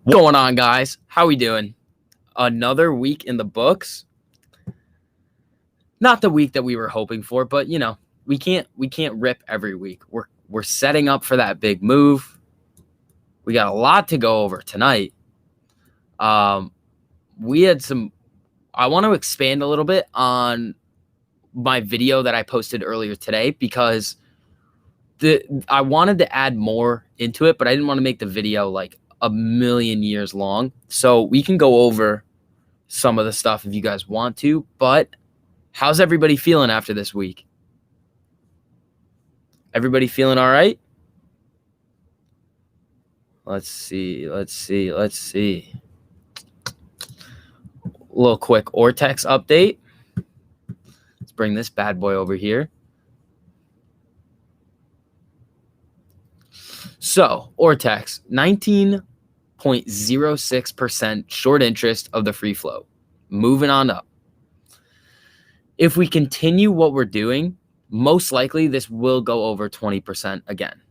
What's going on, guys? How we doing? Another week in the books. Not the week that we were hoping for, but you know, we can't rip every week. We're setting up for that big move. We got a lot to go over tonight. We had some. I want to expand a little bit on my video that I posted earlier today because I wanted to add more into it, but I didn't want to make the video like a million years long. So we can go over some of the stuff if you guys want to, but how's everybody feeling after this week? Everybody feeling all right? Let's see. A little quick Ortex update. Let's bring this bad boy over here. So, Ortex, 19.06% short interest of the free float. Moving on up. If we continue what we're doing, most likely this will go over 20% again.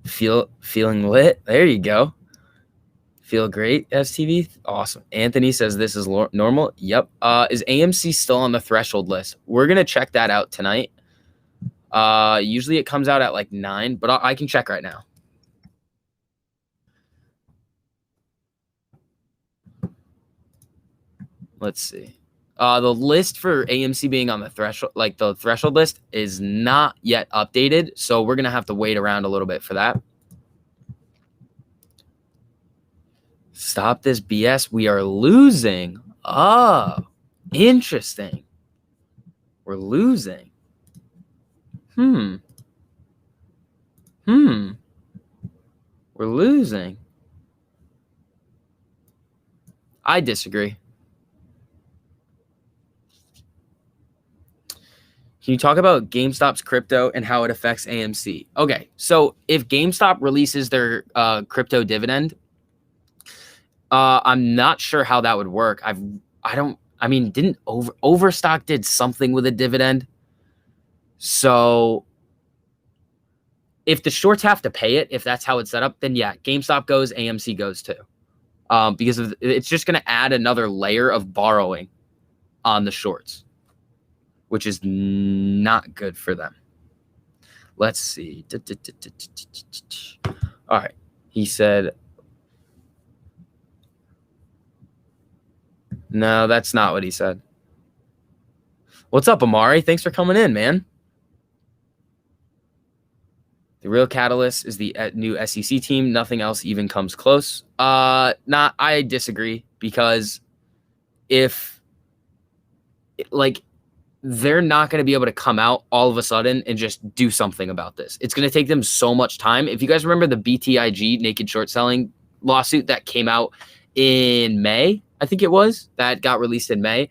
Feeling lit? There you go. Feel great, STV? Awesome. Anthony says this is normal. Yep. Is AMC still on the threshold list? We're going to check that out tonight. Usually it comes out at like 9, but I can check right now. Let's see. The list for AMC being on the threshold, like the threshold list, is not yet updated, so we're gonna have to wait around a little bit for that. Stop this BS. We are losing. Oh, interesting. We're losing. We're losing. I disagree. Can you talk about GameStop's crypto and how it affects AMC? Okay, so if GameStop releases their crypto dividend, I'm not sure how that would work. Didn't Overstock did something with a dividend? So if the shorts have to pay it, if that's how it's set up, then yeah, GameStop goes, AMC goes too. Because it's just going to add another layer of borrowing on the shorts, which is not good for them. Let's see. All right. He said, no, that's not what he said. What's up, Amari? Thanks for coming in, man. The real catalyst is the new SEC team. Nothing else even comes close. I disagree because if they're not going to be able to come out all of a sudden and just do something about this. It's going to take them so much time. If you guys remember the BTIG naked short selling lawsuit that came out in May, I think it was, that got released in May.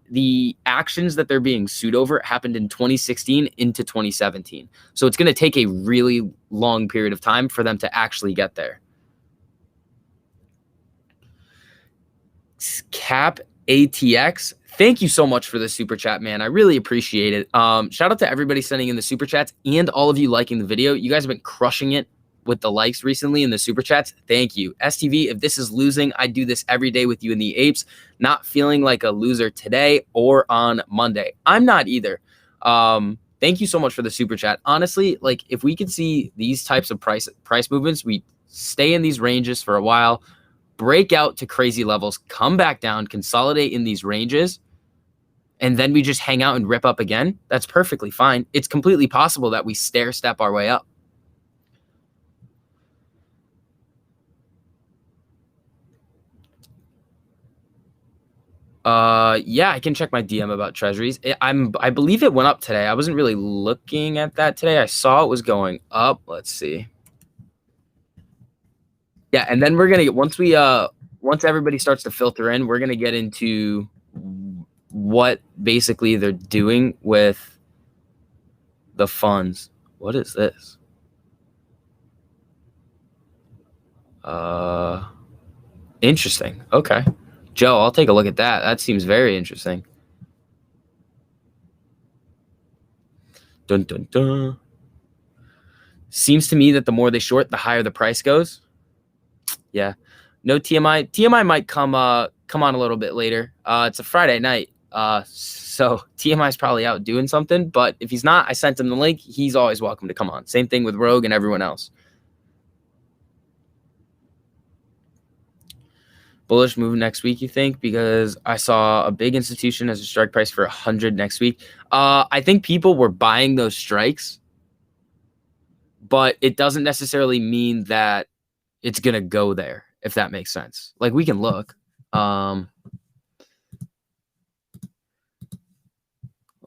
The actions that they're being sued over happened in 2016 into 2017. So it's going to take a really long period of time for them to actually get there. Cap ATX, thank you so much for the super chat, man. I really appreciate it. Shout out to everybody sending in the super chats and all of you liking the video. You guys have been crushing it with the likes recently in the super chats. Thank you. STV, if this is losing, I do this every day with you in the apes. Not feeling like a loser today or on Monday. I'm not either. Thank you so much for the super chat. Honestly, like if we could see these types of price movements, we stay in these ranges for a while, break out to crazy levels, come back down, consolidate in these ranges, and then we just hang out and rip up again. That's perfectly fine. It's completely possible that we stair step our way up. Yeah, I can check my DM about treasuries. I believe it went up today. I wasn't really looking at that today. I saw it was going up. Let's see. Yeah, and then we're gonna get once everybody starts to filter in, we're gonna get into what basically they're doing with the funds. What is this? Interesting. Okay. Joe, I'll take a look at that. That seems very interesting. Dun, dun, dun. Seems to me that the more they short, the higher the price goes. Yeah. No TMI. TMI might come on a little bit later. It's a Friday night. So TMI is probably out doing something, but if he's not, I sent him the link. He's always welcome to come on. Same thing with Rogue and everyone else. Bullish move next week, you think? Because I saw a big institution as a strike price for 100 next week. I think people were buying those strikes, but it doesn't necessarily mean that it's going to go there, if that makes sense. Like, we can look.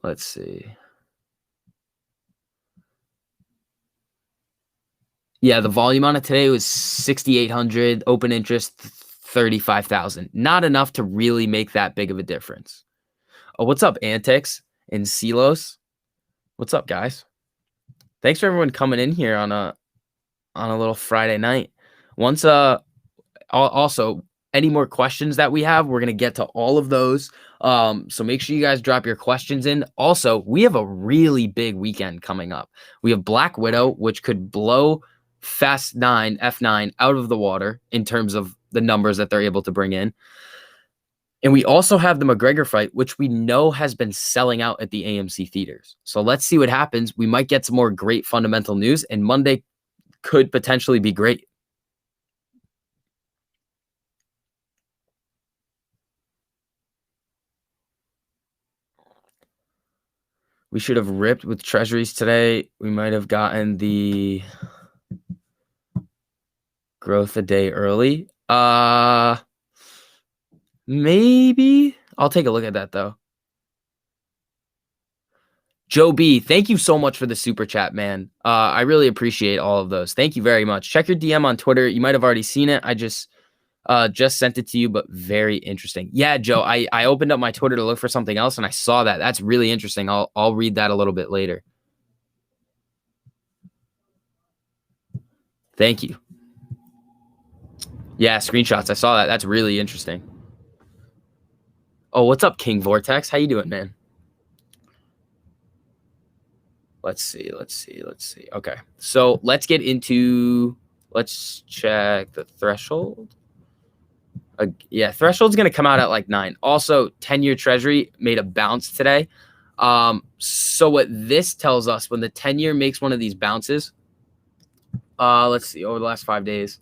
Let's see. Yeah, the volume on it today was 6,800, open interest 35,000. Not enough to really make that big of a difference. Oh, what's up, Antix and Silos? What's up, guys? Thanks for everyone coming in here on a little Friday night. Once also any more questions that we have, we're gonna get to all of those. So make sure you guys drop your questions in. Also, we have a really big weekend coming up. We have Black Widow, which could blow Fast 9, F9 out of the water in terms of the numbers that they're able to bring in. And we also have the McGregor fight, which we know has been selling out at the AMC theaters. So let's see what happens. We might get some more great fundamental news, and Monday could potentially be great. We should have ripped with treasuries today. We might have gotten the growth a day early. Maybe. I'll take a look at that, though. Joe B, thank you so much for the super chat, man. I really appreciate all of those. Thank you very much. Check your DM on Twitter. You might have already seen it. I just sent it to you, but very interesting. Yeah, Joe, I opened up my Twitter to look for something else, and I saw that. That's really interesting. I'll read that a little bit later. Thank you. Yeah, screenshots. I saw that. That's really interesting. Oh, what's up, King Vortex? How you doing, man? Let's see. Okay, so let's check the threshold. Yeah, threshold's going to come out at like 9. Also, 10-year treasury made a bounce today. So what this tells us, when the 10-year makes one of these bounces, let's see, over the last 5 days,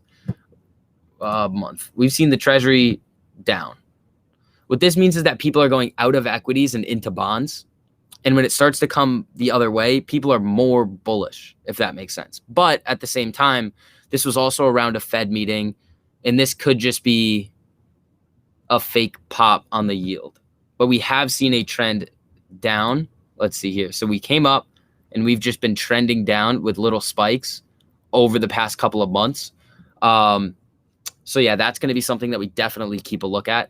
month, we've seen the treasury down. What this means is that people are going out of equities and into bonds. And when it starts to come the other way, people are more bullish, if that makes sense. But at the same time, this was also around a Fed meeting, and this could just be a fake pop on the yield. But we have seen a trend down. Let's see here. So we came up, and we've just been trending down with little spikes over the past couple of months. So yeah, that's going to be something that we definitely keep a lookout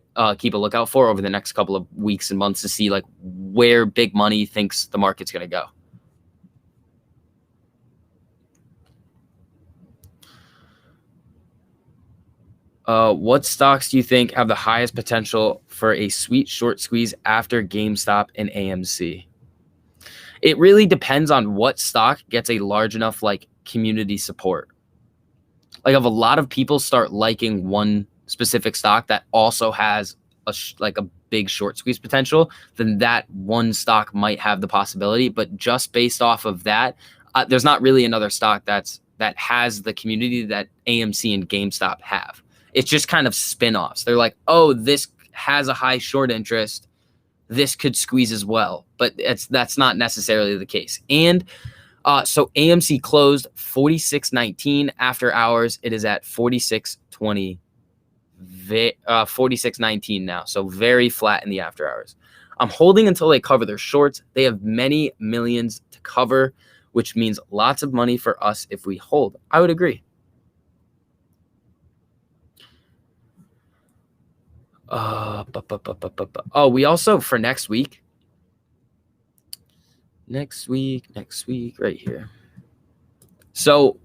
for over the next couple of weeks and months to see like where big money thinks the market's going to go. What stocks do you think have the highest potential for a sweet short squeeze after GameStop and AMC? It really depends on what stock gets a large enough like community support. Like if a lot of people start liking one specific stock that also has a big short squeeze potential, then that one stock might have the possibility. But just based off of that, there's not really another stock that has the community that AMC and GameStop have. It's just kind of spin-offs. They're like, oh, this has a high short interest. This could squeeze as well. But that's not necessarily the case. And so AMC closed 46.19 after hours. It is at 46.20, 46.19 now. So very flat in the after hours. I'm holding until they cover their shorts. They have many millions to cover, which means lots of money for us if we hold. I would agree. Oh, we also, for next week, right here. So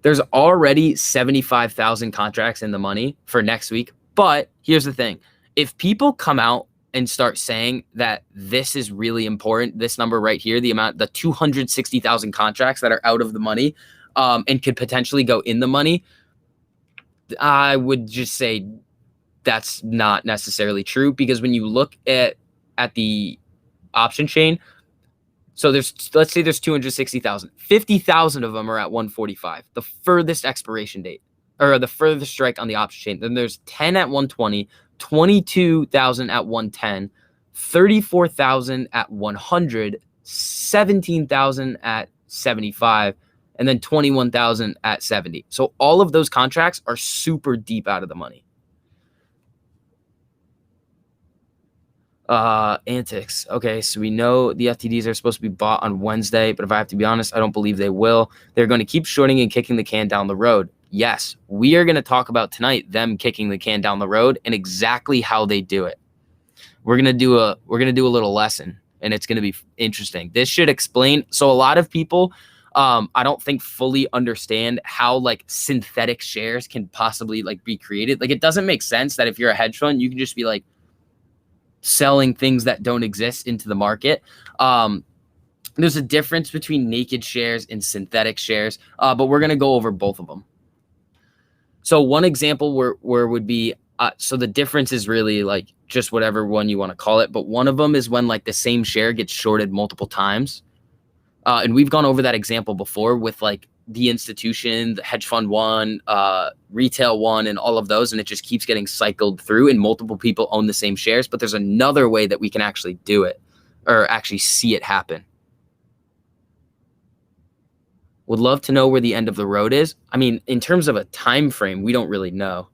there's already 75,000 contracts in the money for next week. But here's the thing. If people come out and start saying that this is really important, this number right here, the 260,000 contracts that are out of the money and could potentially go in the money, I would just say that's not necessarily true, because when you look at the option chain, so let's say there's 260,000. 50,000 of them are at 145, the furthest expiration date, or the furthest strike on the option chain. Then there's 10 at 120, 22,000 at 110, 34,000 at 100, 17,000 at 75, and then 21,000 at 70. So all of those contracts are super deep out of the money. Antics. Okay, so we know the FTDs are supposed to be bought on Wednesday, but if I have to be honest, I don't believe they will. They're going to keep shorting and kicking the can down the road. Yes, we are going to talk about tonight them kicking the can down the road and exactly how they do it. We're going to do a little lesson, and it's going to be interesting. This should explain. So a lot of people, I don't think fully understand how like synthetic shares can possibly like be created. Like, it doesn't make sense that if you're a hedge fund, you can just be like selling things that don't exist into the market. There's a difference between naked shares and synthetic shares, but we're going to go over both of them. So one example where would be, so the difference is really like just whatever one you want to call it, but one of them is when like the same share gets shorted multiple times. And we've gone over that example before with like the institution, the hedge fund one, retail one, and all of those. And it just keeps getting cycled through and multiple people own the same shares. But there's another way that we can actually do it, or actually see it happen. Would love to know where the end of the road is. I mean, in terms of a time frame, we don't really know.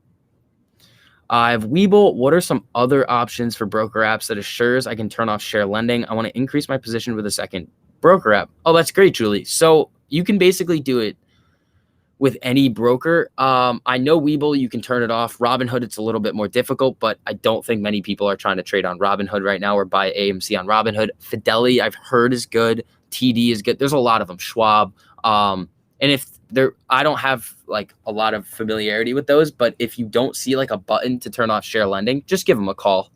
I have Webull. What are some other options for broker apps that assures I can turn off share lending? I want to increase my position with a second broker app. Oh, that's great, Julie. So you can basically do it with any broker. I know Webull, you can turn it off. Robinhood, it's a little bit more difficult, but I don't think many people are trying to trade on Robinhood right now or buy AMC on Robinhood. Fidelity, I've heard, is good. TD is good. There's a lot of them. Schwab. And if I don't have like a lot of familiarity with those, but if you don't see like a button to turn off share lending, just give them a call.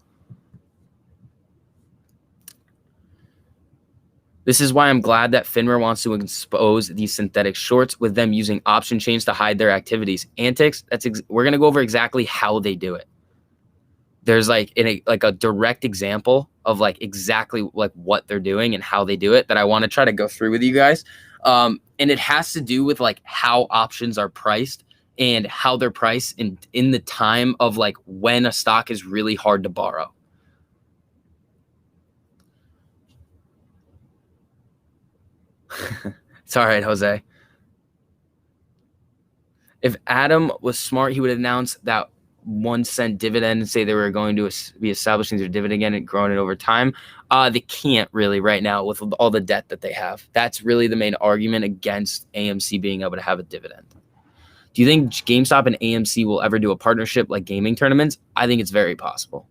This is why I'm glad that Finra wants to expose these synthetic shorts with them using option chains to hide their activities. Antics, we're going to go over exactly how they do it. There's like a direct example of like exactly like what they're doing and how they do it that I want to try to go through with you guys. And it has to do with like how options are priced and how they're priced in the time of like when a stock is really hard to borrow. It's all right, Jose. If Adam was smart, he would announce that 1 cent dividend and say they were going to be establishing their dividend again and growing it over time. They can't really right now with all the debt that they have. That's really the main argument against AMC being able to have a dividend. Do you think GameStop and AMC will ever do a partnership like gaming tournaments? I think it's very possible.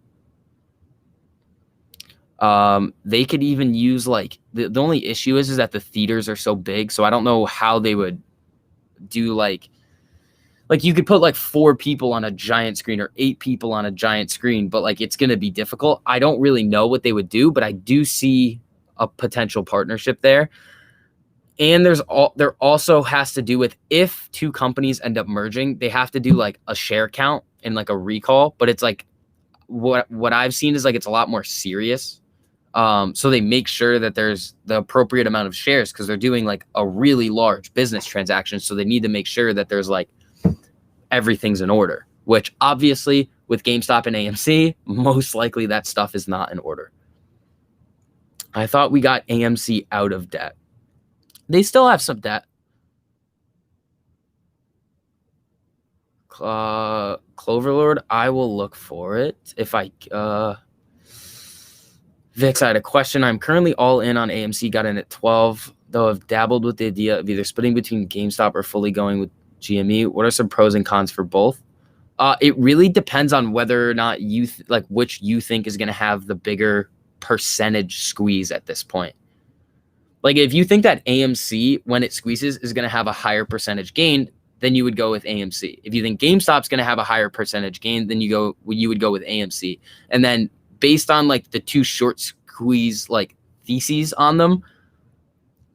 They could even use like the only issue is that the theaters are so big, so I don't know how they would do like you could put like 4 people on a giant screen or 8 people on a giant screen, but like it's going to be difficult. I don't really know what they would do, but I do see a potential partnership there. And there also has to do with if 2 companies end up merging, they have to do like a share count and like a recall, but it's like what I've seen is like it's a lot more serious. So they make sure that there's the appropriate amount of shares because they're doing like a really large business transaction. So they need to make sure that there's like everything's in order, which obviously with GameStop and AMC, most likely that stuff is not in order. I thought we got AMC out of debt. They still have some debt. Cloverlord, I will look for it. If I, Vix, I had a question. I'm currently all in on AMC, got in at 12, though I've dabbled with the idea of either splitting between GameStop or fully going with GME. What are some pros and cons for both? It really depends on whether or not which you think is going to have the bigger percentage squeeze at this point. Like if you think that AMC, when it squeezes, is going to have a higher percentage gain, then you would go with AMC. If you think GameStop's going to have a higher percentage gain, then you would go with AMC. And then based on like the 2 short squeeze like theses on them,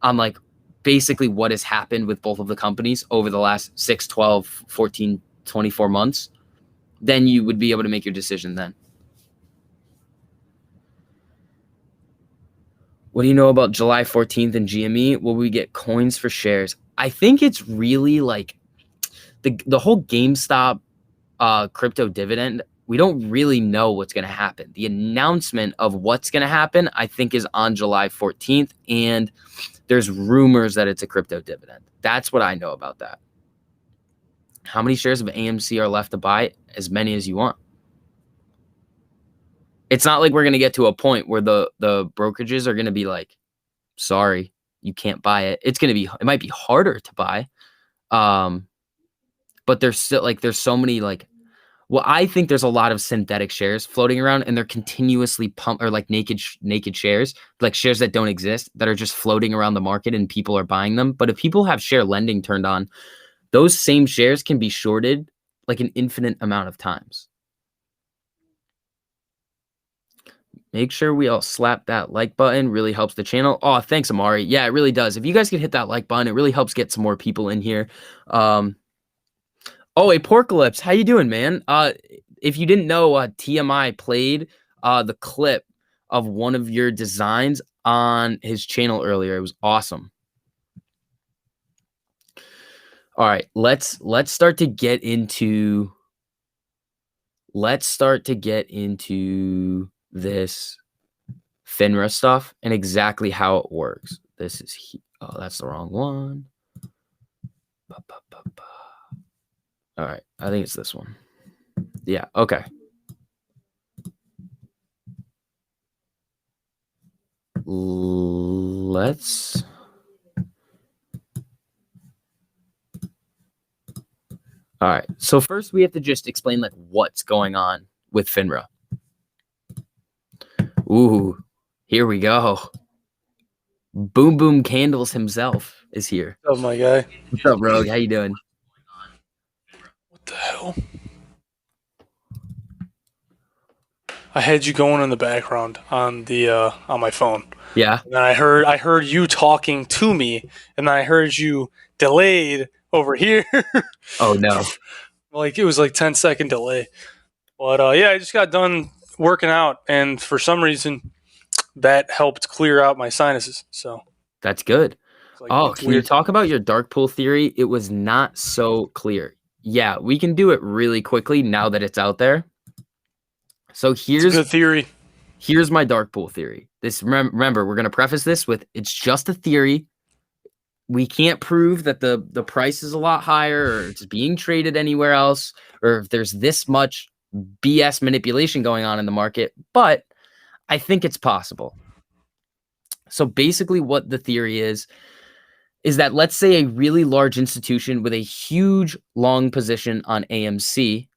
on like basically what has happened with both of the companies over the last 6, 12, 14 24 months, then you would be able to make your decision then. What do you know about July 14th and GME? Will we get coins for shares? I think it's really like the whole GameStop crypto dividend. We don't really know what's going to happen. The announcement of what's going to happen, I think, is on July 14th. And there's rumors that it's a crypto dividend. That's what I know about that. How many shares of AMC are left to buy? As many as you want. It's not like we're going to get to a point where the brokerages are going to be like, sorry, you can't buy it. It might be harder to buy. But there's still like, there's so many like, well, I think there's a lot of synthetic shares floating around, and they're continuously pumped, or like naked shares, like shares that don't exist, that are just floating around the market and people are buying them. But if people have share lending turned on, those same shares can be shorted like an infinite amount of times. Make sure we all slap that like button. Really helps the channel. Oh, thanks, Amari. Yeah, it really does. If you guys could hit that like button, it really helps get some more people in here. Oh, a Porcalypse. How you doing, man? If you didn't know, TMI played the clip of one of your designs on his channel earlier. It was awesome. All right, let's start to get into this Finra stuff and exactly how it works. This is oh, that's the wrong one. All right, I think it's this one. Yeah, okay. Let's all right. So first we have to just explain like what's going on with Finra. Ooh, here we go. Boom Boom Candles himself is here. What's up, my guy? What's up, Rogue? How you doing? What the hell? I had you going in the background on the on my phone. Yeah. And then I heard you talking to me, and then I heard you delayed over here. Oh no. Like it was like 10-second delay. But yeah, I just got done working out, and for some reason that helped clear out my sinuses. So that's good. like, oh, can you talk about your dark pool theory? It was not so clear. Yeah, we can do it really quickly now that it's out there. So here's a good theory. Here's my dark pool theory. This remember, we're going to preface this with it's just a theory. We can't prove that the price is a lot higher, or it's being traded anywhere else, or if there's this much BS manipulation going on in the market, but I think it's possible. So basically what the theory is that let's say a really large institution with a huge long position on AMC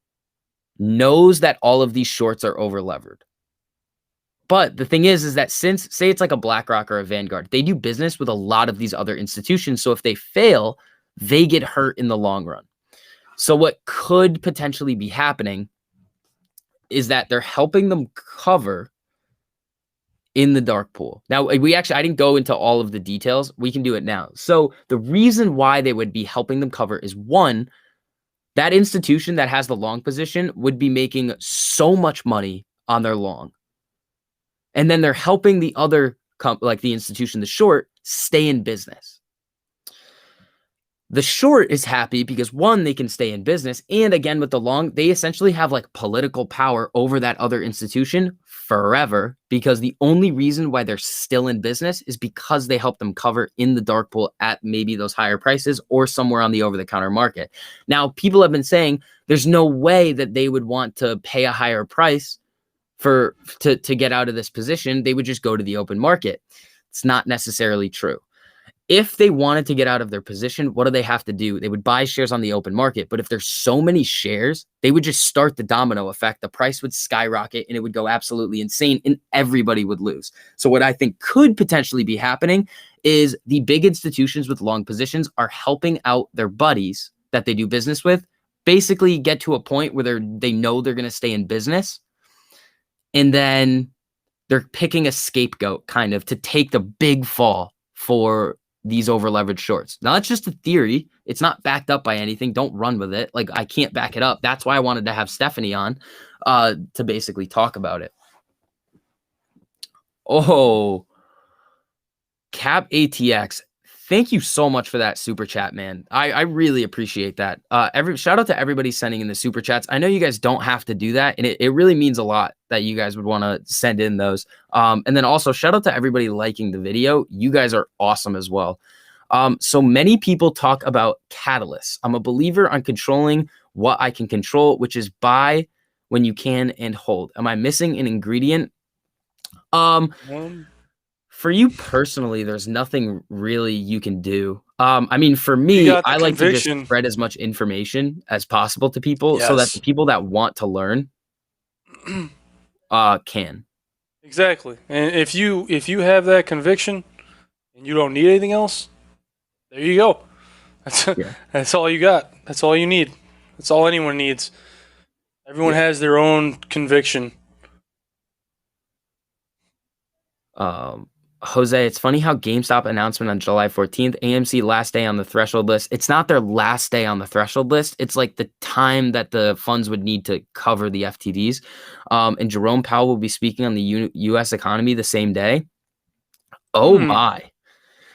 knows that all of these shorts are over-levered. But the thing is that since, say it's like a BlackRock or a Vanguard, they do business with a lot of these other institutions. So if they fail, they get hurt in the long run. So what could potentially be happening is that they're helping them cover in the dark pool. Now, I didn't go into all of the details. We can do it now. So the reason why they would be helping them cover is, one, that institution that has the long position would be making so much money on their long. And then they're helping the other, like the institution, the short, stay in business. The short is happy because, one, they can stay in business. And again, with the long, they essentially have like political power over that other institution forever, because the only reason why they're still in business is because they help them cover in the dark pool at maybe those higher prices or somewhere on the over-the-counter market. Now, people have been saying there's no way that they would want to pay a higher price to get out of this position. They would just go to the open market. It's not necessarily true. If they wanted to get out of their position, what do they have to do? They would buy shares on the open market. But if there's so many shares, they would just start the domino effect. The price would skyrocket and it would go absolutely insane and everybody would lose. So what I think could potentially be happening is the big institutions with long positions are helping out their buddies that they do business with basically get to a point where they know they're going to stay in business. And then they're picking a scapegoat kind of to take the big fall for these over leveraged shorts. Now that's just a theory. It's not backed up by anything. Don't run with it. Like I can't back it up. That's why I wanted to have Stephanie on to basically talk about it. Oh, Cap ATX. Thank you so much for that super chat, man. I really appreciate that. Shout out to everybody sending in the super chats. I know you guys don't have to do that, and it really means a lot that you guys would want to send in those. And then also shout out to everybody liking the video. You guys are awesome as well. So many people talk about catalysts. I'm a believer on controlling what I can control, which is buy when you can and hold. Am I missing an ingredient? For you personally, there's nothing really you can do. I mean, for me, I like to just spread as much information as possible to people so that the people that want to learn can. Exactly. And if you have that conviction and you don't need anything else, there you go. That's all you got. That's all you need. That's all anyone needs. Everyone has their own conviction. Jose, it's funny how GameStop announcement on July 14th, AMC last day on the threshold list. It's not their last day on the threshold list. It's like the time that the funds would need to cover the FTDs. And Jerome Powell will be speaking on the U.S. economy the same day. Oh my.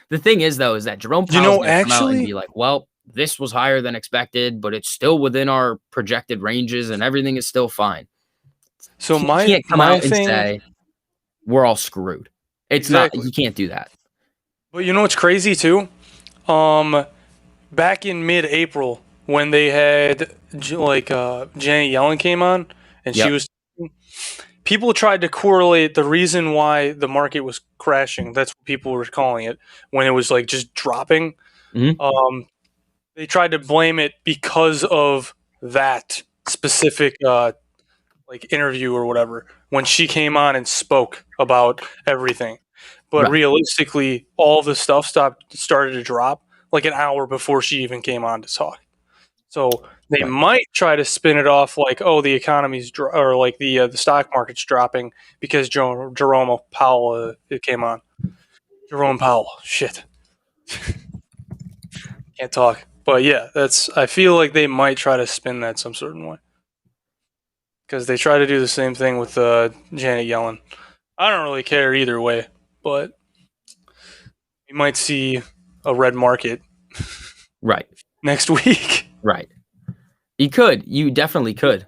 The thing is, though, is that Jerome Powell's going to come out and be like, well, this was higher than expected, but it's still within our projected ranges and everything is still fine. So he can't come out and say we're all screwed. It's not, you can't do that. But you know what's crazy too? Back in mid-April when they had Janet Yellen came on and she was, people tried to correlate the reason why the market was crashing. That's what people were calling it when it was like just dropping. They tried to blame it because of that specific interview or whatever when she came on and spoke about everything. But realistically, all the stuff started to drop like an hour before she even came on to talk. So they might try to spin it off like, oh, the economy's or like the stock market's dropping because Jerome Powell came on. Jerome Powell, shit, can't talk. But yeah, I feel like they might try to spin that some certain way because they try to do the same thing with Janet Yellen. I don't really care either way, but you might see a red market next week. You definitely could.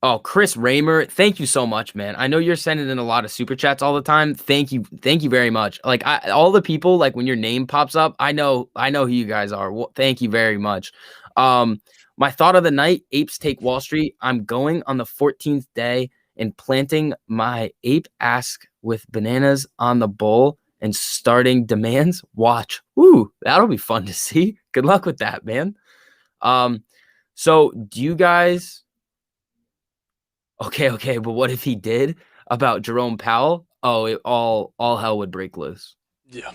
Oh, Chris Raymer, thank you so much, man. I know you're sending in a lot of super chats all the time. Thank you very much. Like all the people, like when your name pops up, I know who you guys are. Well, thank you very much. My thought of the night: apes take Wall Street. I'm going on the 14th day and planting my ape ask with bananas on the bowl and starting demands. Watch. Ooh, that'll be fun to see. Good luck with that, man. So do you guys... Okay, but what if he did about Jerome Powell? Oh, all hell would break loose. Yeah.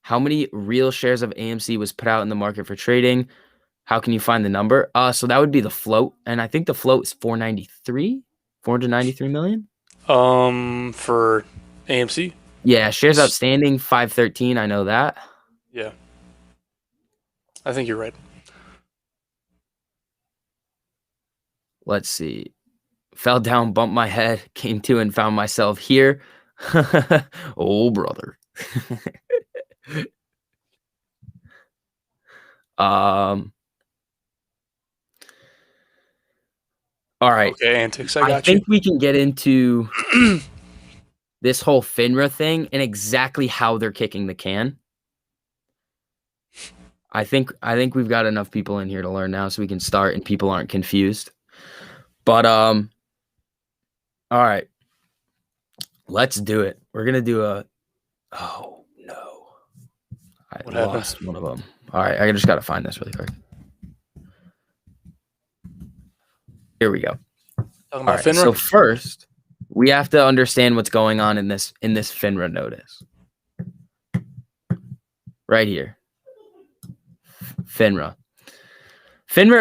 How many real shares of AMC was put out in the market for trading? How can you find the number? So that would be the float, and I think the float is 493 million. For AMC. Yeah, shares outstanding 513. I know that. Yeah, I think you're right. Let's see. Fell down, bumped my head, came to and found myself here. Oh, brother. All right. Okay, antics. I think we can get into this whole Finra thing and exactly how they're kicking the can. I think we've got enough people in here to learn now, so we can start and people aren't confused. But all right, let's do it. We're gonna do a. Oh no, I lost one of them. All right, I just gotta find this really quick. Here we go. Talking about Finra? So first, we have to understand what's going on in this Finra notice. Right here. Finra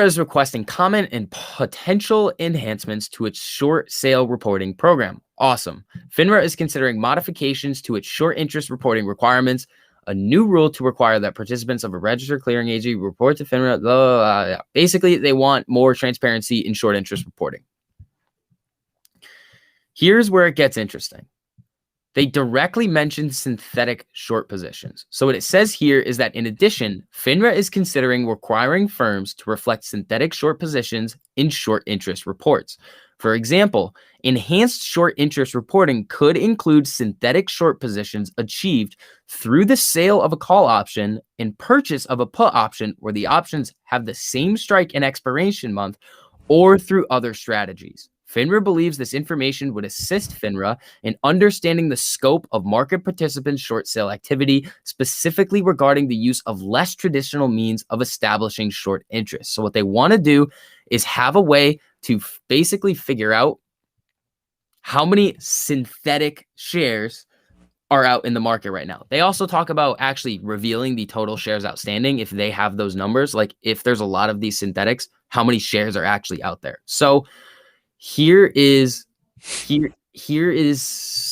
is requesting comment and potential enhancements to its short sale reporting program. Awesome. Finra is considering modifications to its short interest reporting requirements, a new rule to require that participants of a registered clearing agency report to Finra. Basically, they want more transparency in short interest reporting. Here's where it gets interesting. They directly mention synthetic short positions. So what it says here is that in addition, Finra is considering requiring firms to reflect synthetic short positions in short interest reports. For example, enhanced short interest reporting could include synthetic short positions achieved through the sale of a call option and purchase of a put option where the options have the same strike and expiration month, or through other strategies. Finra believes this information would assist Finra in understanding the scope of market participants' short sale activity, specifically regarding the use of less traditional means of establishing short interest. So what they want to do is have a way to basically figure out how many synthetic shares are out in the market right now. They also talk about actually revealing the total shares outstanding if they have those numbers. Like if there's a lot of these synthetics, how many shares are actually out there. So here is,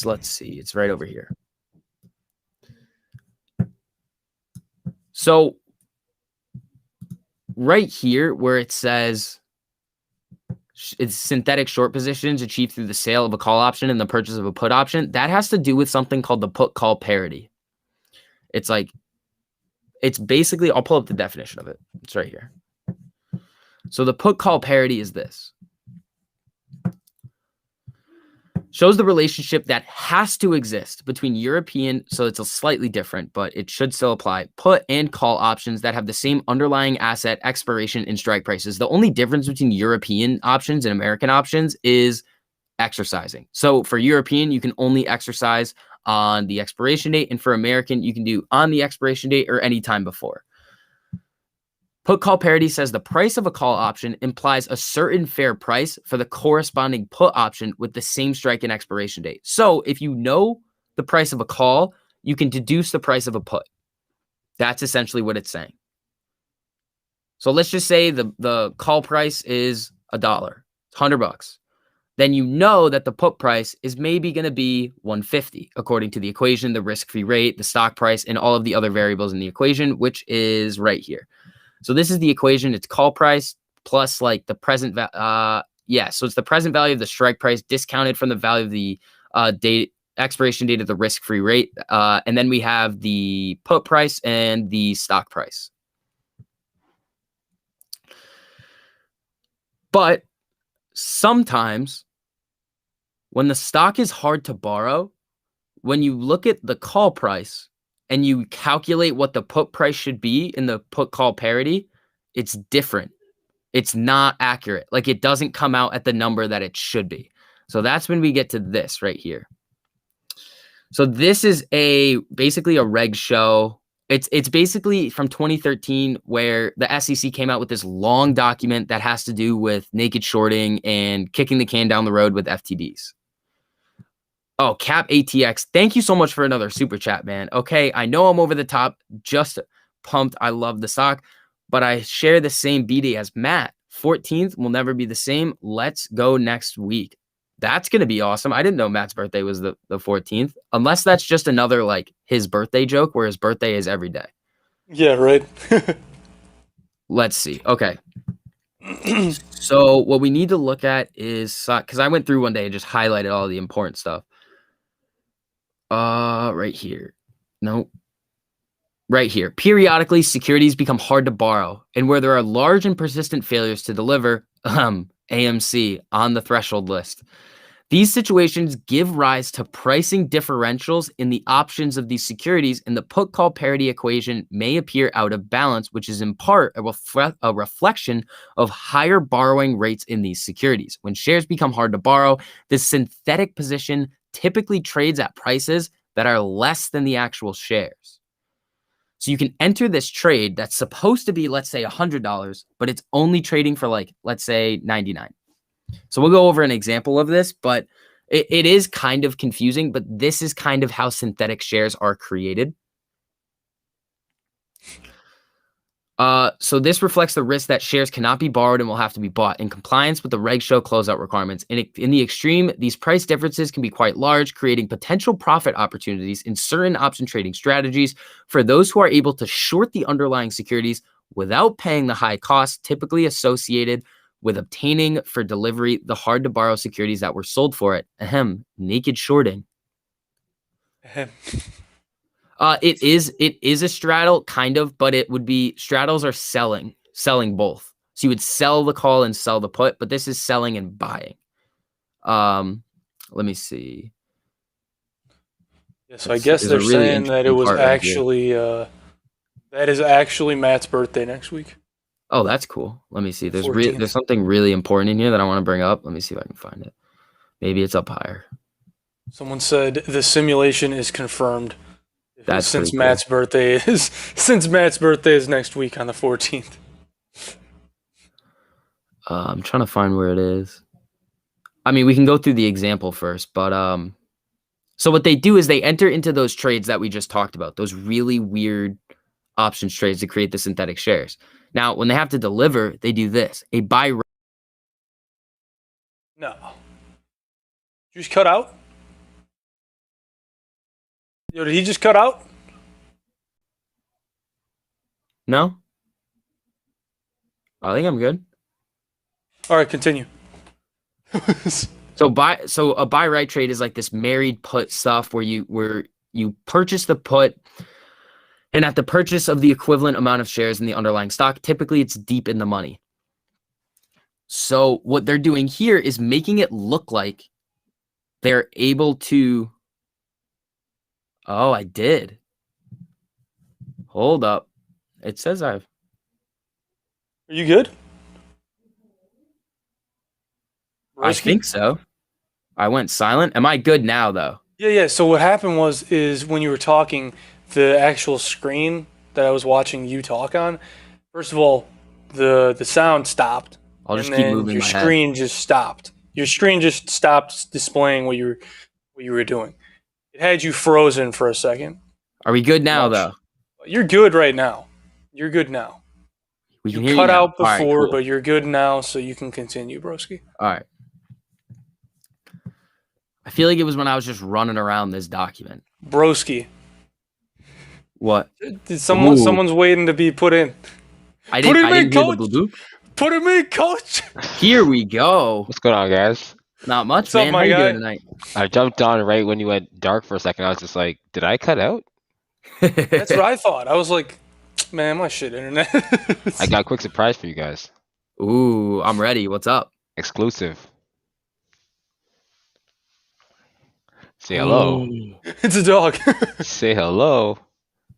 let's see, it's right over here. So right here where it says it's synthetic short positions achieved through the sale of a call option and the purchase of a put option, that has to do with something called the put call parity. It's basically, I'll pull up the definition of it. It's right here. So the put call parity is this. Shows the relationship that has to exist between European, so it's a slightly different, but it should still apply, put and call options that have the same underlying asset, expiration, and strike prices. The only difference between European options and American options is exercising. So for European, you can only exercise on the expiration date, and for American, you can do on the expiration date or any time before. Put call parity says the price of a call option implies a certain fair price for the corresponding put option with the same strike and expiration date. So if you know the price of a call, you can deduce the price of a put. That's essentially what it's saying. So let's just say the call price is $1, $100. Then you know that the put price is maybe going to be $150 according to the equation, the risk-free rate, the stock price, and all of the other variables in the equation, which is right here. So this is the equation. It's call price plus like the present, so it's the present value of the strike price discounted from the value of the expiration date of the risk-free rate. And then we have the put price and the stock price. But sometimes when the stock is hard to borrow, when you look at the call price and you calculate what the put price should be in the put call parity, it's different. It's not accurate. Like it doesn't come out at the number that it should be. So that's when we get to this right here. So this is basically a reg show. It's basically from 2013 where the SEC came out with this long document that has to do with naked shorting and kicking the can down the road with FTDs. Oh, Cap ATX. Thank you so much for another super chat, man. Okay, I know I'm over the top. Just pumped. I love the stock, but I share the same BD as Matt. 14th will never be the same. Let's go next week. That's going to be awesome. I didn't know Matt's birthday was the 14th, unless that's just another like his birthday joke where his birthday is every day. Yeah, right. Let's see. Okay. So what we need to look at is, because I went through one day and just highlighted all the important stuff. Right here. No. Right here. Periodically, securities become hard to borrow, and where there are large and persistent failures to deliver, AMC on the threshold list. These situations give rise to pricing differentials in the options of these securities, and the put-call parity equation may appear out of balance, which is in part a reflection of higher borrowing rates in these securities. When shares become hard to borrow, the synthetic position typically trades at prices that are less than the actual shares. So you can enter this trade that's supposed to be, let's say, $100, but it's only trading for like, let's say, 99. So we'll go over an example of this, but it is kind of confusing, but this is kind of how synthetic shares are created. So this reflects the risk that shares cannot be borrowed and will have to be bought in compliance with the Reg Show closeout requirements. In the extreme, these price differences can be quite large, creating potential profit opportunities in certain option trading strategies for those who are able to short the underlying securities without paying the high costs typically associated with obtaining for delivery the hard-to-borrow securities that were sold for it. Ahem, naked shorting. It is a straddle, kind of, but it would be straddles are selling both. So you would sell the call and sell the put, but this is selling and buying. Let me see. Yeah, so I guess they're really saying that it was actually that is actually Matt's birthday next week. Oh, that's cool. Let me see. There's something really important in here that I want to bring up. Let me see if I can find it. Maybe it's up higher. Someone said the simulation is confirmed. That's since cool. Matt's birthday is next week on the 14th. I'm trying to find where it is. I mean, we can go through the example first, but so what they do is they enter into those trades that we just talked about, those really weird options trades to create the synthetic shares. Now, when they have to deliver, they do this: a buy. No. Did you just cut out? Yo, did he just cut out? No. I think I'm good. All right, continue. So a buy right trade is like this married put stuff where you purchase the put, and at the purchase of the equivalent amount of shares in the underlying stock, typically it's deep in the money. So what they're doing here is making it look like they're able to. Oh, I did. Hold up. It says I've. Are you good? I think so. I went silent. Am I good now, though? Yeah. So what happened is when you were talking, the actual screen that I was watching you talk on, first of all, the sound stopped. I'll just keep moving your my screen head. just stopped. Your screen just stopped displaying what you were doing. It had you frozen for a second. Are we good now, though? You're good right now. You're good now. We can you hear cut you now. out before, right, cool. but you're good now, so you can continue, broski. All right. I feel like it was when I was just running around this document. Broski. What? Someone's waiting to be put in. I didn't hear the bloop. Put him in, coach. Here we go. What's going on, guys? Not much, What's man. up, my How you guy? doing tonight? I jumped on right when you went dark for a second. I was just like, did I cut out? That's what I thought. I was like, man, my shit internet. I got a quick surprise for you guys. Ooh, I'm ready. What's up? Exclusive. Say hello. It's a dog. Say hello.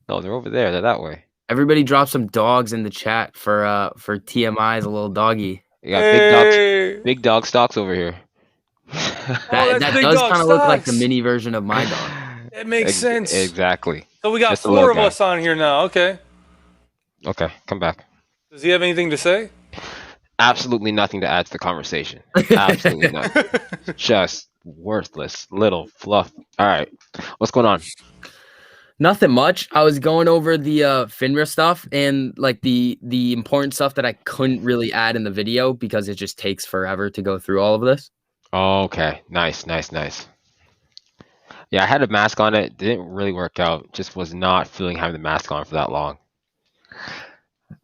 No, they're over there. They're that way. Everybody drop some dogs in the chat for TMI's a little doggy. You got big dog stocks over here. That does kind of look like the mini version of my dog. It makes sense. Exactly. So we got just 4 of us on here now. Okay. Okay, come back. Does he have anything to say? Absolutely nothing to add to the conversation. Absolutely nothing. Just worthless little fluff. All right, what's going on? Nothing much. I was going over the Finra stuff and like the important stuff that I couldn't really add in the video because it just takes forever to go through all of this. Okay, nice. Yeah, I had a mask on it. Didn't really work out. Just was not feeling having the mask on for that long.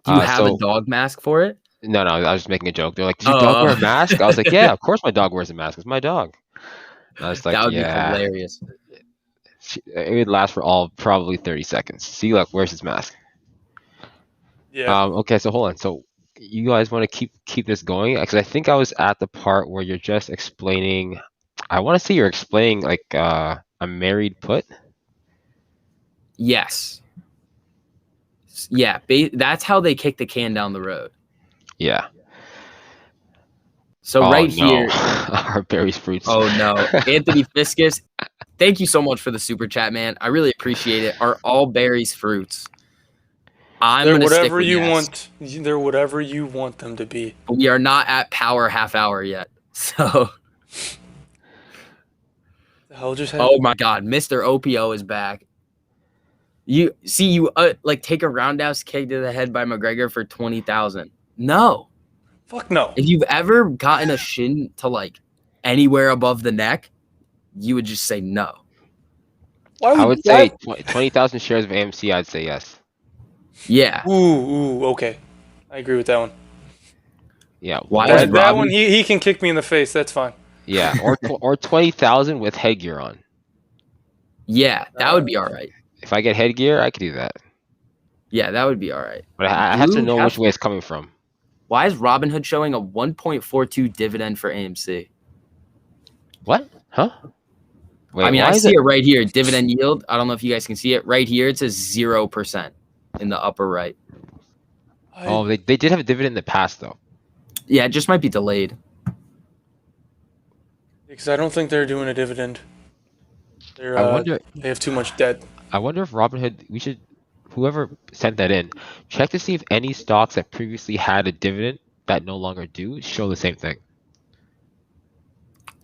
Do you have a dog mask for it? No, I was just making a joke. They're like, "Did your dog wear a mask?" I was like, "Yeah, of course my dog wears a mask. It's my dog." And I was like, that would be hilarious. It would last for probably 30 seconds. See, look, where's his mask? Yeah. Okay, so hold on. So you guys want to keep this going? Because I think I was at the part where you're just explaining. I want to say you're explaining like a married put. Yes. Yeah, that's how they kick the can down the road. Yeah. So here, our berries fruits. Oh no, Anthony Fiscus, thank you so much for the super chat, man. I really appreciate it. Are all berries fruits? They're whatever you want. They're whatever you want them to be. We are not at power half hour yet, so. The hell just happened? Oh my God, Mr. OPO is back. You like take a roundhouse kick to the head by McGregor for 20,000. No. Fuck no. If you've ever gotten a shin to like anywhere above the neck, you would just say no. I would say 20,000 shares of AMC. I'd say yes. Yeah. Ooh, okay. I agree with that one. Yeah. Why That, is that Robin? one, he can kick me in the face. That's fine. Yeah, or 20,000 with headgear on. Yeah, that would be all right. If I get headgear, I could do that. Yeah, that would be all right. But I have to know which way it's coming from. Why is Robinhood showing a 1.42 dividend for AMC? What? Huh? Wait, I mean, I see it right here. Dividend yield. I don't know if you guys can see it. Right here, it says 0% in the upper right. Oh, they did have a dividend in the past, though. Yeah, it just might be delayed. Because I don't think they're doing a dividend. They're, I wonder. they have too much debt. I wonder if Robinhood. Whoever sent that in, check to see if any stocks that previously had a dividend that no longer do show the same thing.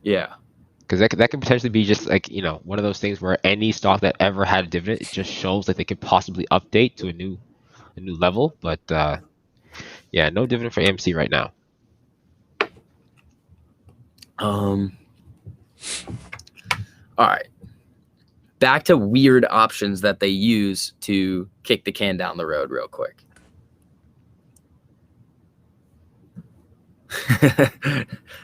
Yeah. Because that could potentially be just like, one of those things where any stock that ever had a dividend, it just shows that they could possibly update to a new level. But yeah, no dividend for AMC right now. All right. Back to weird options that they use to kick the can down the road real quick.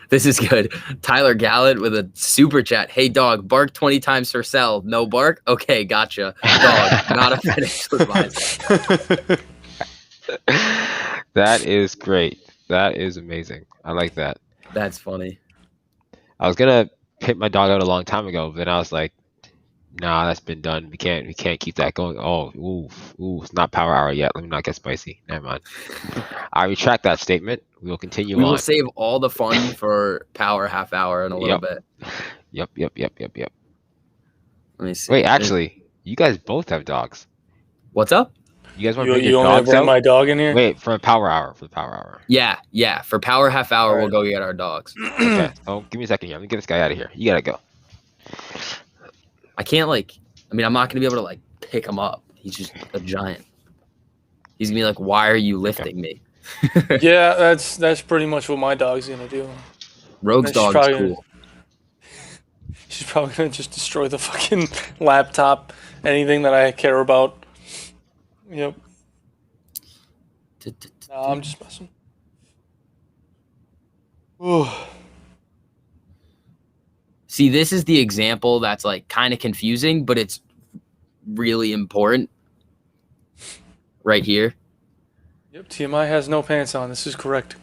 This is good. Tyler Gallant with a super chat. Hey, dog, bark 20 times for sell. No bark? Okay, gotcha. Dog, not a financial advisor. That is great. That is amazing. I like that. That's funny. I was going to pit my dog out a long time ago, but then I was like, nah, that's been done. We can't keep that going. Oh, ooh, it's not power hour yet. Let me not get spicy. Never mind. I retract that statement. We will continue on. We will save all the fun for power half hour in a little bit. Yep. Let me see. Wait, actually, you guys both have dogs. What's up? You guys want to bring You your only dogs bring out? my dog in here? Wait, for the power hour. Yeah. For power half hour, All we'll go get our dogs. Okay. Oh, give me a second here. Let me get this guy out of here. You gotta go. I can't I'm not gonna be able to pick him up. He's just a giant. He's gonna be like, why are you lifting me? Yeah, that's pretty much what my dog's gonna do. Rogue's dog is cool. She's probably gonna just destroy the fucking laptop, anything that I care about. Yep. I'm just messing. Ooh. See, this is the example that's kind of confusing, but it's really important. Right here. Yep, TMI has no pants on. This is correct.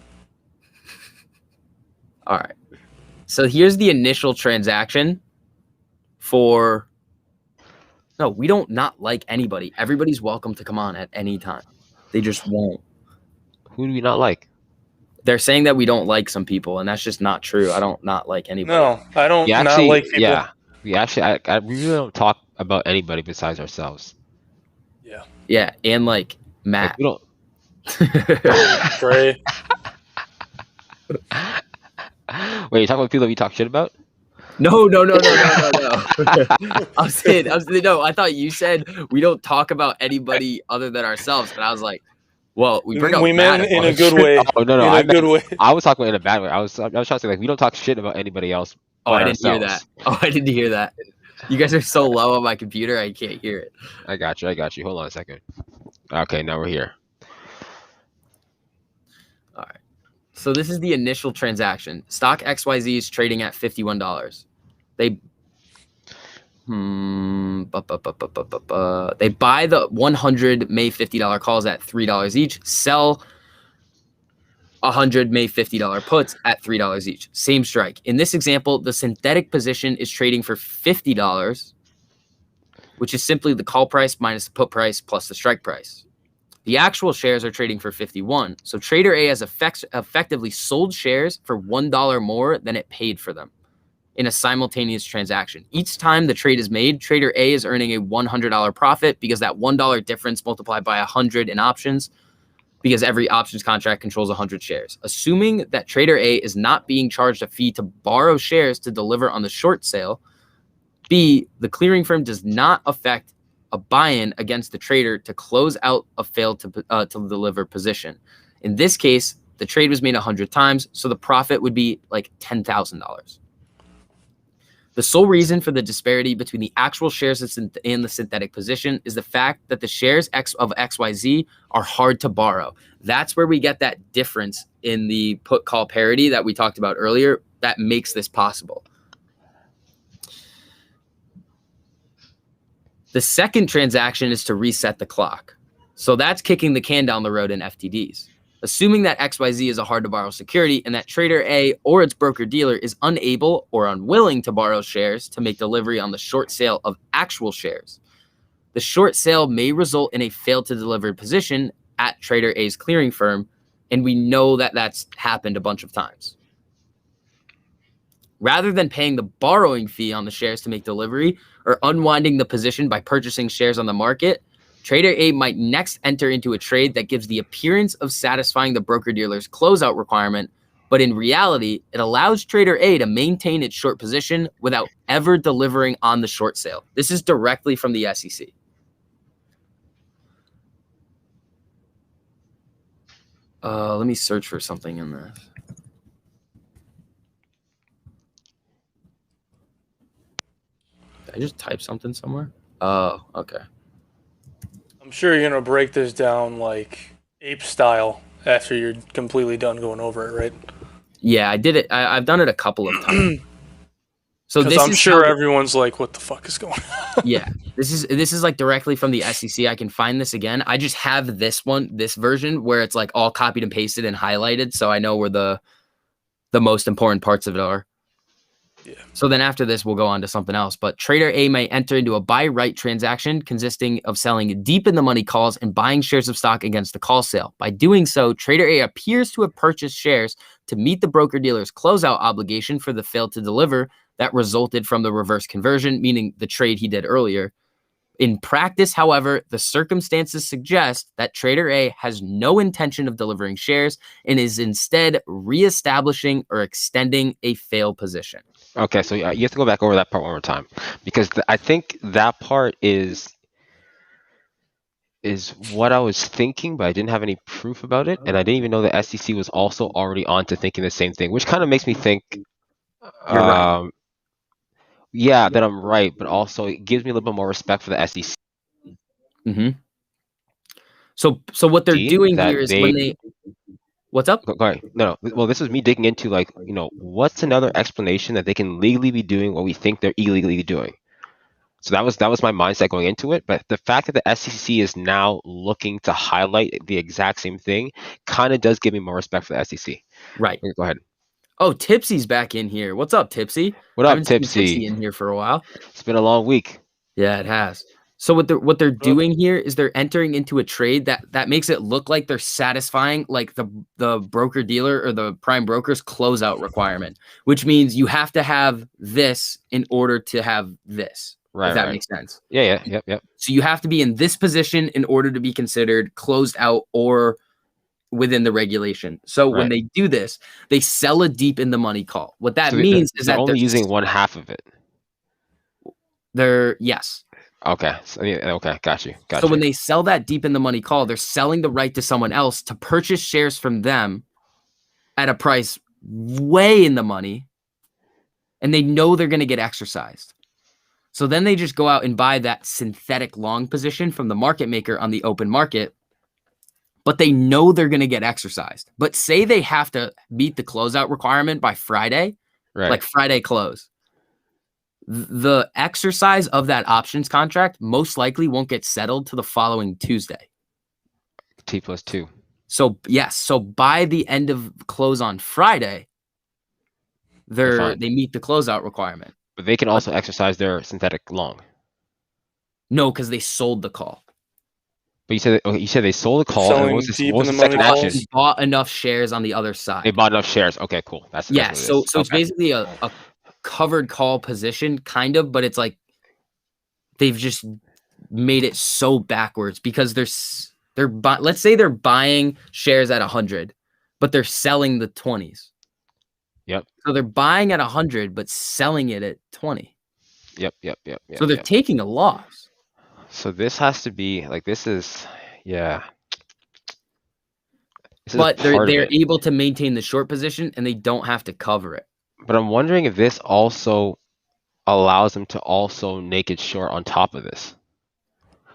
All right. So here's the initial transaction for... No, we don't not like anybody. Everybody's welcome to come on at any time. They just won't. Who do we not like? They're saying that we don't like some people, and that's just not true. I don't not like anybody. No, I don't not like people. Yeah, we really don't talk about anybody besides ourselves. Yeah. Yeah, and Matt. We don't. Trey. Wait, you talking about people that we talk shit about? No. I saying, no, I thought you said we don't talk about anybody other than ourselves, and I was like, well, we bring up meant Matt in a good way. Oh no, in a good way. I was talking in a bad way. I was trying to say we don't talk shit about anybody else. Oh, I didn't hear that. I didn't hear that. You guys are so low on my computer, I can't hear it. I got you. Hold on a second. Okay, now we're here. All right. So this is the initial transaction. Stock XYZ is trading at $51. They buy the 100 May $50 calls at $3 each, sell 100 May $50 puts at $3 each. Same strike. In this example, the synthetic position is trading for $50, which is simply the call price minus the put price plus the strike price. The actual shares are trading for 51. So Trader A has effectively sold shares for $1 more than it paid for them in a simultaneous transaction. Each time the trade is made, Trader A is earning a $100 profit because that $1 difference multiplied by 100 in options, because every options contract controls 100 shares. Assuming that Trader A is not being charged a fee to borrow shares to deliver on the short sale, B, the clearing firm does not affect a buy-in against the trader to close out a failed to deliver position. In this case, the trade was made 100 times, so the profit would be like $10,000. The sole reason for the disparity between the actual shares and the synthetic position is the fact that the shares of XYZ are hard to borrow. That's where we get that difference in the put-call parity that we talked about earlier that makes this possible. The second transaction is to reset the clock. So that's kicking the can down the road in FTDs. Assuming that XYZ is a hard-to-borrow security and that trader A or its broker-dealer is unable or unwilling to borrow shares to make delivery on the short sale of actual shares, the short sale may result in a failed-to-deliver position at trader A's clearing firm, and we know that that's happened a bunch of times. Rather than paying the borrowing fee on the shares to make delivery or unwinding the position by purchasing shares on the market, trader A might next enter into a trade that gives the appearance of satisfying the broker-dealer's closeout requirement, but in reality, it allows trader A to maintain its short position without ever delivering on the short sale. This is directly from the SEC. Let me search for something in this. Did I just type something somewhere? Oh, okay. I'm sure you're gonna break this down like ape style after you're completely done going over it, right? Yeah, I did it. I've done it a couple of times. So Because I'm sure everyone's like, "What the fuck is going on?" Yeah, this is like directly from the SEC. I can find this again. I just have this version where it's like all copied and pasted and highlighted, so I know where the most important parts of it are. Yeah. So then after this, we'll go on to something else. But trader A may enter into a buy-right transaction consisting of selling deep in the money calls and buying shares of stock against the call sale. By doing so, trader A appears to have purchased shares to meet the broker-dealer's closeout obligation for the failed to deliver that resulted from the reverse conversion, meaning the trade he did earlier. In practice, however, the circumstances suggest that trader A has no intention of delivering shares and is instead reestablishing or extending a failed position. Okay, so you have to go back over that part one more time, because I think that part is what I was thinking, but I didn't have any proof about it, and I didn't even know the SEC was also already on to thinking the same thing, which kind of makes me think, You're right. yeah, that I'm right, but also it gives me a little bit more respect for the SEC. Mm-hmm. So what they're doing here is when they... What's up? Go ahead. No. Well, this is me digging into, like, what's another explanation that they can legally be doing what we think they're illegally doing. So that was my mindset going into it. But the fact that the SEC is now looking to highlight the exact same thing kind of does give me more respect for the SEC. Right. Go ahead. Oh, Tipsy's back in here. What's up, Tipsy? What up, I haven't seen Tipsy? Tipsy in here for a while. It's been a long week. Yeah, it has. So what they're doing here is they're entering into a trade that makes it look like they're satisfying like the broker dealer or the prime broker's closeout requirement, which means you have to have this in order to have this. Right. If that makes sense. Yeah. Yep. So you have to be in this position in order to be considered closed out or within the regulation. So when they do this, they sell a deep in the money call. What that means is that they're only using one half of it. Yes. Okay. Okay. Got you. So when they sell that deep in the money call, they're selling the right to someone else to purchase shares from them at a price way in the money, and they know they're going to get exercised. So then they just go out and buy that synthetic long position from the market maker on the open market, but they know they're going to get exercised. But say they have to meet the closeout requirement by Friday, like Friday close. The exercise of that options contract most likely won't get settled to the following Tuesday. T+2. So yes, so by the end of close on Friday, they meet the closeout requirement. But they can also exercise their synthetic long. No, because they sold the call. But you said they sold the call. Selling and what was the money second option? They bought enough shares on the other side. They bought enough shares. Okay, cool. That's so it's basically a covered call position, kind of, but it's like they've just made it so backwards because let's say they're buying shares at 100, but they're selling the 20s. Yep. So they're buying at 100, but selling it at 20. Yep. So they're taking a loss. So this has to be like this is yeah. This is But part of they're it. able to maintain the short position and they don't have to cover it. But I'm wondering if this also allows them to also naked short on top of this.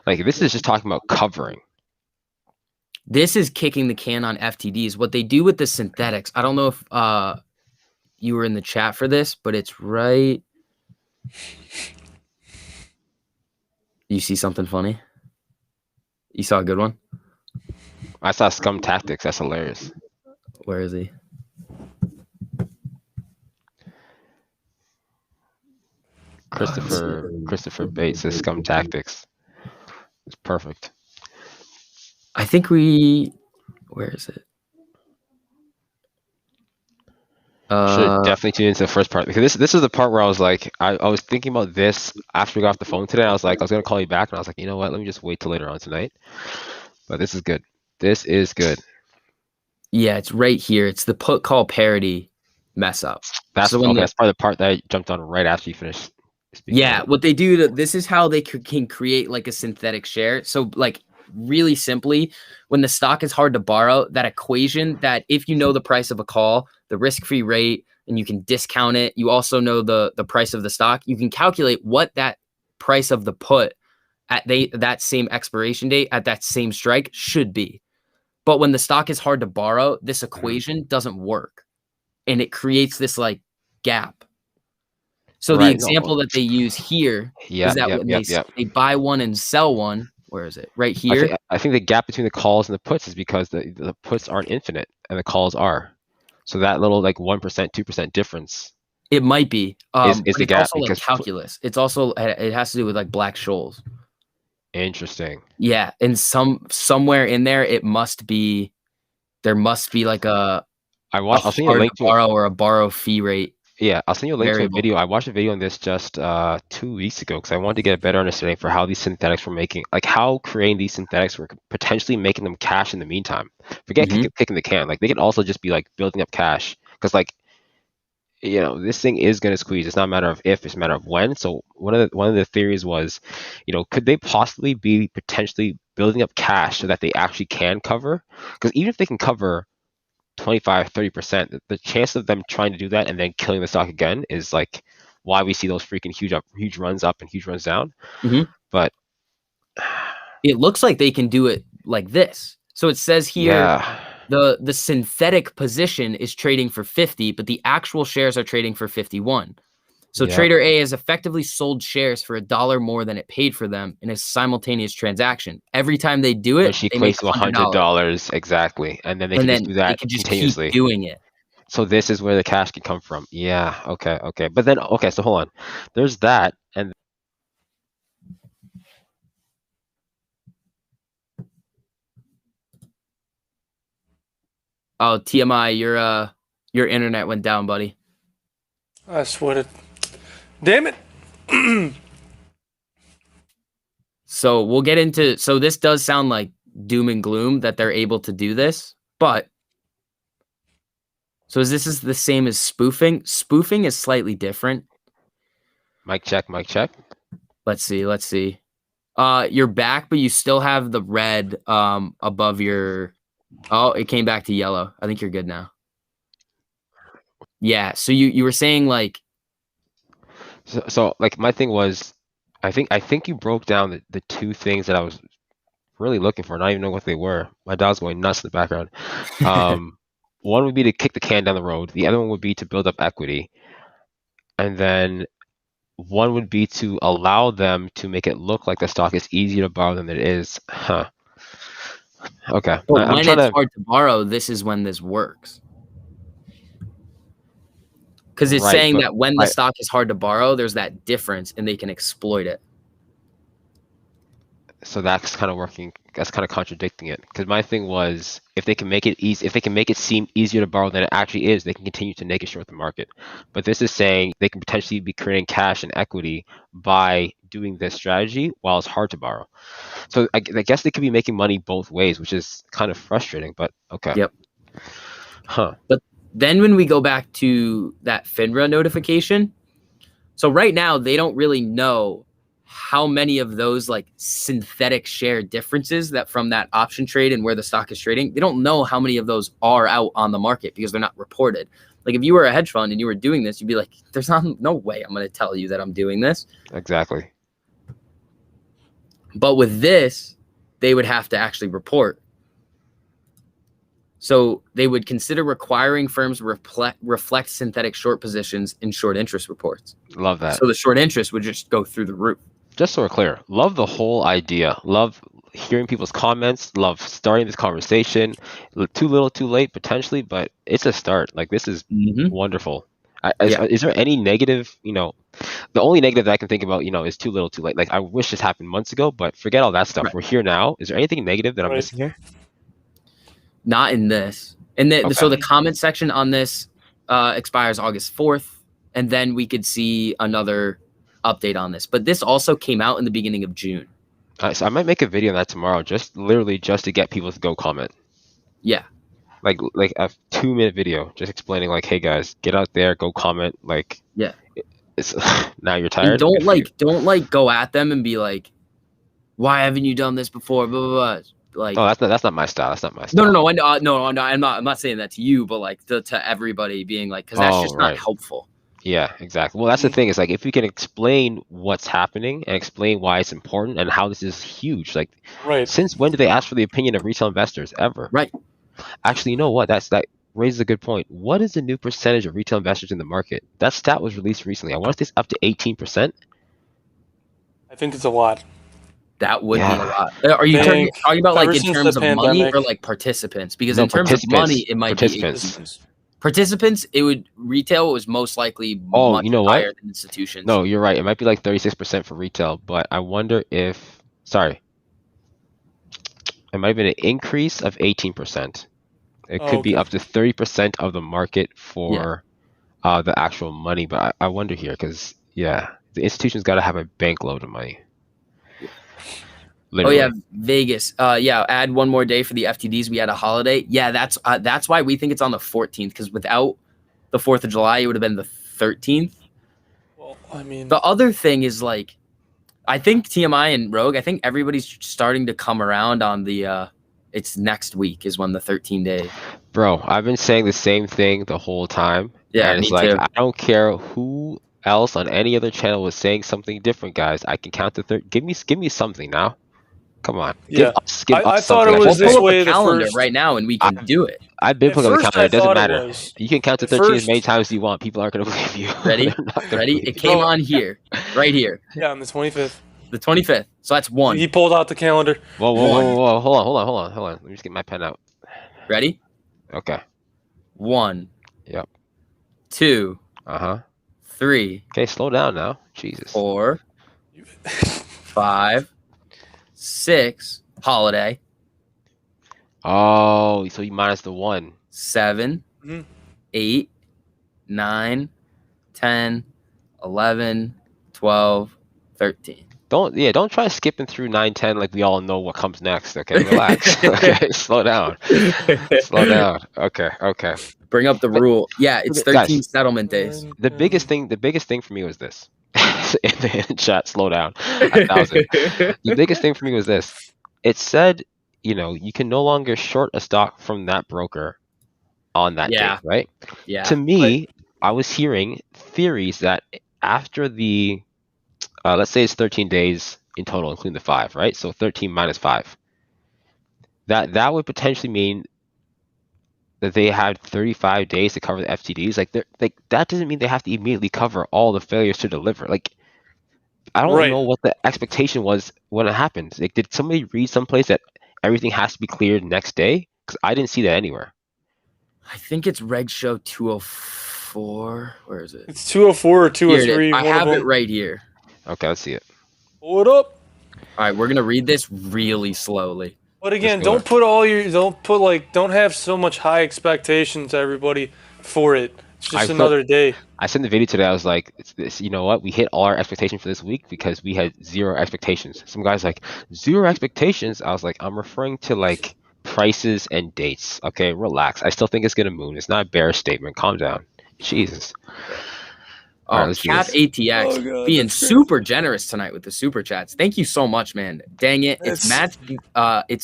Like this is just talking about covering. This is kicking the can on FTDs. What they do with the synthetics, I don't know if you were in the chat for this, but it's right. You see something funny? You saw a good one? I saw scum tactics. That's hilarious. Where is he? Christopher Bates says scum tactics. It's perfect. I think where is it? Should definitely tune into the first part because this is the part where I was like, I was thinking about this after we got off the phone today. I was like, I was gonna call you back, and I was like, you know what? Let me just wait till later on tonight. But this is good. This is good. Yeah, it's right here. It's the put call parity mess up. That's okay. That's probably the part that I jumped on right after you finished speaking. Yeah, what they do, this is how they can create like a synthetic share. So like really simply, when the stock is hard to borrow, that equation that if you know the price of a call, the risk-free rate, and you can discount it, you also know the price of the stock, you can calculate what that price of the put at that same expiration date at that same strike should be. But when the stock is hard to borrow, this equation doesn't work. And it creates this like gap. So the example that they use here is that when they buy one and sell one, where is it? Right here. I think the gap between the calls and the puts is because the puts aren't infinite and the calls are. So that little like 1%, 2% difference. It might be. Is the gap also like calculus. It's also it has to do with like Black-Scholes. Interesting. Yeah, and somewhere in there there must be like a I'll send you a link to borrow or a borrow fee rate. Yeah, I'll send you a link to a video. I watched a video on this just 2 weeks ago because I wanted to get a better understanding for how these synthetics were making, like how creating these synthetics were potentially making them cash in the meantime. Forget kicking the can. Like they can also just be like building up cash because like this thing is going to squeeze. It's not a matter of if, it's a matter of when. So one of the theories was, could they possibly be potentially building up cash so that they actually can cover? Because even if they can cover 25, 30%, the chance of them trying to do that and then killing the stock again is like why we see those freaking huge runs up and huge runs down. But it looks like they can do it like this. So it says here the synthetic position is trading for 50, but the actual shares are trading for 51. So Trader A has effectively sold shares for $1 more than it paid for them in a simultaneous transaction. Every time they do it, she equates to $100 exactly, and then they can just do that continuously. Keep doing it. So this is where the cash can come from. Yeah. Okay. But then so hold on. There's that, and oh, TMI, your internet went down, buddy. I sweated. Damn it. So we'll get into, so this does sound like doom and gloom that they're able to do this, but so this is the same as spoofing. Spoofing is slightly different. Mic check. Let's see. You're back, but you still have the red above your, oh, it came back to yellow. I think you're good now. Yeah, so you were saying like, so like my thing was, I think you broke down the two things that I was really looking for, not even know what they were. My dog's going nuts in the background. One would be to kick the can down the road. The other one would be to build up equity. And then one would be to allow them to make it look like the stock is easier to borrow than it is. Huh. Okay. But when it's hard to borrow, this is when this works. Because it's saying that when the stock is hard to borrow, there's that difference and they can exploit it. So that's kind of contradicting it. Because my thing was, if they can make it seem easier to borrow than it actually is, they can continue to naked short the market. But this is saying they can potentially be creating cash and equity by doing this strategy while it's hard to borrow. So I guess they could be making money both ways, which is kind of frustrating, but okay. Yep. Huh. But then when we go back to that Finra notification, so right now they don't really know how many of those like synthetic share differences that from that option trade and where the stock is trading, they don't know how many of those are out on the market because they're not reported. Like if you were a hedge fund and you were doing this, you'd be like, there's no way I'm going to tell you that I'm doing this. Exactly. But with this, they would have to actually report. So they would consider requiring firms reflect synthetic short positions in short interest reports. Love that. So the short interest would just go through the roof. Just so we're clear, love the whole idea. Love hearing people's comments. Love starting this conversation. Too little, too late, potentially, but it's a start. Like this is wonderful. Is there any negative? The only negative that I can think about, is too little, too late. Like I wish this happened months ago, but forget all that stuff. Right. We're here now. Is there anything negative that I'm missing here? Not in this. So the comment section on this expires August 4th, and then we could see another update on this. But this also came out in the beginning of June. So I might make a video on that tomorrow, just to get people to go comment. Yeah. Like a 2-minute video, just explaining like, hey guys, get out there, go comment. Like, yeah. It's now you're tired. And don't go at them and be like, why haven't you done this before? Blah blah blah. Like, oh, that's not my style. That's not my style. No. I'm not saying that to you, but like to everybody, being like, because that's just not helpful. Yeah, exactly. Well, that's the thing. Is like if you can explain what's happening and explain why it's important and how this is huge. Like, since when did they ask for the opinion of retail investors ever? Right. Actually, you know what? That raises a good point. What is the new percentage of retail investors in the market? That stat was released recently. I want to say it's up to 18%. I think it's a lot. That would be a lot. Are you talking about like in terms of money or like participants? Because in terms of money, it might be participants. It would retail was most likely much higher than institutions. No, you're right. It might be like 36% for retail, but I wonder if it might have been an increase of 18%. It could be up to 30% of the market for the actual money, but I wonder here because the institution's got to have a bank load of money. Literally. Oh yeah, Vegas. Add one more day for the FTDs. We had a holiday. Yeah, that's why we think it's on the 14th, because without the 4th of July, it would have been the 13th. Well, I mean, the other thing is like, I think TMI and Rogue, I think everybody's starting to come around on the. It's next week is when the 13-day. Bro, I've been saying the same thing the whole time. Yeah, and it's like, I don't care who else on any other channel was saying something different, guys. I can count to 30. Give me something now. Come on. Yeah. I thought it was this way. The calendar right now, and we can do it. I've been putting on the calendar. It doesn't matter. You can count to 13 as many times as you want. People aren't going to believe you. Ready? It came on here, right here. Yeah, on the 25th. The 25th. So that's one. He pulled out the calendar. Whoa. Hold on. Let me just get my pen out. Ready? Okay. 1. Yep. 2. 3. Okay, slow down now. Jesus. 4. 5. 6. Holiday. Oh, so you minus the 1. 7. 8. 9. 10. 11. 12. 13. Don't try skipping through 9, 10 like we all know what comes next. Okay, relax. Okay, slow down. Okay. Bring up the rule. Yeah, it's 13 guys, settlement days. The biggest thing for me was this. in the chat, slow down. 1,000. The biggest thing for me was this. It said, you can no longer short a stock from that broker on that date, right? Yeah. To me, I was hearing theories that after the let's say it's 13 days in total, including the 5, right? So 13 minus 5. That would potentially mean that they had 35 days to cover the FTDs. Like that doesn't mean they have to immediately cover all the failures to deliver. Like, I don't know what the expectation was when it happened. Like, did somebody read someplace that everything has to be cleared next day? Because I didn't see that anywhere. I think it's Reg Show 204. Where is it? It's 204 or 203. I have it right here. Okay, let's see it. Pull it up. All right, we're gonna read this really slowly. But again, don't have so much high expectations, everybody, for it. It's just another day. I sent the video today. I was like, you know what? We hit all our expectations for this week because we had 0 expectations. Some guys like 0 expectations. I was like, I'm referring to like prices and dates. Okay, relax. I still think it's gonna moon. It's not a bearish statement. Calm down. Jesus. All right, Oh, let's do Cap this. ATX Oh, God, being that's crazy. super generous tonight with the super chats. Thank you so much, man. Dang it. It's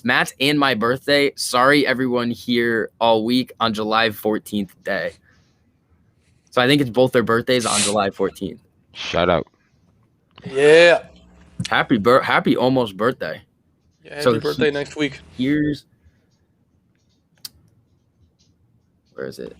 Matt's and my birthday. Sorry everyone here all week on July 14th day. So I think it's both their birthdays on July 14th. Shout out. Yeah. Happy almost birthday. Yeah, So happy birthday next week. Where is it?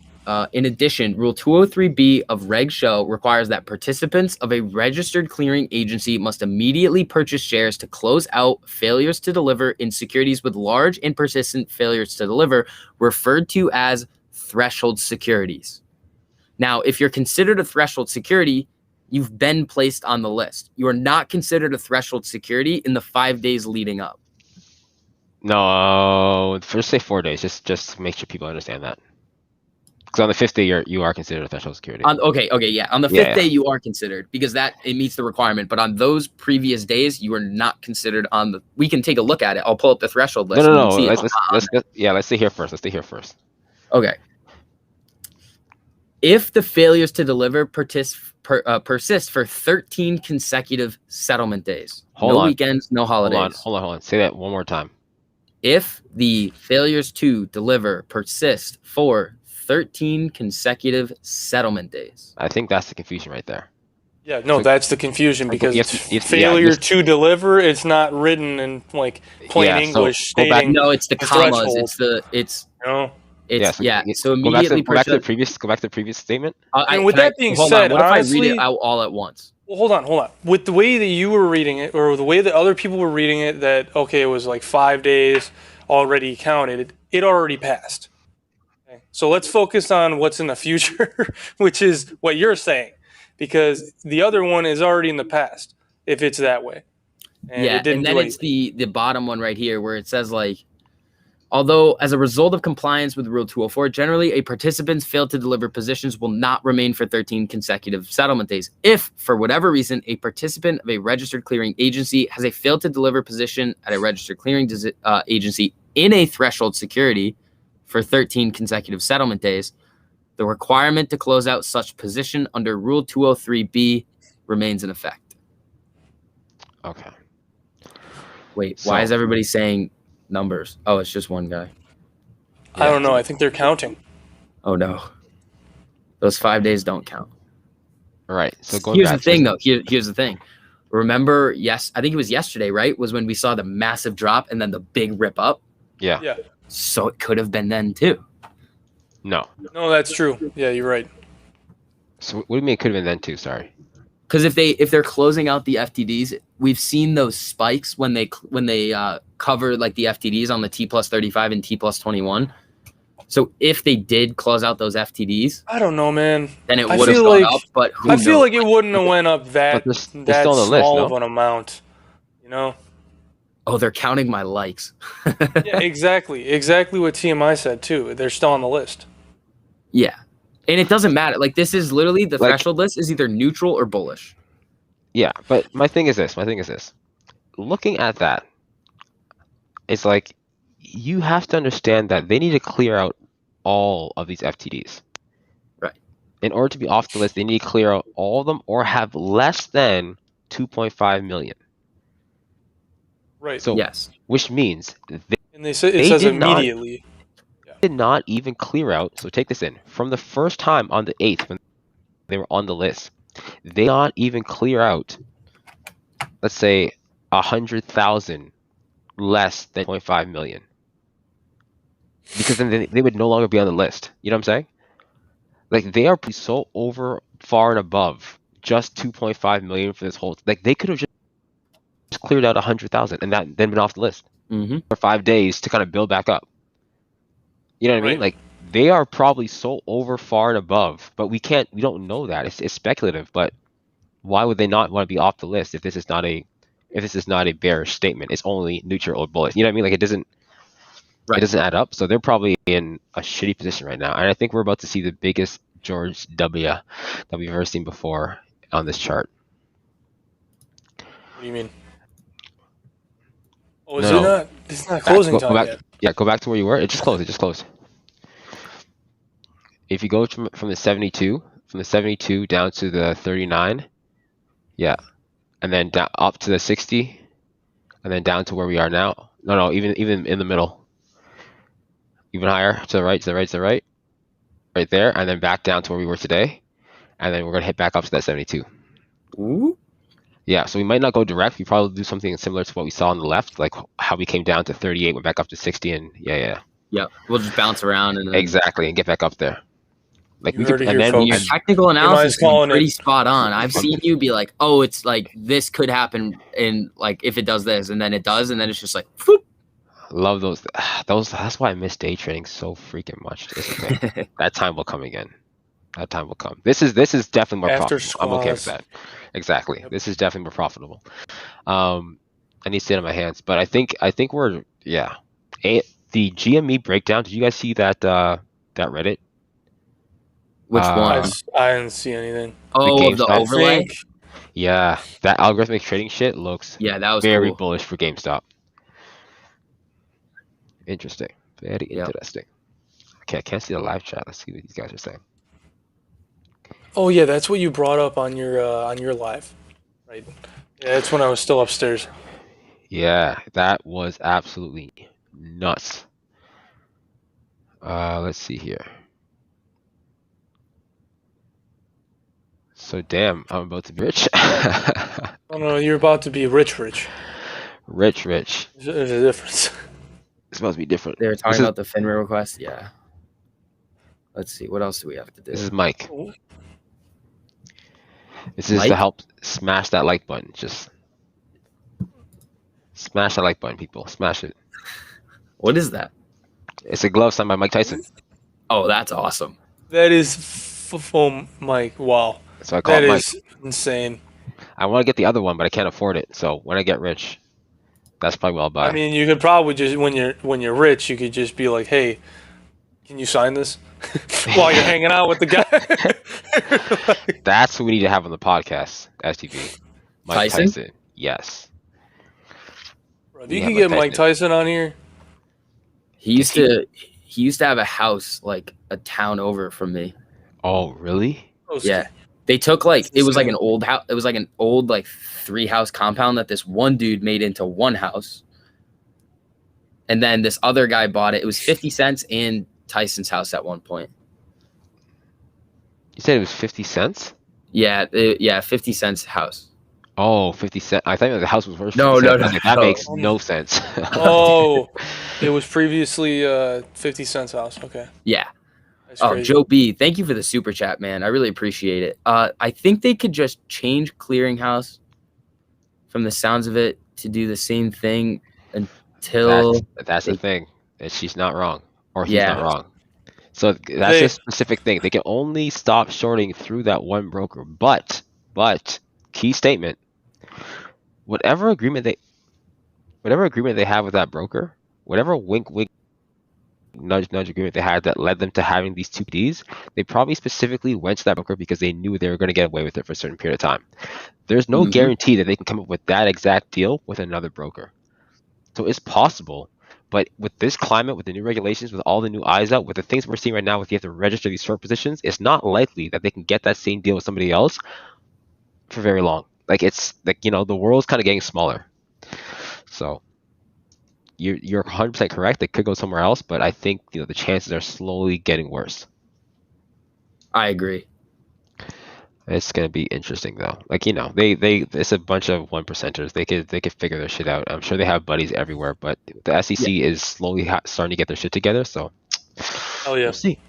In addition, Rule 203B of Reg Show requires that participants of a registered clearing agency must immediately purchase shares to close out failures to deliver in securities with large and persistent failures to deliver, referred to as threshold securities. Now, if you're considered a threshold security, you've been placed on the list. You are not considered a threshold security in the 5 days leading up. No, first say 4 days. Just to make sure people understand that. Because on the 5th day, you are considered a threshold security. Okay, yeah. On the 5th day, you are considered because it meets the requirement. But on those previous days, you are not considered on the. We can take a look at it. I'll pull up the threshold list. No. Let's stay here first. Okay. If the failures to deliver persist for 13 consecutive settlement days, no weekends, no holidays. Hold on. Say that one more time. If the failures to deliver persist for 13 consecutive settlement days. I think that's the confusion right there. Yeah, no, that's the confusion because failure to deliver. It's not written in like plain English stating. No, it's the commas. So immediately go back to the previous statement. And with that being said, what if I read it out all at once? Well, hold on. With the way that you were reading it, or the way that other people were reading it, that okay, it was like 5 days already counted. It already passed. Okay. So let's focus on what's in the future, which is what you're saying, because the other one is already in the past. If it's that way, and then it's the bottom one right here where it says like. Although, as a result of compliance with Rule 204, generally a participant's failed to deliver positions will not remain for 13 consecutive settlement days. If, for whatever reason, a participant of a registered clearing agency has a failed to deliver position at a registered clearing agency in a threshold security for 13 consecutive settlement days, the requirement to close out such position under Rule 203B remains in effect. Okay. Wait, why is everybody saying numbers? Oh, it's just one guy. I don't know. I think they're counting. Oh no, those 5 days don't count. All right. So here's the thing, though. Here's the thing. Remember, I think it was yesterday, right? Was when we saw the massive drop and then the big rip up. Yeah. So it could have been then too. No, that's true. Yeah, you're right. So what do you mean it could have been then too? Sorry. Because if they're closing out the FTDs, we've seen those spikes when they cover like the FTDs on the T+35 and T+21. So if they did close out those FTDs, I don't know, man. Then it would have gone up. But I feel like it wouldn't have went up that small of an amount. You know? Oh, they're counting my likes. Yeah, exactly what TMI said too. They're still on the list. Yeah. And it doesn't matter. Like, this is literally the threshold list is either neutral or bullish. Yeah, but my thing is this. Looking at that, it's like you have to understand that they need to clear out all of these FTDs. Right. In order to be off the list, they need to clear out all of them or have less than 2.5 million. Right. So, yes. Which means it says immediately. Did not even clear out. So take this in. From the first time on the 8th when they were on the list, they not even clear out, let's say, 100,000 less than 0.5 million. Because then they would no longer be on the list. You know what I'm saying? Like, they are so over, far and above just 2.5 million for this whole. Like, they could have just cleared out 100,000 and then been off the list for 5 days to kind of build back up. You know what I mean? Like, they are probably so over, far and above, but we don't know that. It's speculative, but why would they not want to be off the list if this is not a bearish statement? It's only neutral or bullish. You know what I mean? Like, it doesn't add up. So they're probably in a shitty position right now. And I think we're about to see the biggest George W that we've ever seen before on this chart. What do you mean? Oh, is it not? It's not closing time yet. Yeah, go back to where you were. It just closed. If you go from the 72, from the 72 down to the 39. Yeah, and then down up to the 60, and then down to where we are now. No, even in the middle, even higher to the right, to the right, to the right, right there, and then back down to where we were today, and then we're gonna hit back up to that 72. Ooh. Yeah, so we might not go direct. We probably do something similar to what we saw on the left, like how we came down to 38, went back up to 60, and yeah. Yep. We'll just bounce around and then Exactly, and get back up there. Like You we heard could, it and here, then and your folks. technical analysis is calling pretty it. spot on. I've seen you be like, oh, it's like this could happen in like if it does this, and then it does, and then it's just like whoop. love those. That's why I miss day trading so freaking much. It's okay. That time will come again. That time will come. This is definitely more After profitable. I'm okay with squaws. that. Exactly. Yep. This is definitely more profitable. I need to sit on my hands, but I think we're the GME breakdown. Did you guys see that Reddit? Which one? I didn't see anything. Oh, of the GameStop. overlay. Yeah, that algorithmic trading shit looks Yeah, that was very cool. bullish for GameStop. Interesting. Very Yep. interesting. Okay, I can't see the live chat. Let's see what these guys are saying. Oh yeah, that's what you brought up on your live, right? Yeah, that's when I was still upstairs. Yeah, that was absolutely nuts. Let's see here. So damn, I'm about to be rich. Oh no, you're about to be rich. Rich. There's a difference. It's supposed to be different. They were talking about the Finra request. Yeah. Let's see. What else do we have to do? This is Mike. Ooh. This is Mike? to help smash that like button. Just smash that like button, people. Smash it. What is that? It's a glove signed by Mike Tyson. Oh, that's awesome. That is foam, Mike. Wow, So I call that it Mike. is insane. I want to get the other one, but I can't afford it. So when I get rich, that's probably what I'll buy. I mean, you could probably just when you're rich, you could just be like, "Hey, can you sign this?" While you're hanging out with the guy. That's who we need to have on the podcast, STV. Mike Tyson. Yes. Bro, if you Yeah, could Mike get Mike Tyson. Tyson on here, He used to have a house like a town over from me. Oh, really? Yeah. They took like it was like insane. an old house. It was like an old like 3-house compound that this one dude made into one house. And then this other guy bought it. It was 50 cents in Tyson's house at one point. You said it was 50 cents? Yeah, 50 cents house. Oh, 50 cents. I thought the house was worth 50 No, cents. no, I was no, like, that no. makes no sense. Oh, it was previously 50 cents house. Okay. Yeah. That's Oh, crazy. Joe B, thank you for the super chat, man. I really appreciate it. I think they could just change clearinghouse from the sounds of it to do the same thing until That's the thing. And she's not wrong. Or he's Yeah. not wrong. So that's a specific thing. They can only stop shorting through that one broker. But key statement, whatever agreement they have with that broker, whatever wink nudge agreement they had that led them to having these two FTDs, they probably specifically went to that broker because they knew they were going to get away with it for a certain period of time. There's no guarantee that they can come up with that exact deal with another broker. So it's possible, but with this climate, with the new regulations, with all the new eyes out, with the things we're seeing right now, with you have to register these short positions, it's not likely that they can get that same deal with somebody else for very long. Like it's like, the world's kind of getting smaller. So you're 100% correct. They could go somewhere else, but I think the chances are slowly getting worse. I agree. It's gonna be interesting though. Like they it's a bunch of 1%ers. They could figure their shit out. I'm sure they have buddies everywhere, but the SEC is slowly starting to get their shit together. So Oh yeah. we'll see.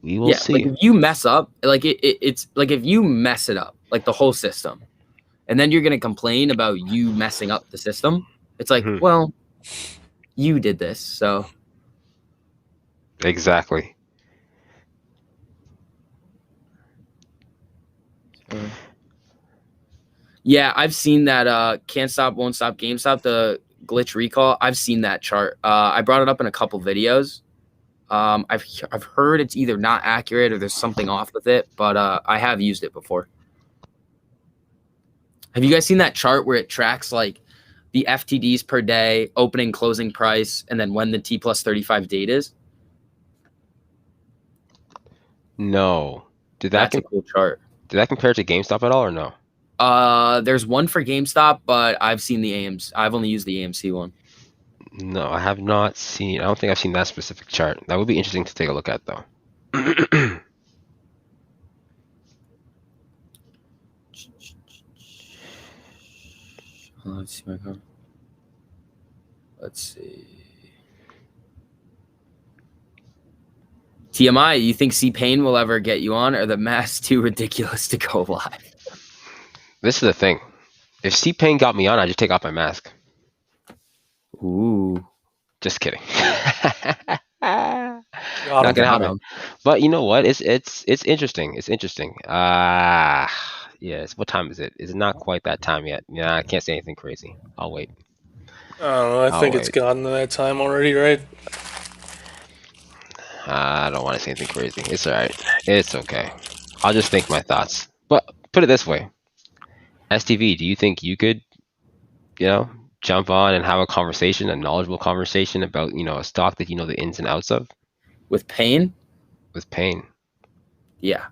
We will see. Like if you mess up, like it's like if you mess it up, like the whole system, and then you're gonna complain about you messing up the system. It's like, well, you did this, so Exactly. Yeah, I've seen that can't stop, won't stop, GameStop, the glitch recall. I've seen that chart. I brought it up in a couple videos. I've heard it's either not accurate or there's something off with it, but I have used it before. Have you guys seen that chart where it tracks like the FTDs per day, opening, closing price, and then when the T+35 date is? No. Did That's a cool chart. Did that compare to GameStop at all or no? There's one for GameStop, but I've seen the AMC. I've only used the AMC one. No, I have not seen. I don't think I've seen that specific chart. That would be interesting to take a look at, though. Let's see my card. Let's see. TMI, you think C-Pain will ever get you on, or the mask too ridiculous to go live? This is the thing. If C-Pain got me on, I'd just take off my mask. Ooh. Just kidding. Not gonna happen. But you know what? It's interesting. It's interesting. Yes. What time is it? It's not quite that time yet. Yeah, I can't say anything crazy. I'll wait. I don't know. I think it's gotten to that time already, right? I don't want to say anything crazy. It's all right. It's okay. I'll just think my thoughts. But put it this way. STV, do you think you could, jump on and have a conversation, a knowledgeable conversation about, a stock that you know the ins and outs of? With Pain? With Pain. Yeah.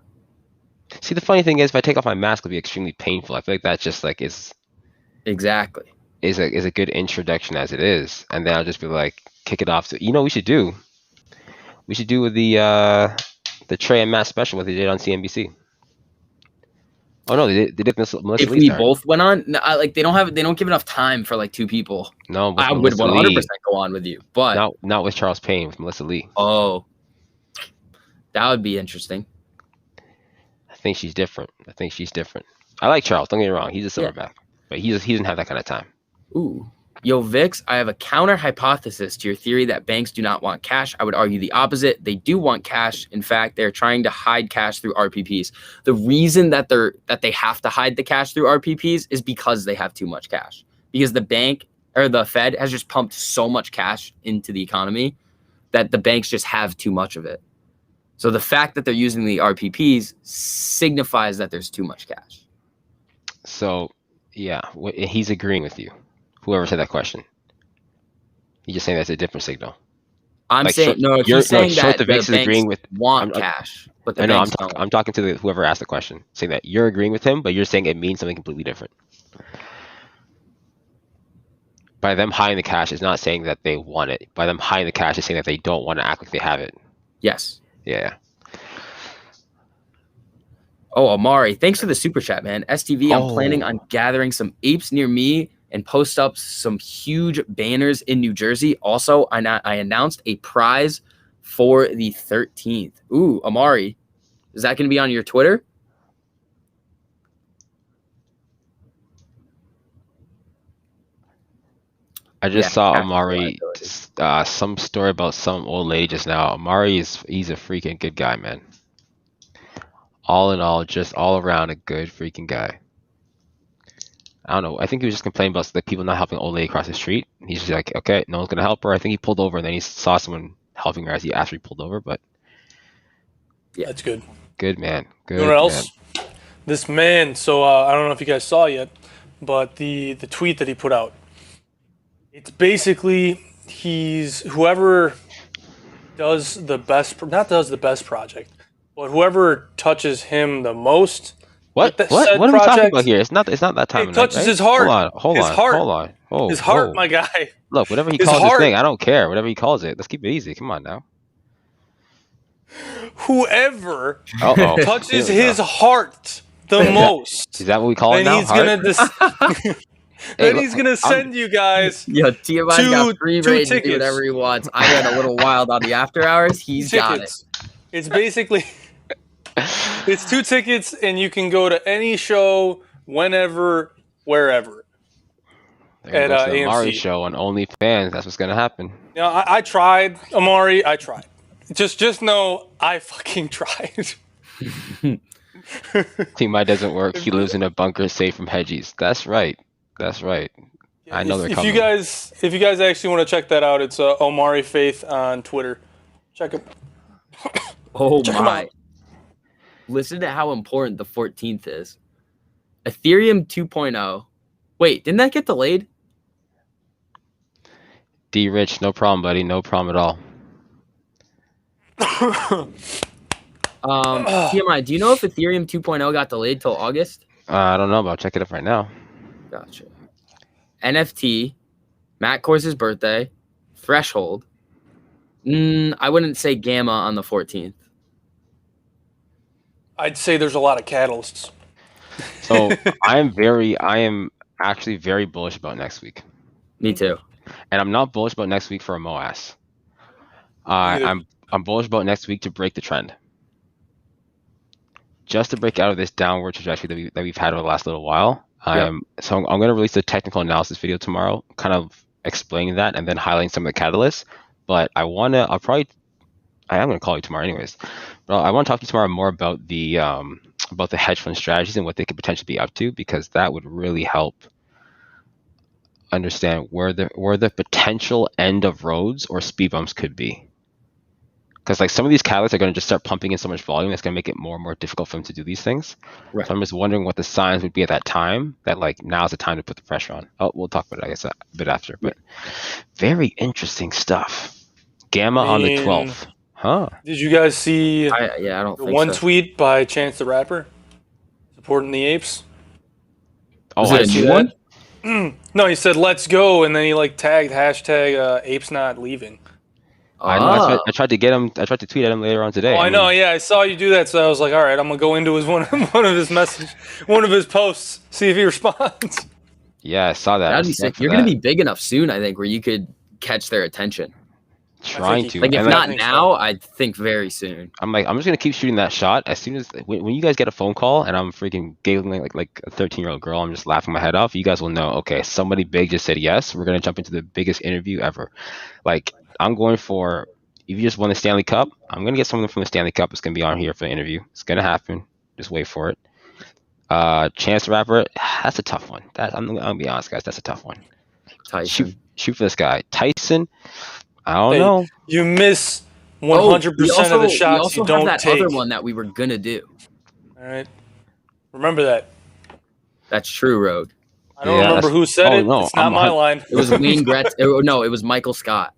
See, the funny thing is, if I take off my mask, it'll be extremely painful. I feel like that's just like is a good introduction as it is, and then I'll just be like, kick it off to we should do with the Trey and Matt special what they did on CNBC. Oh no, they did Melissa if Lee. We both went on, no, they don't give enough time for like two people. No, I would 100% go on with you, but not with Charles Payne, with Melissa Lee. Oh, that would be interesting. I think she's different. I like Charles. Don't get me wrong. He's a silverback, but he doesn't have that kind of time. Ooh. Yo, Vix, I have a counter hypothesis to your theory that banks do not want cash. I would argue the opposite. They do want cash. In fact, they're trying to hide cash through RPPs. The reason that they have to hide the cash through RPPs is because they have too much cash. Because the bank or the Fed has just pumped so much cash into the economy that the banks just have too much of it. So the fact that they're using the RPPs signifies that there's too much cash. So, yeah, he's agreeing with you. Whoever said that question. He's just saying that's a different signal. I'm saying he's saying that the banks agreeing with want cash, but the banks don't. I'm talking to whoever asked the question, saying that you're agreeing with him, but you're saying it means something completely different. By them hiding the cash is not saying that they want it. By them hiding the cash is saying that they don't want to act like they have it. Yes. Yeah. Oh, Amari, thanks for the super chat, man. STV, I'm planning on gathering some apes near me and post up some huge banners in New Jersey. Also, I announced a prize for the 13th. Ooh, Amari, is that going to be on your Twitter? I just saw Amari, some story about some old lady just now. Amari he's a freaking good guy, man. All in all, just all around a good freaking guy. I don't know. I think he was just complaining about the people not helping old lady across the street. He's just like, okay, no one's gonna help her. I think he pulled over and then he saw someone helping her as he actually pulled over. But yeah, that's good. Good man. Good. You know what else? This man. So I don't know if you guys saw yet, but the tweet that he put out. It's basically he's whoever does the best, not does the best project, but whoever touches him the most. What are we talking about here? It's not that time. It touches his heart. Hold on. Oh, his heart, my guy. Look, whatever he calls this thing, I don't care. Whatever he calls it, let's keep it easy. Come on now. Whoever touches his heart the most. Is that what we call it now? Then he's gonna send you guys. Yeah, TMI got free reign to do whatever he wants. I got a little wild on the after hours. He's got it. It's basically. It's 2 tickets, and you can go to any show, whenever, wherever. At the Amari show on OnlyFans. That's what's gonna happen. You know, I tried, Amari. I tried. Just know I fucking tried. TMI doesn't work. He lives in a bunker safe from hedgies. That's right. I know they're coming. If you guys actually want to check that out, it's Omari Faith on Twitter. Check him. Check him out. Listen to how important the 14th is. Ethereum 2.0. Wait, didn't that get delayed? D Rich, no problem, buddy. No problem at all. TMI, do you know if Ethereum 2.0 got delayed till August? I don't know, but I'll check it up right now. Gotcha. NFT, Matt Korse's birthday, threshold. I wouldn't say gamma on the 14th. I'd say there's a lot of catalysts. So I am actually very bullish about next week. Me too. And I'm not bullish about next week for a MOAS. I'm bullish about next week to break the trend. Just to break out of this downward trajectory that we've had over the last little while. So I'm going to release a technical analysis video tomorrow, kind of explaining that and then highlighting some of the catalysts. But I am going to call you tomorrow anyways. But I want to talk to you tomorrow more about the hedge fund strategies and what they could potentially be up to, because that would really help understand where the potential end of roads or speed bumps could be. Because like some of these catalysts are going to just start pumping in so much volume, it's going to make it more and more difficult for them to do these things. Right. So I'm just wondering what the signs would be at that time that like now's the time to put the pressure on. Oh, we'll talk about it, I guess, a bit after. But very interesting stuff. Gamma on the 12th. Huh. Did you guys see I don't think one so. tweet by Chance the Rapper supporting the apes? Oh, I see one? No, he said, let's go, and then he like tagged hashtag apes not leaving. I know. I tried to get him. I tried to tweet at him later on today. Oh, I know. Yeah, I saw you do that, so I was like, all right, I'm gonna go into one of his posts, see if he responds. Yeah, I saw that. That'd be sick. You're gonna be big enough soon, I think, where you could catch their attention. Trying to. Like if not now, I think very soon. I'm just gonna keep shooting that shot. As soon as when you guys get a phone call and I'm freaking giggling like a 13-year-old girl, I'm just laughing my head off. You guys will know. Okay, somebody big just said yes. We're gonna jump into the biggest interview ever. Like. I'm going for, if you just won the Stanley Cup, I'm going to get someone from the Stanley Cup. It's going to be on here for the interview. It's going to happen. Just wait for it. Chance the Rapper, that's a tough one. I'm going to be honest, guys. That's a tough one. Tyson. Shoot for this guy. Tyson, I don't know. You miss 100% of the shots you don't have that take. Other one that we were going to do. All right. Remember that. That's true, Rogue. I don't remember who said it. No, it's not my line. It was Wayne Gretz. No, it was Michael Scott.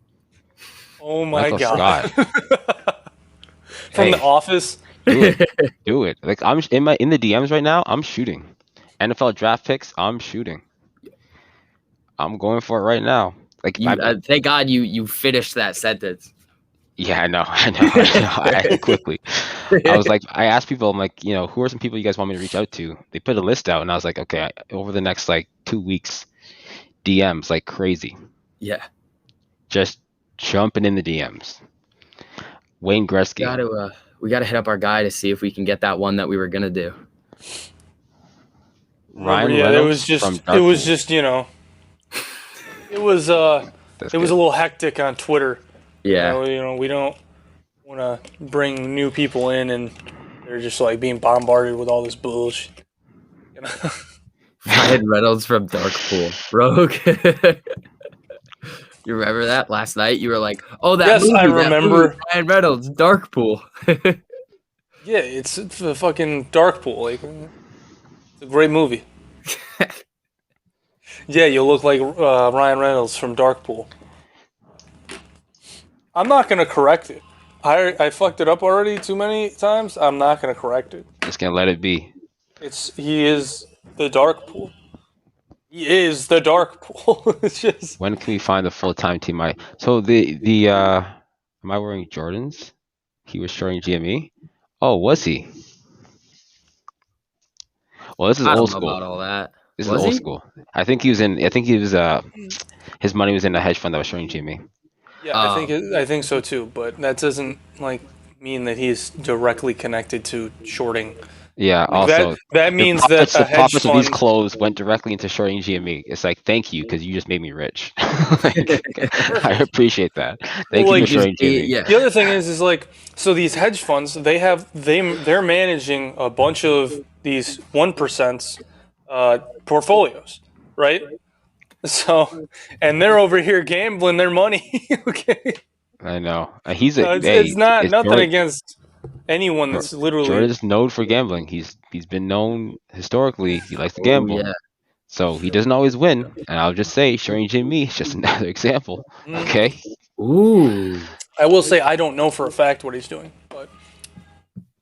Oh my God! From The Office. Do it. Like I'm in the DMs right now. I'm shooting. NFL draft picks. I'm shooting. I'm going for it right now. Like thank God you finished that sentence. Yeah, I know. I acted quickly. I asked people. I'm like, who are some people you guys want me to reach out to? They put a list out, and I was like, okay, over the next like 2 weeks, DMs like crazy. Yeah. Just jumping in the DMs. Wayne Gretzky. We gotta hit up our guy to see if we can get that one that we were gonna do. Ryan Reynolds it was a little hectic on Twitter. Yeah. We don't want to bring new people in and they're just like being bombarded with all this bullshit. Ryan Reynolds from Darkpool. Rogue. You remember that last night? You were like, "Oh, that movie, I remember. Ryan Reynolds, Darkpool." Yeah, it's a fucking Darkpool. Like, it's a great movie. Yeah, you'll look like Ryan Reynolds from Darkpool. I'm not gonna correct it. I fucked it up already too many times. I'm not gonna correct it. Just gonna let it be. He is the Darkpool. He is the Darkpool. It's just. When can we find the full-time team? So the am I wearing Jordans? He was showing GME. Oh, was he? Well, this is old school. About all that. This is old school. I think he was. His money was in a hedge fund that was showing GME. Yeah, I think so too. But that doesn't mean that he's directly connected to shorting. Yeah, also that means the that profits of these clothes went directly into shorting GME. It's like, thank you, because you just made me rich. I appreciate that. Thank you for shorting GME. Yeah. The other thing is so these hedge funds, they're managing a bunch of these 1% portfolios, right? So, and they're over here gambling their money. Okay. I know. It's nothing Jordan, against anyone that's literally. Jordan's known for gambling. He's been known historically. He likes to gamble. Yeah. So he doesn't always win. And I'll just say, showing Jimmy is just another example. Okay. Ooh. I will say I don't know for a fact what he's doing, but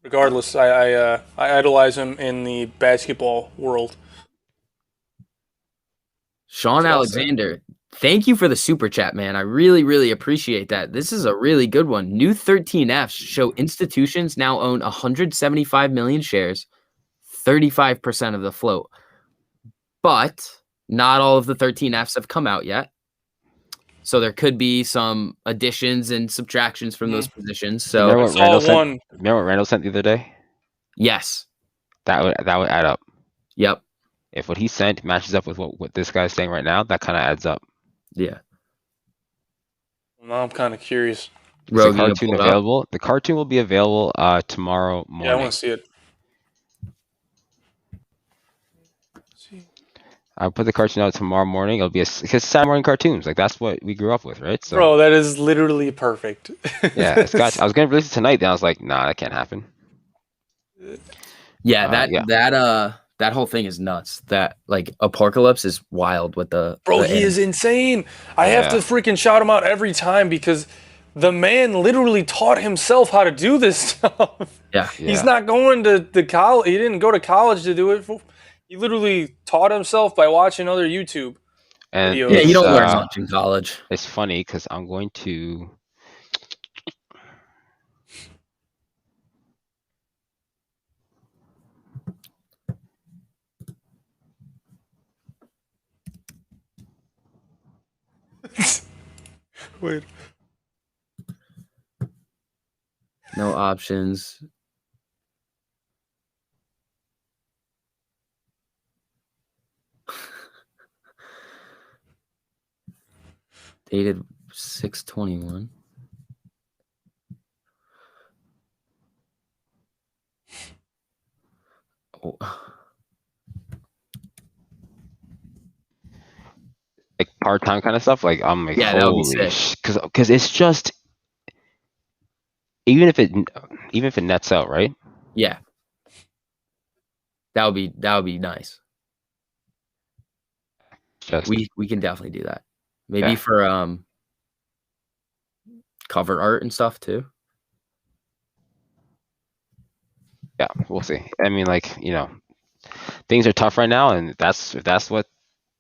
Regardless, I idolize him in the basketball world. Sean So that's it. Alexander, thank you for the super chat, man. I really, really appreciate that. This is a really good one. New 13Fs show institutions now own 175 million shares, 35% of the float. But not all of the 13Fs have come out yet. So there could be some additions and subtractions from those positions. So Remember what Randall sent? one. Remember what Randall sent the other day? yes. That would add up. Yep. If what he sent matches up with what this guy's saying right now, that kind of adds up. Yeah. Now I'm kind of curious. Is Rogue, the cartoon available? The cartoon will be available tomorrow morning. Yeah, I want to see it. I'll put the cartoon out tomorrow morning. It'll be because Saturday morning cartoons, like that's what we grew up with, right? So, Bro, that is literally perfect. yeah, it's got. I was gonna release it tonight, then I was like, nah, that can't happen. Yeah, that whole thing is nuts. That like Apocalypse is wild with the Bro, the he end. is insane. I have to freaking shout him out every time because the man literally taught himself how to do this stuff. Yeah. He's not going to college. He didn't go to college to do it. He literally taught himself by watching other YouTube videos. Yeah, you don't learn much in college. It's funny because I'm going to. Wait. No options. Dated 6/21. Oh. Like part-time kind of stuff. Like I'm like, Yeah, that would be holy sick. because it's just even if it nets out, right? Yeah. That would be nice. Just We can definitely do that. Maybe for cover art and stuff too. yeah, we'll see. I mean, like, things are tough right now, and if that's what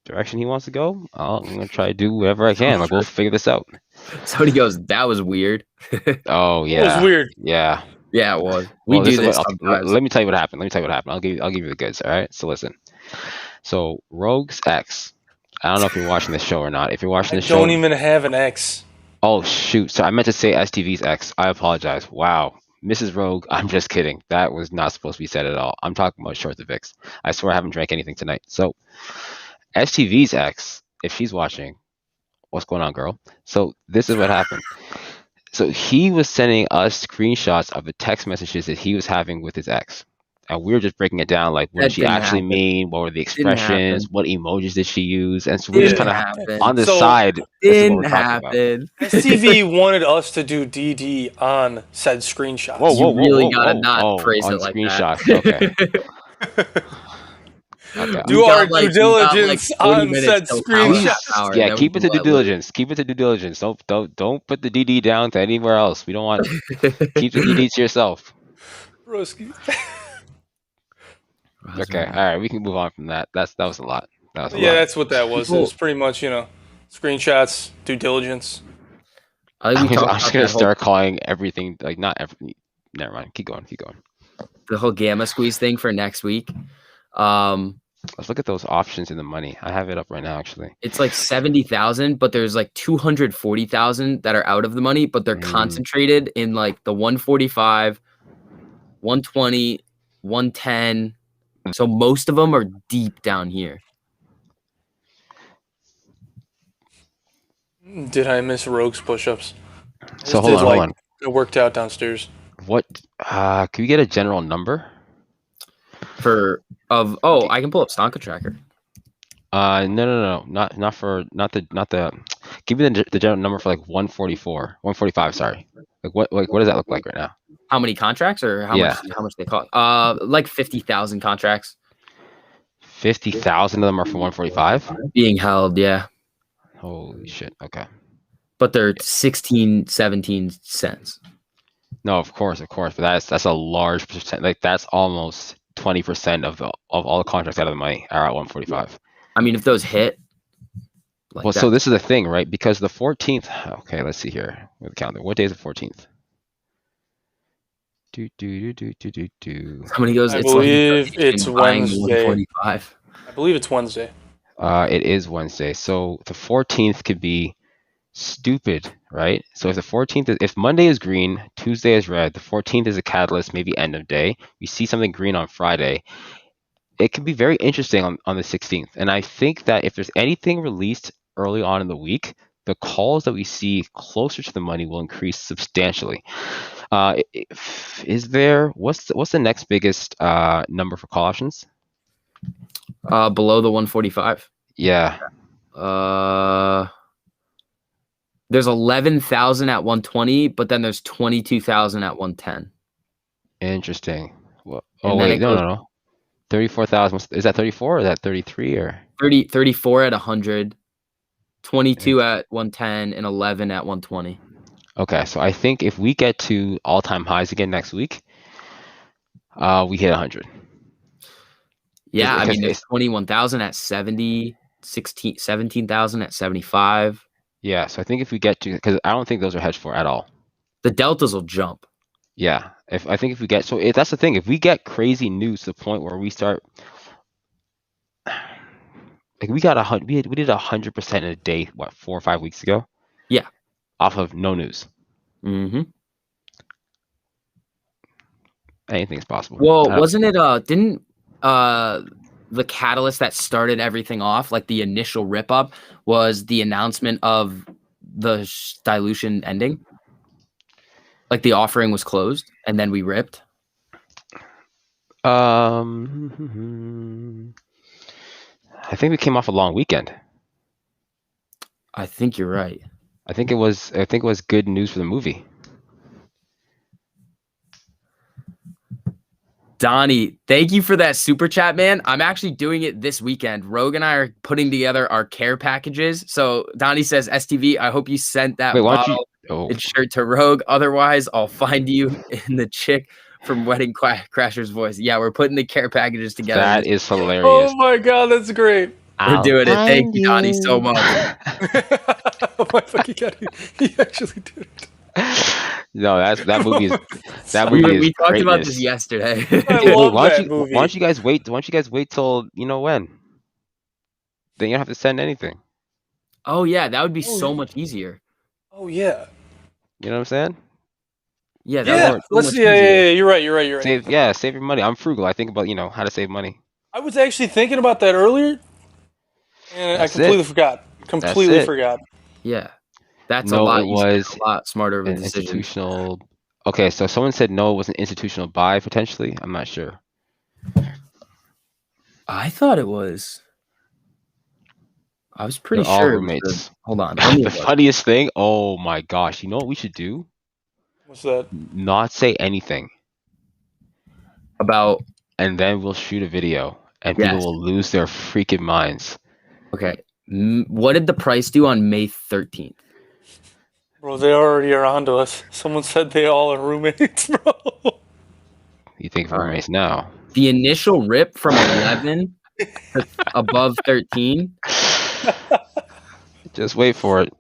direction he wants to go, I'm gonna try to do whatever I can. Like, we'll figure this out. Somebody goes, that was weird. Oh yeah, It was weird. Yeah, yeah, it was. We do this sometimes. let me tell you what happened. I'll give you the goods. All right. So listen. So Rogue's ex. I don't know if you're watching this show or not. If you're watching this show, don't even have an ex. Oh shoot! So I meant to say STV's ex. I apologize. Wow, Mrs. Rogue. I'm just kidding. That was not supposed to be said at all. I'm talking about Short the Vix. I swear I haven't drank anything tonight. So STV's ex, if she's watching, what's going on, girl? So this is what happened. So he was sending us screenshots of the text messages that he was having with his ex. And we were just breaking it down, like what did she actually mean? What were the expressions? What emojis did she use? And so we're just kind of on the side. Didn't happen. STV wanted us to do DD on said screenshots. Whoa, you really gotta not praise it like screenshots. that. Okay. Do our due diligence on said screenshots. Yeah, keep it to due diligence. Keep it to due diligence. Don't put the DD down to anywhere else. We don't want it. Keep the DD to yourself. Broski. Okay, all right, we can move on from that. That was a lot. That's what that was. It was pretty much, screenshots, due diligence. I'm just gonna start calling everything like not every. Never mind. Keep going. The whole gamma squeeze thing for next week. Let's look at those options in the money. I have it up right now, actually. It's like 70,000, but there's like 240,000 that are out of the money, but they're concentrated in like the 145, 120, 110. So most of them are deep down here. Did I miss Rogue's push-ups? So hold on. It worked out downstairs. What? Can we get a general number? I can pull up Stonka Tracker. No. Not the. Give me the general number for like 145. Sorry. Like what does that look like right now? How many contracts or how much they cost? Like 50,000 contracts. 50,000 of them are for 145 being held. Yeah. Holy shit. Okay. But they're 16, 17 cents. No, of course, but that's a large percent. Like that's almost 20% of all the contracts out of the money are at 145. I mean, if those hit, like Well, that. so this is the thing, right? Because the 14th. Okay, let's see here with the calendar. What day is the 14th? Somebody goes. I It's like believe it's buying the Wednesday. 145. I believe it's Wednesday. It is Wednesday. So the 14th could be stupid, right? So if the 14th is, if Monday is green, Tuesday is red, the 14th is a catalyst, maybe end of day. We see something green on Friday. It can be very interesting on the 16th. And I think that if there's anything released early on in the week, the calls that we see closer to the money will increase substantially. Is there what's the next biggest number for call options? Below the 145. Yeah. There's 11,000 at 120, but then there's 22,000 at 110. Interesting. Well, And then wait, no. 34,000. Is that 34 or is that 33 or 34 at 100, 22 at 110, and 11 at 120. Okay, so I think if we get to all-time highs again next week, we hit 100. Yeah, I mean, there's 21,000 at 70, 17,000 at 75. Yeah, so I think if we get to, because I don't think those are hedged for at all. The deltas will jump. Yeah, I think if we get, that's the thing. If we get crazy news to the point where we start, like we did 100% in a day, what, 4 or 5 weeks ago? Yeah. Off of no news. Mm-hmm. Anything's possible. Well, wasn't it? Didn't the catalyst that started everything off, like the initial rip up, was the announcement of the dilution ending? Like the offering was closed, and then we ripped. I think we came off a long weekend. I think you're right. I think it was good news for the movie. Donnie, thank you for that super chat, man. I'm actually doing it this weekend. Rogue and I are putting together our care packages. So Donnie says, STV, I hope you sent that bottle and shirt to Rogue. Otherwise, I'll find you in the chick from Wedding Crasher's voice. Yeah, we're putting the care packages together. That is hilarious. Oh my god, that's great. We're doing it. Thank you, Donnie, so much. Oh my fucking god, he actually did it. No, that movie is we talked greatness. about this yesterday. I love that movie. Why don't you guys wait till you know when? Then you don't have to send anything. Oh yeah, that would be so much easier. Oh yeah. You know what I'm saying? Yeah, you're right. Save your money. I'm frugal. I think about how to save money. I was actually thinking about that earlier, and I completely forgot. Completely forgot. Yeah. That's a lot smarter of a decision. Institutional. Okay, so someone said no, it was an institutional buy potentially. I'm not sure. I thought it was. I was pretty They're all sure. roommates. Hold on. The funniest thing. Oh my gosh! You know what we should do? What's that? Not say anything about. And then we'll shoot a video, and people will lose their freaking minds. Okay. What did the price do on May 13th? Bro, they already are onto us. Someone said they all are roommates, bro. You think of roommates now? The initial rip from 11 to above 13. Just wait for it.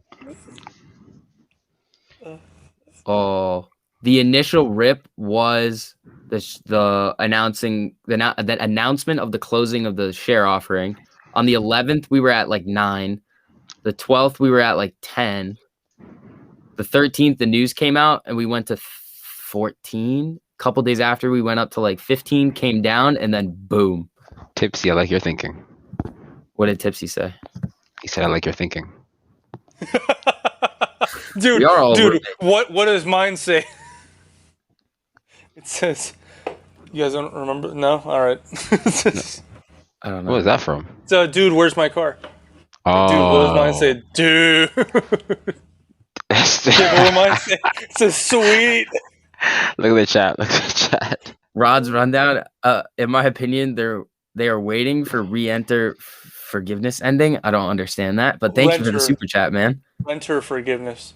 Oh, the initial rip was the announcement of the closing of the share offering. On the 11th, we were at like 9. The 12th, we were at like 10. The 13th, the news came out, and we went to 14. A couple days after, we went up to like 15, came down, and then boom. Tipsy, I like your thinking. What did Tipsy say? He said, I like your thinking. Dude, what does mine say? It says, you guys don't remember? No? All right. I don't know. What is that from? So, dude, where's my car? Oh. Dude, what does mine say? Dude. What mine say? It says, sweet. Look at the chat. Rod's rundown. In my opinion, they are waiting for re-enter forgiveness ending. I don't understand that, but thank you for the super chat, man. Renter forgiveness.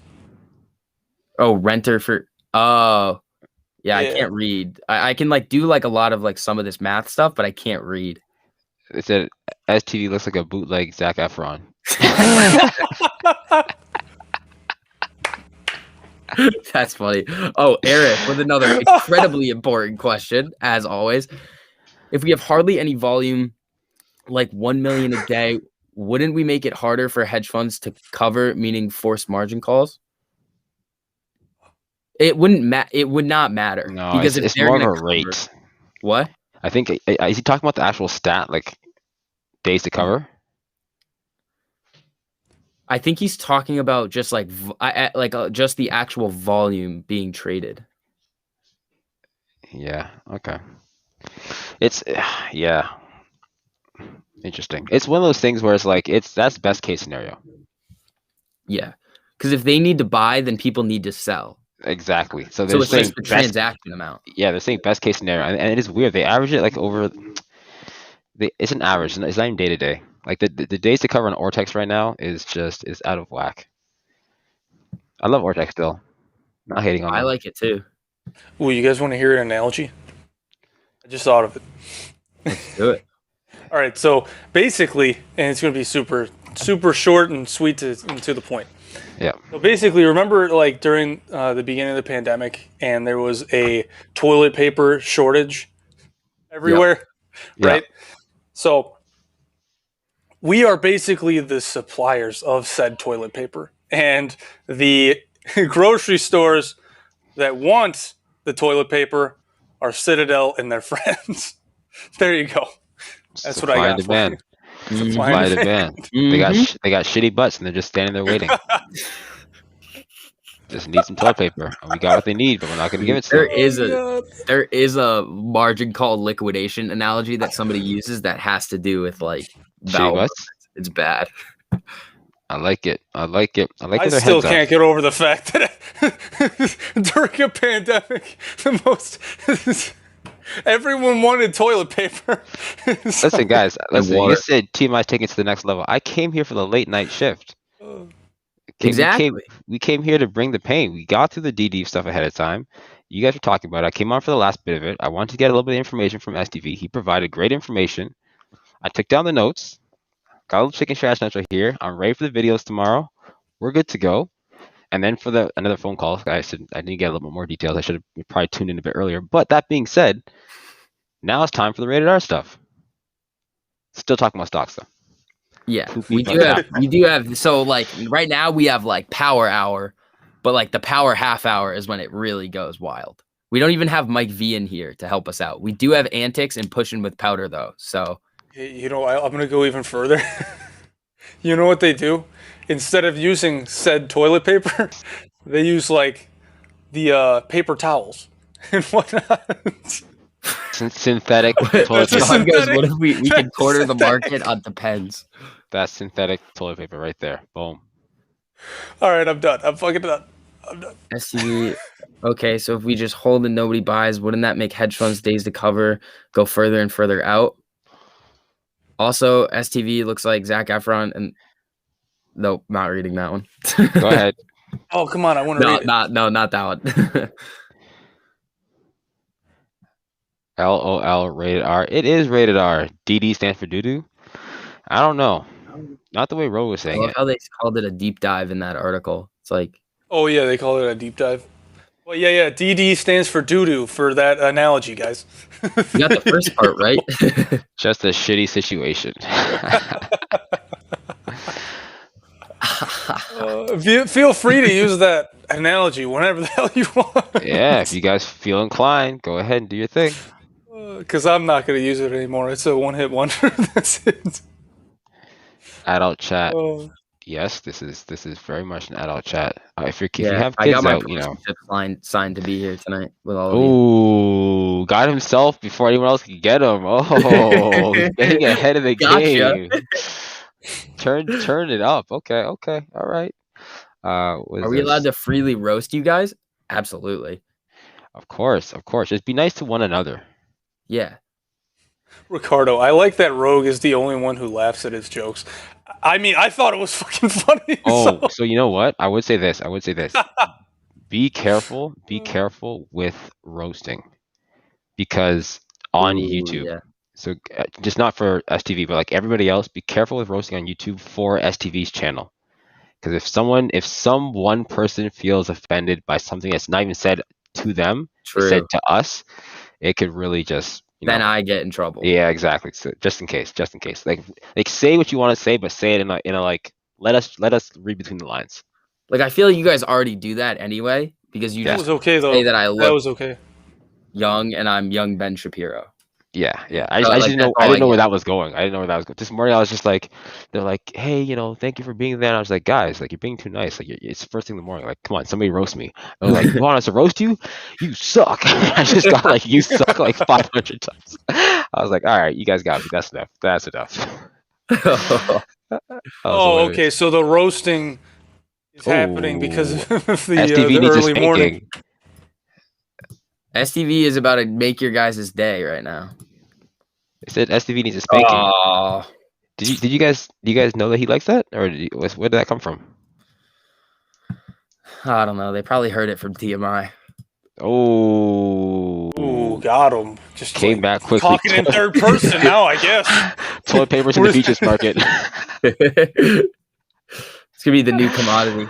Oh, renter for. Oh, Yeah, I can't read. I can like do like a lot of like some of this math stuff, but I can't read. It said STD looks like a bootleg Zac Efron. That's funny. Oh, Eric, with another incredibly important question, as always. If we have hardly any volume, like 1 million a day, wouldn't we make it harder for hedge funds to cover, meaning forced margin calls? It wouldn't it would not matter. No, because if it's they're more of gonna a cover, rate. what? I think is he talking about the actual stat, like days to cover? I think he's talking about just like just the actual volume being traded. Yeah. Okay. It's yeah. Interesting. It's one of those things where it's like that's best case scenario. Yeah, because if they need to buy, then people need to sell. Exactly. So So it's just the transaction amount. Yeah, they're saying best case scenario, and it is weird. They average it like over. It's an average. It's not even day to day. Like the days to cover on Ortex right now is out of whack. I love Ortex still. Not hating on them. I like it too. Ooh, you guys want to hear an analogy? I just thought of it. Let's do it. All right, so basically, and it's going to be super short and sweet and to the point. Yeah. So basically, remember like during the beginning of the pandemic, and there was a toilet paper shortage everywhere, right? Yep. So we are basically the suppliers of said toilet paper, and the grocery stores that want the toilet paper are Citadel and their friends. There you go. That's what I got for you. Supply and demand. They got shitty butts and they're just standing there waiting. Just need some toilet paper. We got what they need, but we're not going to give it to them. There is a margin call liquidation analogy that somebody uses that has to do with like shitty butts. It's bad. I like it. I still can't get over the fact that during a pandemic, the most everyone wanted toilet paper. Listen, guys. Listen, you said TMI's taking it to the next level. I came here for the late night shift. Exactly. We came here to bring the pain. We got through the DD stuff ahead of time. You guys were talking about it. I came on for the last bit of it. I wanted to get a little bit of information from STV. He provided great information. I took down the notes. Got a little chicken scratch nuts right here. I'm ready for the videos tomorrow. We're good to go. And then for another phone call, I said I need to get a little bit more details. I should have probably tuned in a bit earlier. But that being said, now it's time for the rated R stuff. Still talking about stocks though. Yeah, we do have. So like right now we have like power hour, but like the power half hour is when it really goes wild. We don't even have Mike V in here to help us out. We do have antics and pushing with powder though. So you know, I'm gonna go even further. You know what they do? Instead of using said toilet paper, they use like the paper towels and whatnot. Synthetic toilet paper. What if we can corner the market on Depends? That's synthetic toilet paper right there. Boom. All right, I'm done. I'm fucking done. I'm done. STV. Okay, so if we just hold and nobody buys, wouldn't that make hedge funds days to cover go further and further out? Also, STV looks like Zac Efron, and nope, not reading that one. Go ahead. Oh, come on, I want to read it. Not that one. LOL rated R. It is rated R. DD stands for doo-doo. I don't know. Not the way Ro was saying it. How they called it a deep dive in that article. It's like, oh yeah, they call it a deep dive. Well, yeah. DD stands for doo-doo for that analogy, guys. You got the first part right. Just a shitty situation. Feel free to use that analogy whenever the hell you want. Yeah, if you guys feel inclined, go ahead and do your thing. Because I'm not going to use it anymore. It's a one-hit wonder. That's it. Adult chat. Yes, this is very much an adult chat. If you have I got kids my out, you know. signed to be here tonight with all of you. Ooh, got himself before anyone else could get him. Oh, getting ahead of the game. Turn it up. Okay, all right. Are we allowed to freely roast you guys? Absolutely. Of course. Just be nice to one another. Yeah. Ricardo, I like that Rogue is the only one who laughs at his jokes. I mean, I thought it was fucking funny. Oh, so you know what? I would say this. Be careful with roasting, because on Ooh, YouTube. yeah. So just not for STV, but like everybody else, be careful with roasting on YouTube for STV's channel. Because if some one person feels offended by something that's not even said to them, it's said True. to us, it could really just, Then I get in trouble. yeah, exactly. So just in case. Like say what you want to say, but say it in a like let us read between the lines. Like, I feel like you guys already do that anyway, because you That just was okay though. say that I That look was okay. young and I'm young Ben Shapiro. Yeah. I So, just like, didn't that's know all I where get. that was going. This morning I was just like, they're like, hey, thank you for being there. And I was like, guys, like you're being too nice. Like it's first thing in the morning. Like, come on, somebody roast me. I was like, you want us to roast you? You suck. I just got like you suck like 500 times. I was like, all right, you guys got me. That's enough. That's enough. Oh, okay. So the roasting is happening because Oh, of STV the needs a early morning. spanking. STV is about to make your guys' day right now. They said STV needs a spanking. Oh, Do you guys know that he likes that, or where did that come from? I don't know. They probably heard it from TMI. Oh, Ooh, got him. Just came like back quickly. talking in third person now, I guess. Toilet papers in the beaches market. It's gonna be the new commodity.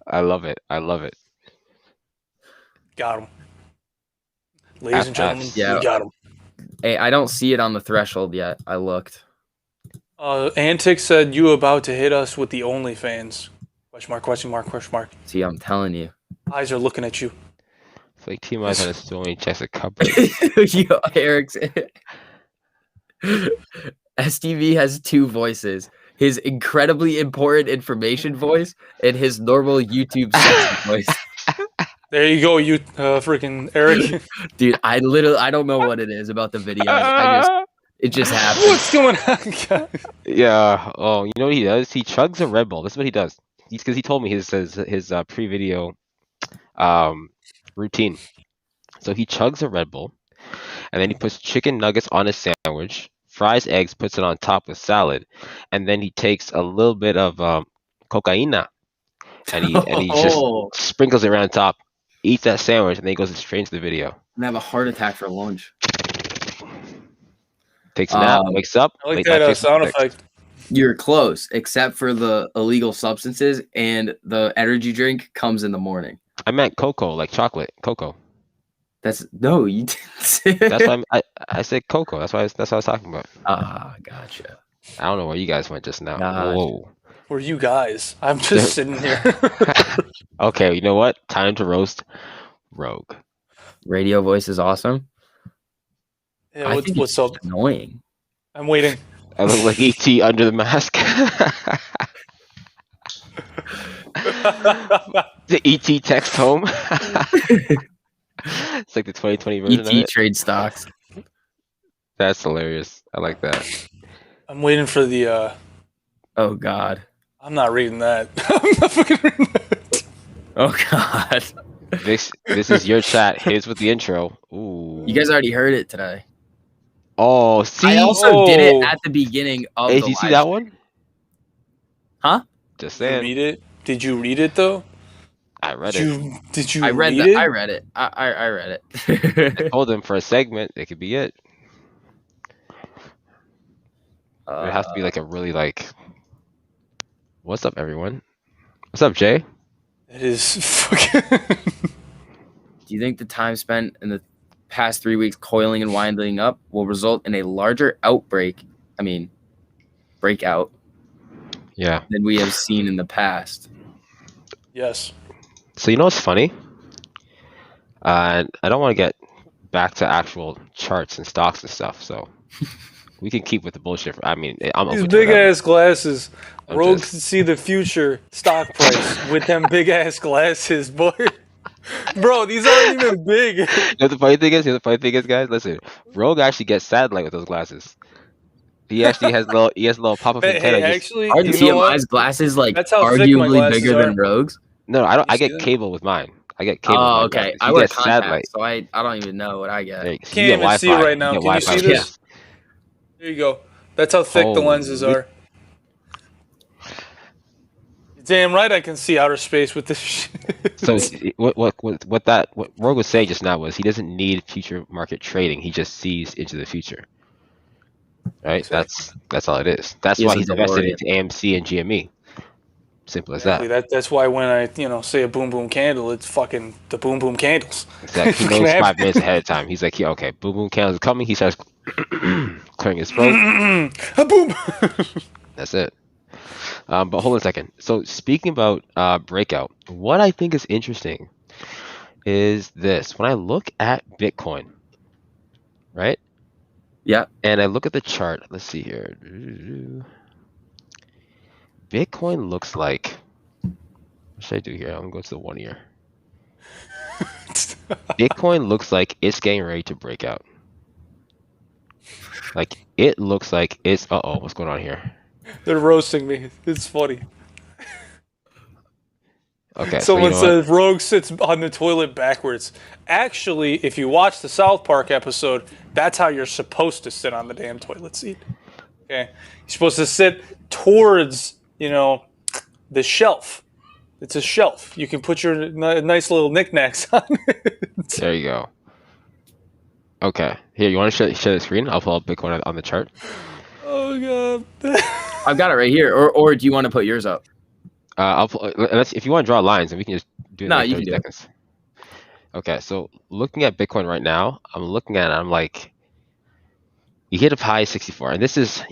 I love it. Got him. Ladies and gentlemen, Yeah. we got him. Hey, I don't see it on the threshold yet. I looked. Antic said you about to hit us with the OnlyFans. Question mark. See, I'm telling you. Eyes are looking at you. It's like TMI's on his phone. He checks a cupboard. Yo, Eric's STV has two voices. His incredibly important information voice and his normal YouTube sexy voice. There you go, you freaking Eric. Dude, I don't know what it is about the videos. It just happens. What's going on, guys? Yeah. Oh, you know what he does? He chugs a Red Bull. This is what he does. Because he told me his pre-video routine. So he chugs a Red Bull, and then he puts chicken nuggets on his sandwich, fries eggs, puts it on top with salad, and then he takes a little bit of cocaina, and he just sprinkles it around top, eats that sandwich, and then he goes straight into the video. And have a heart attack for lunch. Takes a nap, wakes up. I like that sound effect. You're close, except for the illegal substances, and the energy drink comes in the morning. I meant cocoa, like chocolate, cocoa. No, you didn't say That's why I said cocoa. That's what I was talking about. Gotcha. I don't know where you guys went just now. Gotcha. Whoa. Where you guys? I'm just sitting here. Okay, you know what? Time to roast Rogue. Radio voice is awesome. Yeah, what's up? Annoying. I'm waiting. I look like ET under the mask. The ET text home. It's like the 2020 version of ET it. trade stocks. That's hilarious. I like that. I'm waiting for the. Oh God. I'm not reading that. I'm not fucking reading that. Oh God. This is your chat. Here's with the intro. Ooh. You guys already heard it today. Oh, see. I also did it at the beginning of. Hey, the did you see live that stream. one? Huh? Just Did you saying. read it? Did you read it though? I read it. Did you I read read that. it? I read it. I read I it. told them for a segment, it could be it. It has to be like a really like. What's up, everyone? What's up, Jay? It is fucking. Do you think the time spent in the past 3 weeks coiling and winding up will result in a larger breakout Yeah. than we have seen in the past? Yes. So you know what's funny? I don't want to get back to actual charts and stocks and stuff, so we can keep with the bullshit. I'm These open to big whatever. ass glasses. I'm Rogue just- can see the future stock price with them big ass glasses, boy. Bro, these aren't even big. You know the funny thing is, guys, listen, Rogue actually gets satellite with those glasses. He actually has a little pop-up antenna. Hey, actually, Aren't you know what? TMI's glasses like That's how thick my arguably glasses bigger are. than Rogue's? No, I don't. You I see get that? cable with mine. I get cable. with Oh, my okay. glasses. I You wear get satellite. contacts, so I don't even know what I get. Hey, Can't even see it right now. You get Can you see Wi-Fi. this? There you go. That's how thick the lenses Holy. are. Damn right, I can see outer space with this shit. So what Rogue was saying just now was he doesn't need future market trading. He just sees into the future. Right? Exactly. That's all it is. That's He has why a he's invested DeLorean. into AMC and GME. Simple as Exactly. that. That's why when I say a boom boom candle, it's fucking the boom boom candles. Exactly. He Fucking knows have 5 minutes ahead of time. He's like, yeah, okay, boom boom candles are coming. He starts clearing his throat. a boom. That's it. But hold on a second. So speaking about breakout, what I think is interesting is this. When I look at Bitcoin, right? Yeah. And I look at the chart. Let's see here. Bitcoin looks like. What should I do here? I'm gonna go to the 1 year. Bitcoin looks like it's getting ready to break out. Like it looks like it's. What's going on here? They're roasting me. It's funny. Okay, so you Someone know what? says Rogue sits on the toilet backwards. Actually, if you watch the South Park episode, that's how you're supposed to sit on the damn toilet seat. Okay, you're supposed to sit towards, the shelf. It's a shelf. You can put your nice little knickknacks on it. There you go. Okay, here you want to share the screen? I'll pull up Bitcoin on the chart. Oh god. I've got it right here. Or do you want to put yours up? If you want to draw lines, then we can just do it in No, like you 30 can do it. seconds. Okay, so looking at Bitcoin right now, I'm looking at it, I'm like, you hit a high 64, and this is,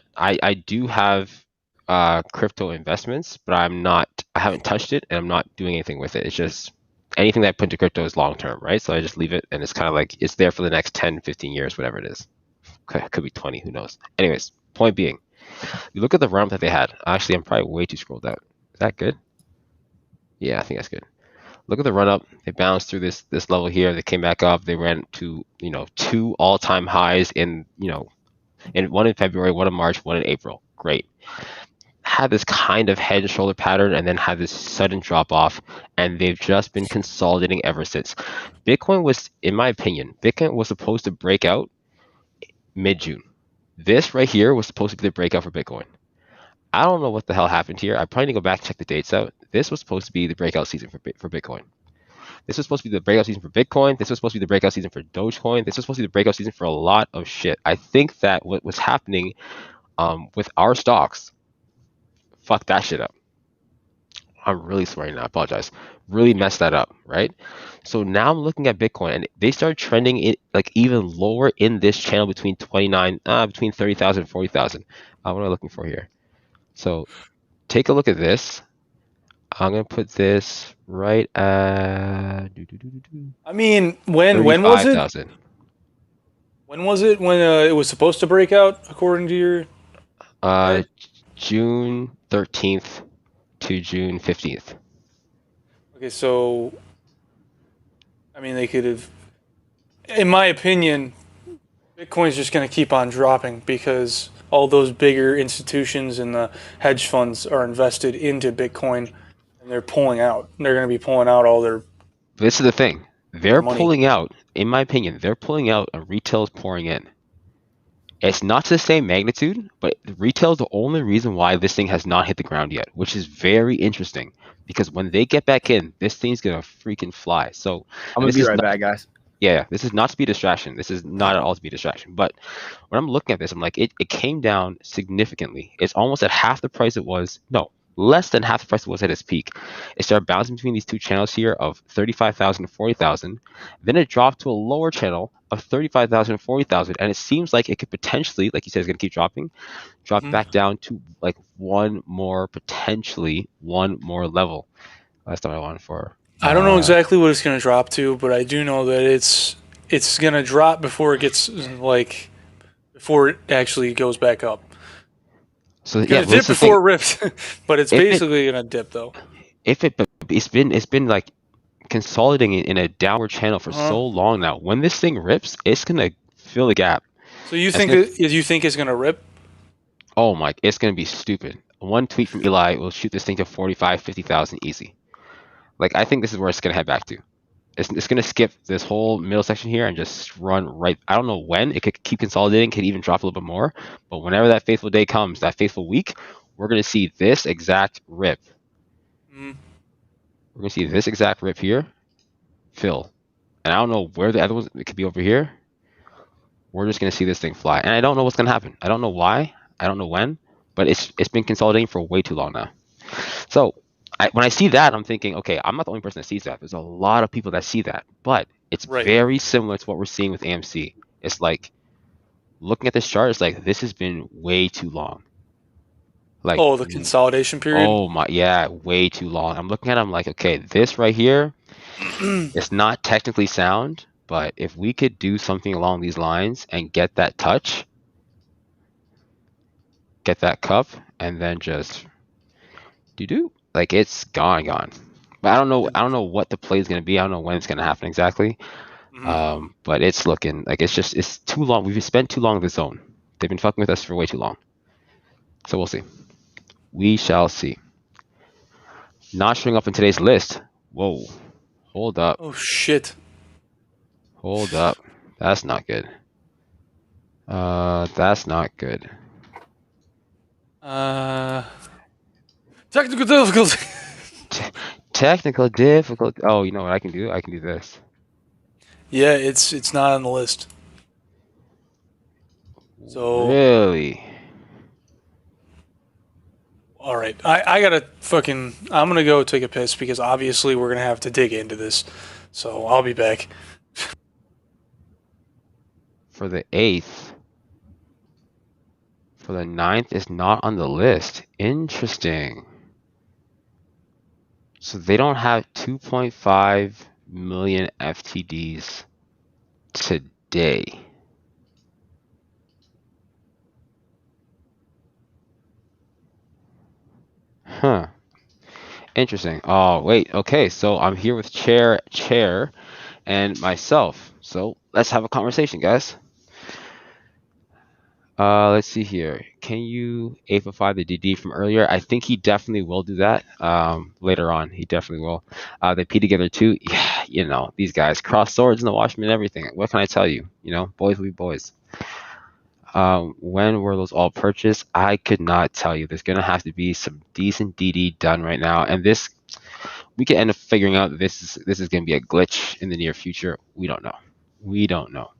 I do have crypto investments, but I haven't touched it, and I'm not doing anything with it. It's just anything that I put into crypto is long term, right? So I just leave it, and it's kind of like it's there for the next 10, 15 years, whatever it is. Could be 20, who knows? Anyways, point being, you look at the run that they had. Actually, I'm probably way too scrolled out. Is that good? Yeah, I think that's good. Look at the run up. They bounced through this level here. They came back up. They ran to 2 all-time highs in one in February, one in March, one in April. Great. Had this kind of head and shoulder pattern and then had this sudden drop off, and they've just been consolidating ever since. Bitcoin was, in my opinion, supposed to break out mid-June. This right here was supposed to be the breakout for Bitcoin. I don't know what the hell happened here. I probably need to go back and check the dates out. This was supposed to be the breakout season for Bitcoin. This was supposed to be the breakout season for Bitcoin. This was supposed to be the breakout season for Dogecoin. This was supposed to be the breakout season for a lot of shit. I think that what was happening with our stocks, fuck that shit up. I'm really swearing now. I apologize. Really messed that up, right? So now I'm looking at Bitcoin, and they started trending it like even lower in this channel between 30,000 and 40,000. What am I looking for here? So take a look at this. I'm gonna put this right at. I mean, when was it? 35,000. When was it when it was supposed to break out according to your? June 13th to June 15th. Okay, so I mean, they could have. In my opinion, Bitcoin's just going to keep on dropping because all those bigger institutions and the hedge funds are invested into Bitcoin, and they're pulling out. They're going to be pulling out all their. This is the thing. They're money. pulling out, in my opinion, they're pulling out and retail is pouring in. It's not to the same magnitude, but retail is the only reason why this thing has not hit the ground yet, which is very interesting because when they get back in, this thing's going to freaking fly. So I'm going to be right back, guys. Yeah, this is not to be a distraction. This is not at all to be a distraction. But when I'm looking at this, I'm like, it came down significantly. It's almost at half the price it was. No, less than half the price it was at its peak. It started bouncing between these two channels here of 35,000 to 40,000. Then it dropped to a lower channel of 35,000 to 40,000. And it seems like it could potentially, like you said, it's going to keep dropping, back down to like potentially one more level. That's what I wanted for. I don't know exactly what it's going to drop to, but I do know that it's going to drop before it gets before it actually goes back up. So yeah, it dipped before it rips, but it's basically going to dip though. It's been like consolidating in a downward channel for so long now. When this thing rips, it's going to fill the gap. So you think it's going to rip? Oh my, it's going to be stupid. One tweet from Eli will shoot this thing to 45, 50,000 easy. Like, I think this is where it's going to head back to. It's going to skip this whole middle section here and just run right. I don't know when. It could keep consolidating, could even drop a little bit more. But whenever that faithful day comes, that faithful week, we're going to see this exact rip. Mm. We're going to see this exact rip here fill. And I don't know where the other ones, it could be over here. We're just going to see this thing fly. And I don't know what's going to happen. I don't know why. I don't know when. But it's been consolidating for way too long now. So when I see that, I'm thinking, okay, I'm not the only person that sees that. There's a lot of people that see that. But it's very similar to what we're seeing with AMC. It's like, looking at this chart, it's like, this has been way too long. Like, the consolidation period? Oh my, yeah, way too long. I'm looking at it, I'm like, okay, this right here, it's not technically sound, but if we could do something along these lines and get that touch, get that cup, and then just do like it's gone. But I don't know what the play is gonna be. I don't know when it's gonna happen exactly. But it's looking like it's too long. We've spent too long in this zone. They've been fucking with us for way too long. So we'll see. We shall see. Not showing up in today's list. Whoa. Hold up. Oh shit. Hold up. That's not good. That's not good. Technical difficulty. Technical difficulty. Oh, you know what I can do? I can do this. Yeah, it's not on the list. So really? All right. I gotta I'm gonna go take a piss because obviously we're gonna have to dig into this. So I'll be back. For the 8th. For the 9th is not on the list. Interesting. So they don't have 2.5 million FTDs today. Huh. Interesting. Oh, wait. Okay, so I'm here with Chair, and myself. So let's have a conversation, guys. Let's see here. Can you amplify the DD from earlier? I think he definitely will do that. Later on, he definitely will. They P together too. Yeah, you know, these guys cross swords in the Watchmen and everything. What can I tell you? You know, boys will be boys. When were those all purchased? I could not tell you. There's gonna have to be some decent DD done right now, and this we could end up figuring out this is gonna be a glitch in the near future. We don't know. We don't know.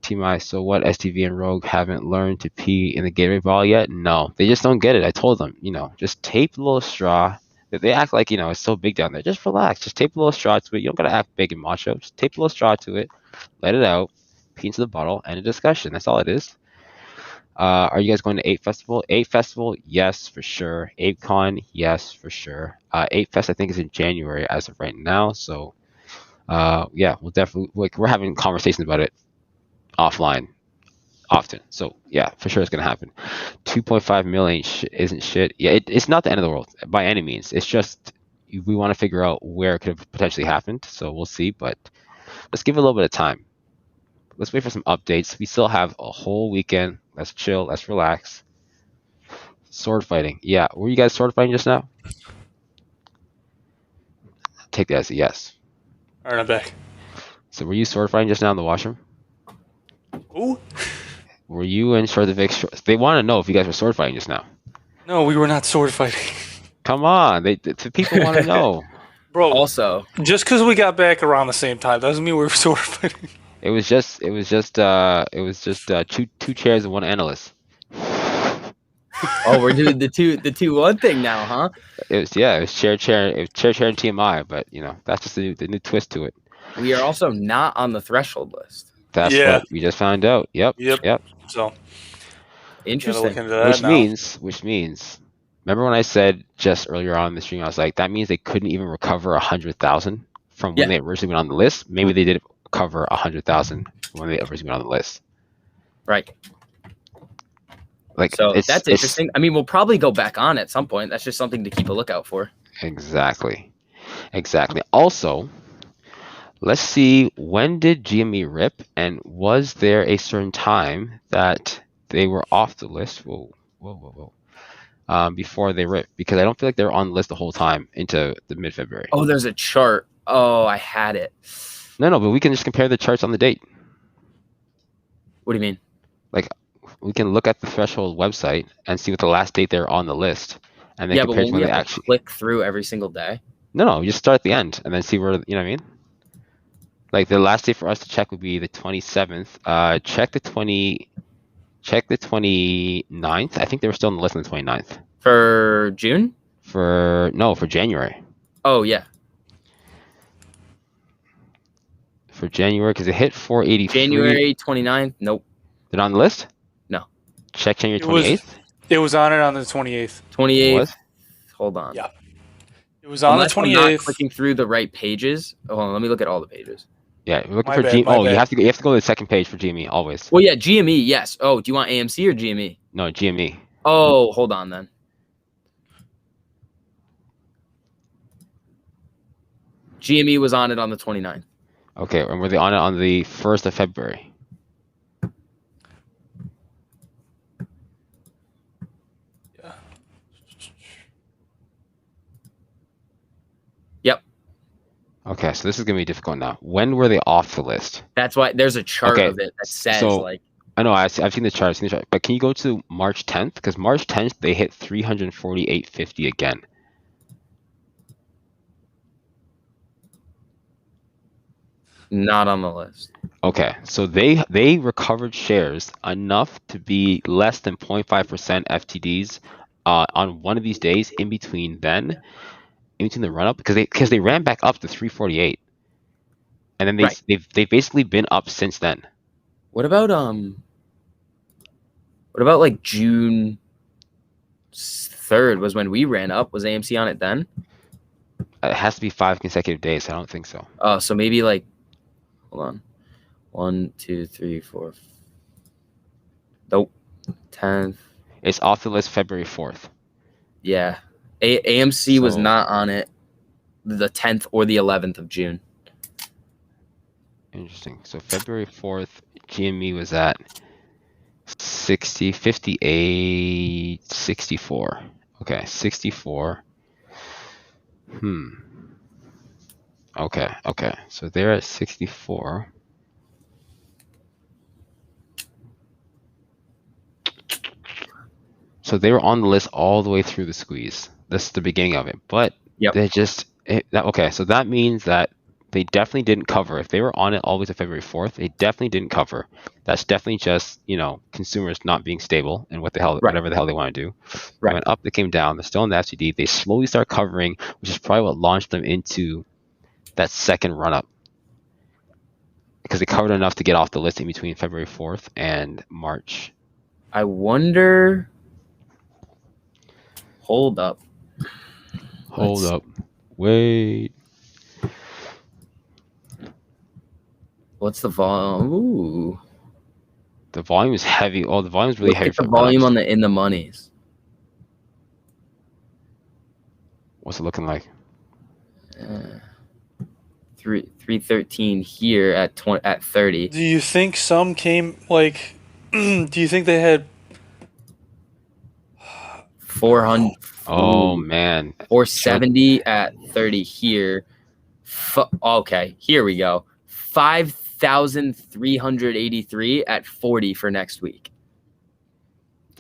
TMI, so what? STV and Rogue haven't learned to pee in the Gatorade bottle yet? No, they just don't get it. I told them, you know, just tape a little straw. They act like, you know, it's so big down there. Just relax. Just tape a little straw to it. You don't gotta act big and macho. Just tape a little straw to it, let it out, pee into the bottle, and a discussion. That's all it is. Are you guys going to Ape Festival? Ape Festival, yes, for sure. ApeCon, yes, for sure. Ape Fest, I think, is in January as of right now. So, yeah, we'll definitely, we're having conversations about it offline often. So, yeah, for sure it's going to happen. 2.5 million isn't shit. Yeah, it's not the end of the world by any means. It's just we want to figure out where it could have potentially happened. So we'll see, but let's give it a little bit of time. Let's wait for some updates. We still have a whole weekend. Let's chill. Let's relax. Sword fighting. Yeah. Were you guys sword fighting just now? Take that as a yes. All right, I'm back. So were you sword fighting just now in the washroom? Who? Were you and Short the Vic? They want to know if you guys were sword fighting just now. No, we were not sword fighting. Come on. The people want to know. Bro, Also, just because we got back around the same time doesn't mean we were sword fighting. It was just two chairs and one analyst. oh, we're doing the 2-1 thing now, huh? It was chair, and TMI, but you know, that's just the new twist to it. We are also not on the threshold list. That's what we just found out. Yep. So interesting. Which means, remember when I said just earlier on in the stream, I was like, that means they couldn't even recover 100,000 from when they originally went on the list. Maybe they did cover 100,000 when they originally went on the list. Right. Like, so that's interesting. I mean, we'll probably go back on at some point. That's just something to keep a lookout for. Exactly. Also, let's see, when did GME rip, and was there a certain time that they were off the list? Whoa. Before they rip, because I don't feel like they were on the list the whole time into the mid-February. Oh, there's a chart. Oh, I had it. No, but we can just compare the charts on the date. What do you mean? Like, look at the threshold website and see what the last date they're on the list, and then Yeah, but compare to won't when we they have to actually. click through every single day? No, you just start at the end and then see where, you know what I mean? Like the last day for us to check would be the 27th. Check the 29th. I think they were still on the list on the 29th. For June? For January. Oh, yeah. For January, because it hit 483. January 29th? Nope. They're not on the list? No. Check January 28th? It was on it on the 28th. 28th. It was? Hold on. Yeah. It was on Unless the I'm not 28th. clicking through the right pages. Hold on, let me look at all the pages. Yeah, we're looking My for bad, GME. my Oh, you bad. have to go to the second page for GME always. Well, yeah, GME, yes. Oh, do you want AMC or GME? No, GME. Oh, hold on then. GME was on it on the 29th. Okay, and were they on it on the 1st of February? Yeah. Yep. Okay, so this is gonna be difficult now. When were they off the list? That's why there's a chart Okay, of it that says so- like I know I've seen the chart. But can you go to March 10th? Because March 10th they hit 348.50 again. not on the list. Okay, so they recovered shares enough to be less than 0.5% FTDs on one of these days in between the run up because they ran back up to 348, and then Right. they've basically been up since then. What about like June 3rd was when we ran up? Was AMC on it then? It has to be 5 consecutive days. I don't think so. Oh, so maybe like hold on. 1, 2, 3, 4. Nope. 10th. It's off the list February 4th. Yeah. AMC was So- not on it the 10th or the 11th of June. Interesting. So February 4th, GME was at 60, 58, 64. Okay, 64. Okay. So they're at 64. So they were on the list all the way through the squeeze. This is the beginning of it. But Yep. they just okay, so that means that they definitely didn't cover. If they were on it all the way to February 4th, they definitely didn't cover. That's definitely just, consumers not being stable and whatever the hell they want to do. They Right. went up, they came down, they're still in the FTD. They slowly start covering, which is probably what launched them into that second run up. Because they covered enough to get off the list in between February 4th and March. I wonder. Hold up. Hold up. Wait. What's the volume? Ooh. The volume is heavy. Oh, the volume is really Look heavy at for the volume run-ups. on the in the monies. What's it looking like? 313 here at 30. Do you think some came like? Do you think they had? 400. Oh, ooh, man. 470 at 30 here. Okay, here we go. 5,383 at 40 for next week.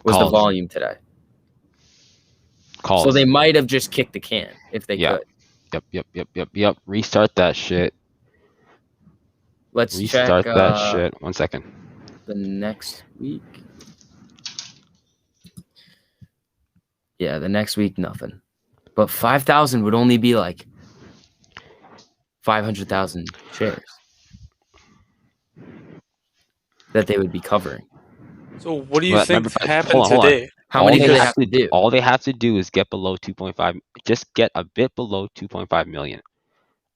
Was Calls. the volume today. Calls. So they might have just kicked the can if they Yeah. could. Yep. Restart that shit. Let's Restart check that shit. 1 second. the next week. Yeah, the next week, nothing. But 5,000 would only be like 500,000 shares that they would be covering. So what do you Well, think remember- happened hold on. today? How many do they have to do? All they have to do is get below 2.5. Just get a bit below 2.5 million.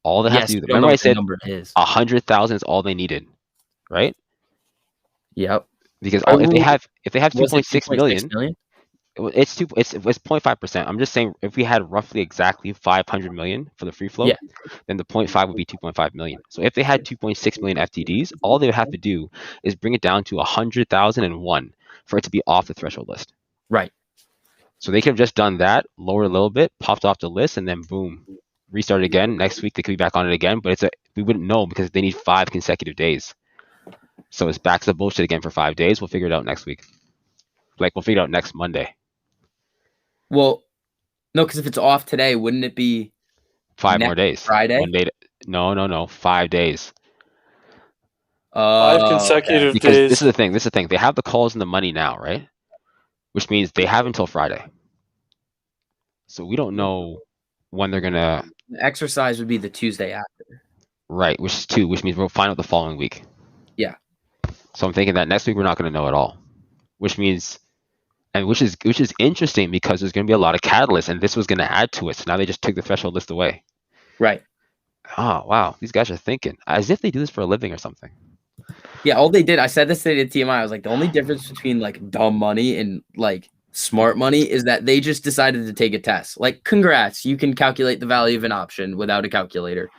All they have Yes, to we do. don't know Remember I what the said number is. 100,000 is all they needed, right? Yep. Because Oh, if they have Was it 2.6 million, 2.6 million? it's 0.5%. I'm just saying if we had roughly exactly 500 million for the free float, Yeah. then the 0.5 would be 2.5 million. So if they had 2.6 million FTDs, all they would have to do is bring it down to 100,001 for it to be off the threshold list. Right. So they could have just done that, lowered a little bit, popped off the list, and then boom, restart again. Next week they could be back on it again, but we wouldn't know because they need 5 consecutive days. So it's back to the bullshit again for 5 days. We'll figure it out next week. Like we'll figure it out next Monday. Well, no, because if it's off today, wouldn't it be 5 more next days. Friday? One day. No. 5 days. 5 Okay. consecutive Because days. this is the thing. They have the calls and the money now, right? Which means they have until Friday. So we don't know when they're gonna. The exercise would be the Tuesday after. Right, which is 2, which means we'll find out the following week. Yeah. So I'm thinking that next week we're not gonna know at all, which means, and which is interesting because there's gonna be a lot of catalysts, and this was gonna add to it. So now they just took the threshold list away. Right. Oh wow, these guys are thinking as if they do this for a living or something. Yeah, all they did, I said this today to TMI, I was like, the only difference between like dumb money and like smart money is that they just decided to take a test. Like, congrats, you can calculate the value of an option without a calculator.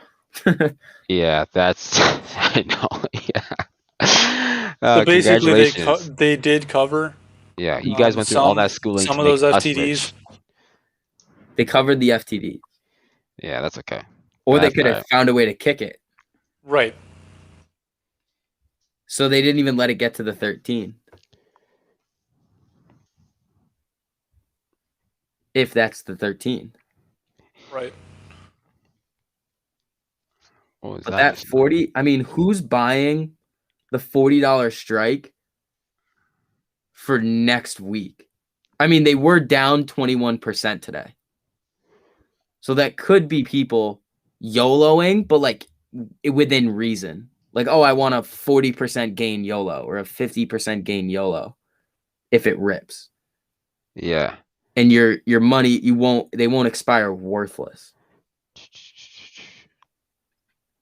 Yeah, that's I know. Yeah. So basically, Congratulations. they did cover. Yeah, you guys went through all that schooling some to of make those us FTDs. rich. They covered the FTD. Yeah, that's okay. Or That's they could have found a way to kick it. Right. So they didn't even let it get to the 13. If that's the 13. Right. What was But that 40, I mean, who's buying the $40 strike for next week? I mean, they were down 21% today. So that could be people YOLOing, but like within reason. Like, oh, I want a 40% gain YOLO or a 50% gain YOLO if it rips. Yeah. And your money, they won't expire worthless.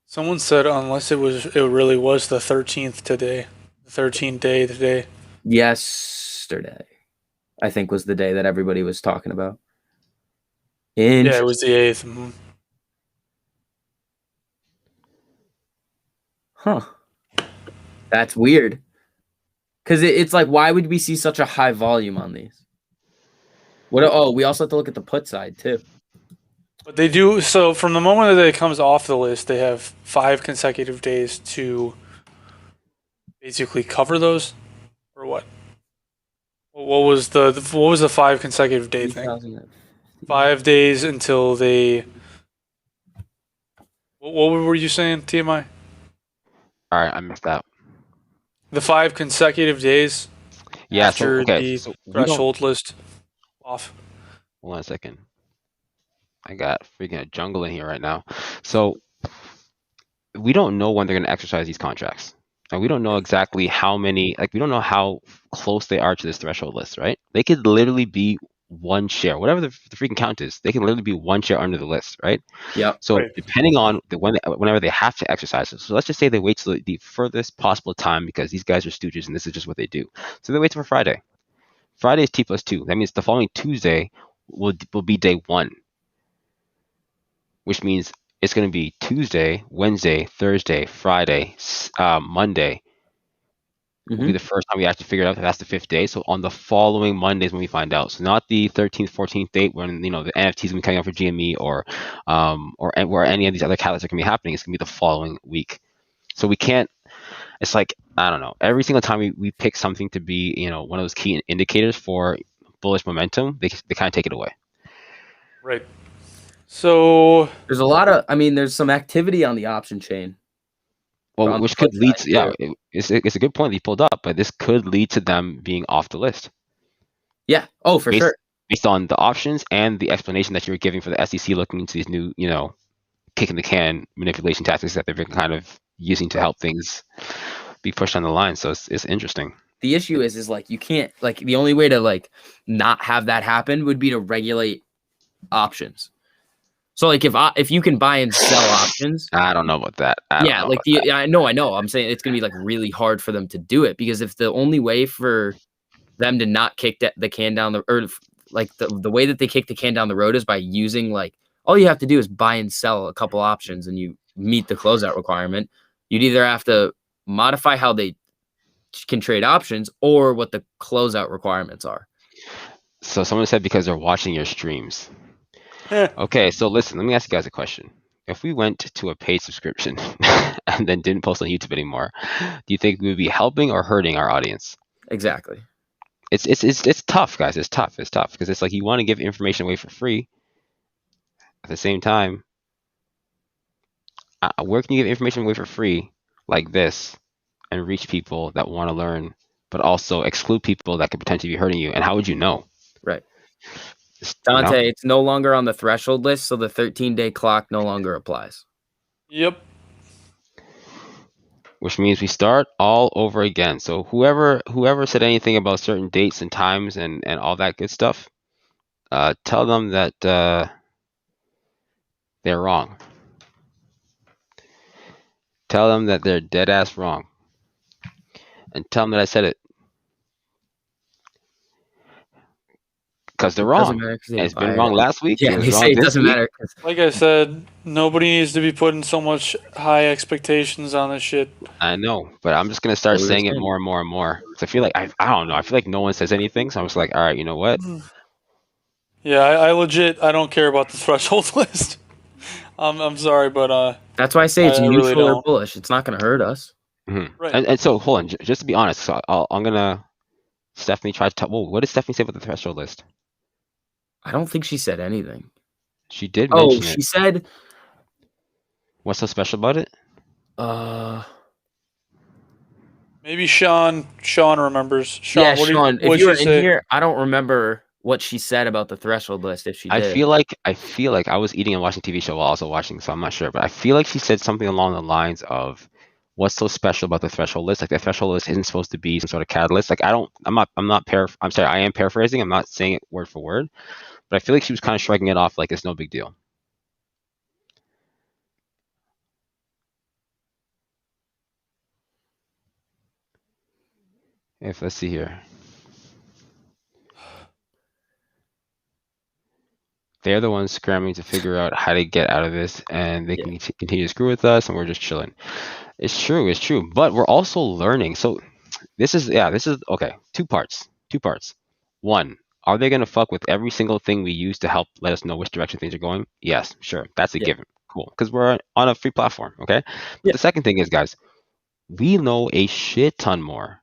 Someone said unless it really was the 13th today. The 13th day today. Yesterday, I think, was the day that everybody was talking about. Yeah, it was the 8th. Mm-hmm. Huh. That's weird. Because it's like, why would we see such a high volume on these? We also have to look at the put side, too. But they do, so from the moment that it comes off the list, they have 5 consecutive days to basically cover those, or what? What was the 5 consecutive day thing? 5 days until they. What were you saying, TMI? All right, I missed that. The 5 consecutive days. Yeah. After the threshold list off. Hold on a second. I got freaking a jungle in here right now. So we don't know when they're going to exercise these contracts. And we don't know exactly how many, like we don't know how close they are to this threshold list, right? They could literally be one share, whatever the freaking count is, they can literally be one share under the list, right? Yeah. So depending on whenever they have to exercise it. So let's just say they wait till the furthest possible time because these guys are stooges and this is just what they do. So they wait till Friday. Friday is T+2. That means the following Tuesday will be day 1. Which means it's going to be Tuesday, Wednesday, Thursday, Friday, Monday will be the first time we actually figure out that that's the 5th day. So on the following Mondays when we find out. So not the 13th, 14th date when the NFTs will be coming out for GME or where any of these other catalysts are going to be happening. It's going to be the following week. So we can't. It's like, I don't know. Every single time we pick something to be one of those key indicators for bullish momentum, they kind of take it away. Right. So there's there's some activity on the option chain. Well, which could lead to, it's a good point that you pulled up, but this could lead to them being off the list. Yeah. Oh, for sure. Based on the options and the explanation that you were giving for the SEC looking into these new, kicking the can manipulation tactics that they've been kind of using to help things be pushed on the line. So it's interesting. The issue is like you can't, like, the only way to like not have that happen would be to regulate options. So like if you can buy and sell options, I don't know about that. I know. I'm saying it's gonna be like really hard for them to do it because if the only way for them to not kick the can down the way that they kick the can down the road is by using like all you have to do is buy and sell a couple options and you meet the closeout requirement. You'd either have to modify how they can trade options or what the closeout requirements are. So someone said because they're watching your streams. Okay, so listen, let me ask you guys a question. If we went to a paid subscription and then didn't post on YouTube anymore, do you think we would be helping or hurting our audience? Exactly. It's tough, guys. It's tough because it's like you want to give information away for free. At the same time, where can you give information away for free like this and reach people that want to learn, but also exclude people that could potentially be hurting you? And how would you know? Right. You know? Dante, it's no longer on the threshold list, so the 13-day clock no longer applies. Yep. Which means we start all over again. So whoever said anything about certain dates and times and all that good stuff, tell them that they're wrong. Tell them that they're dead ass wrong. And tell them that I said it. Because they're wrong. It's been wrong last week. Yeah, they say it doesn't matter. Like I said, nobody needs to be putting so much high expectations on this shit. I know, but I'm just gonna start saying it more and more and more. Cause I feel like I don't know. I feel like no one says anything, so I'm just like, all right, you know what? Yeah, I legit I don't care about the threshold list. I'm sorry, but that's why I say it's neutral really or bullish. It's not gonna hurt us. Mm-hmm. Right. And so hold on, just to be honest, so I'm gonna Stephanie try to tell. Whoa, what did Stephanie say about the threshold list? I don't think she said anything. She did mention it. She said. What's so special about it? Maybe Sean remembers. Sean, yeah, Sean. If you were in here, I don't remember what she said about the threshold list. If she did, I feel like I was eating and watching TV show while also watching, so I'm not sure. But I feel like she said something along the lines of, "What's so special about the threshold list? Like the threshold list isn't supposed to be some sort of catalyst." Like I am paraphrasing. I'm not saying it word for word, but I feel like she was kind of shrugging it off like it's no big deal. Let's see here. They're the ones scrambling to figure out how to get out of this, and they can continue to screw with us, and we're just chilling. It's true, but we're also learning. So this is okay. Two parts. One, are they going to fuck with every single thing we use to help let us know which direction things are going? Yes, sure. That's a given. Cool. Because we're on a free platform, okay? But the second thing is, guys, we know a shit ton more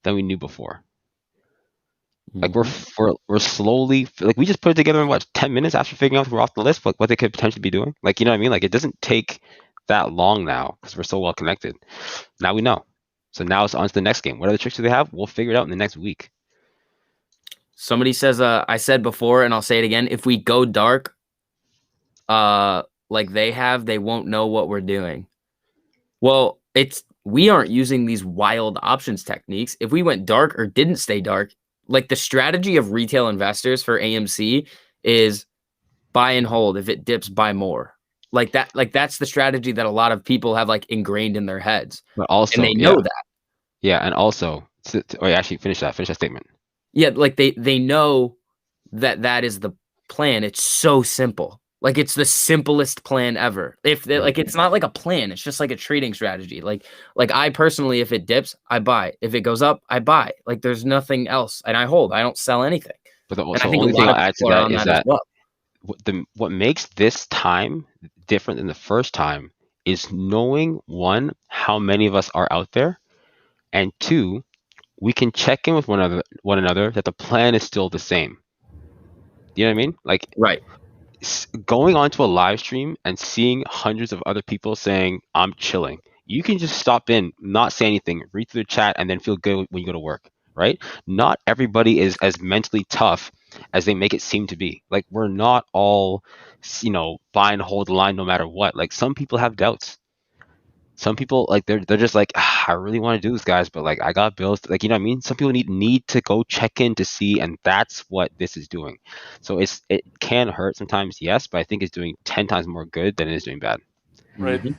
than we knew before. Like we're slowly, like we just put it together in what 10 minutes after figuring out we're off the list, what they could potentially be doing. Like, you know what I mean? Like it doesn't take that long now because we're so well connected. Now we know. So now it's on to the next game. What other tricks do they have? We'll figure it out in the next week. Somebody says, I said before, and I'll say it again. If we go dark, like they have, they won't know what we're doing. Well, we aren't using these wild options techniques. If we went dark or didn't stay dark, like the strategy of retail investors for AMC is buy and hold. If it dips, buy more. Like that's the strategy that a lot of people have like ingrained in their heads. But also, and they know that. Yeah, and also, actually finish that statement. Yeah, like they know that is the plan. It's so simple. Like it's the simplest plan ever. If they, like, it's not like a plan. It's just like a trading strategy. Like I personally, if it dips, I buy. If it goes up, I buy. Like there's nothing else, and I hold. I don't sell anything. But the only thing I'll add to that is that what makes this time different than the first time is knowing, one, how many of us are out there, and two, we can check in with one another that the plan is still the same. You know what I mean? Like, right. Going onto a live stream and seeing hundreds of other people saying, I'm chilling. You can just stop in, not say anything, read through the chat, and then feel good when you go to work, right? Not everybody is as mentally tough as they make it seem to be. Like, we're not all, buy and hold the line no matter what. Like, some people have doubts. Some people, like, they're just like, I really want to do this, guys, but like I got bills. Like, you know what I mean? Some people need to go check in to see, and that's what this is doing. So it can hurt sometimes, yes, but I think it's doing 10 times more good than it is doing bad. Right. Mm-hmm.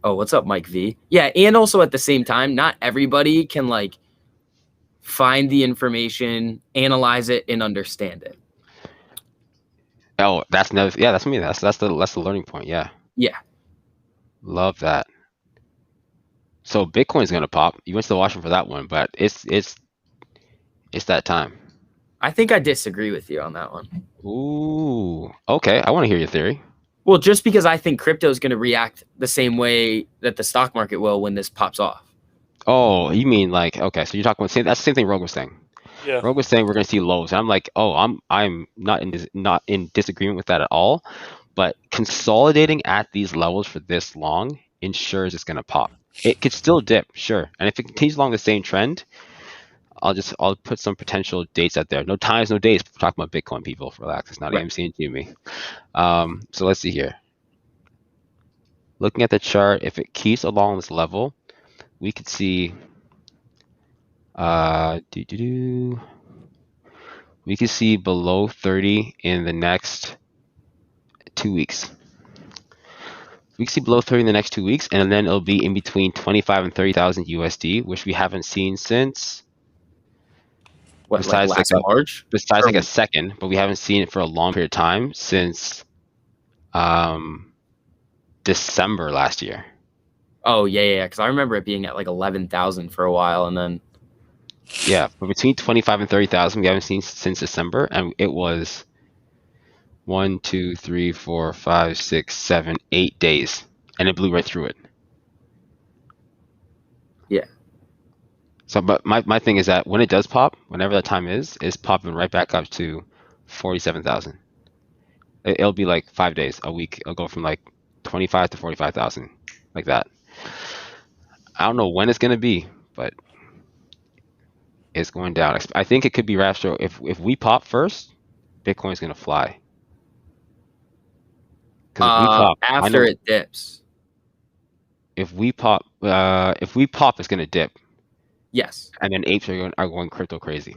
Oh, what's up, Mike V? Yeah, and also at the same time, not everybody can like find the information, analyze it, and understand it. Oh, that's another. Yeah, that's me. That's the learning point. Yeah. Yeah. Love that. So Bitcoin's gonna pop. You went to the washroom for that one, but it's that time. I think I disagree with you on that one. Ooh. Okay, I want to hear your theory. Well, just because I think crypto is going to react the same way that the stock market will when this pops off. Oh, you mean like, okay, so you're talking about that's the same thing Rogue was saying. Yeah. Rogue was saying we're going to see lows. I'm like, oh, I'm not in disagreement with that at all. But consolidating at these levels for this long ensures it's going to pop. It could still dip, sure, and if it continues along the same trend, I'll put some potential dates out there. No times, no dates. We're talking about Bitcoin, people. Relax. It's not Right. AMC and GME. So let's see here. Looking at the chart, if it keeps along this level, we could see we could see below 30 in the next 2 weeks. We can see below 30 in the next 2 weeks, and then it'll be in between 25 and 30,000 USD, which we haven't seen since. What, besides like last March? Besides like a second, but we haven't seen it for a long period of time since December last year. Oh yeah. Because I remember it being at like 11,000 for a while, and then yeah, but between 25 and 30,000, we haven't seen since December, and it was 1, 2, 3, 4, 5, 6, 7, 8 days, and it blew right through it. Yeah. So, but my thing is that when it does pop, whenever that time is popping right back up to 47,000. It'll be like 5 days, a week. It'll go from like 25 to 45,000, like that. I don't know when it's gonna be, but it's going down. I think it could be Rapture. If we pop first, Bitcoin's gonna fly. Because if we pop, after it dips. If we pop, it's gonna dip. Yes. And then apes are going crypto crazy.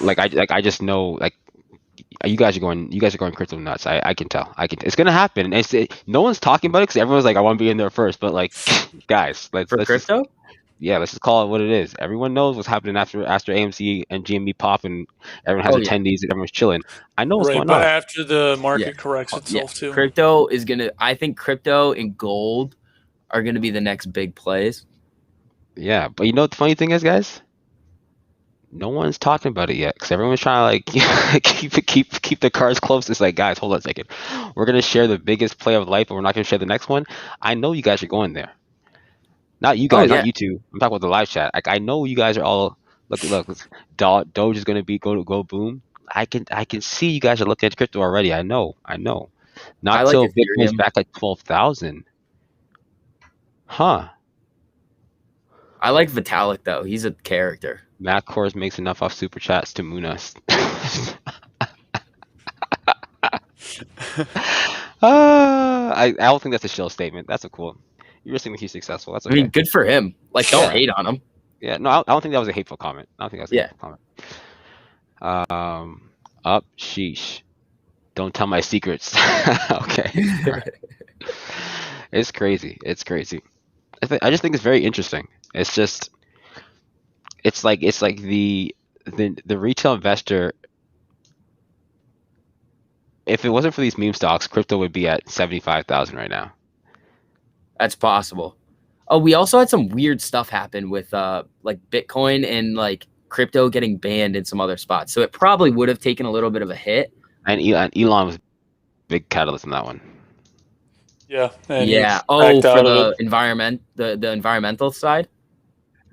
I just know, like, you guys are going crypto nuts. I can tell. It's gonna happen. No one's talking about it because everyone's like, I want to be in there first. But like, guys, let's crypto. Let's just call it what it is. Everyone knows what's happening after AMC and GME pop, and everyone has attendees and everyone's chilling. I know what's going on. After the market corrects itself too. Crypto is gonna. I think crypto and gold are gonna be the next big plays. Yeah, but you know what the funny thing is, guys? No one's talking about it yet because everyone's trying to like keep the cards close. It's like, guys, hold on a second. We're gonna share the biggest play of life, but we're not gonna share the next one. I know you guys are going there. Not you guys, not you two. I'm talking about the live chat. Like, I know you guys are all look. Doge is gonna go boom. I can see you guys are looking at crypto already. I know. Not till Bitcoin's back at 12,000. Huh. I like Vitalik though. He's a character. Matt Kors makes enough off super chats to moon us. I don't think that's a shill statement. That's a cool. You just think he's successful. That's okay. I mean, good for him. Like, don't hate on him. Yeah, no, I don't think that was a hateful comment. I don't think that was a hateful comment. Up, sheesh. Don't tell my secrets. Okay. It's crazy. I just think it's very interesting. It's just, it's like the retail investor. If it wasn't for these meme stocks, crypto would be at 75,000 right now. That's possible. Oh, we also had some weird stuff happen with like Bitcoin and like crypto getting banned in some other spots. So it probably would have taken a little bit of a hit. And Elon was a big catalyst in that one. Yeah. Yeah. Oh, for the the environmental side.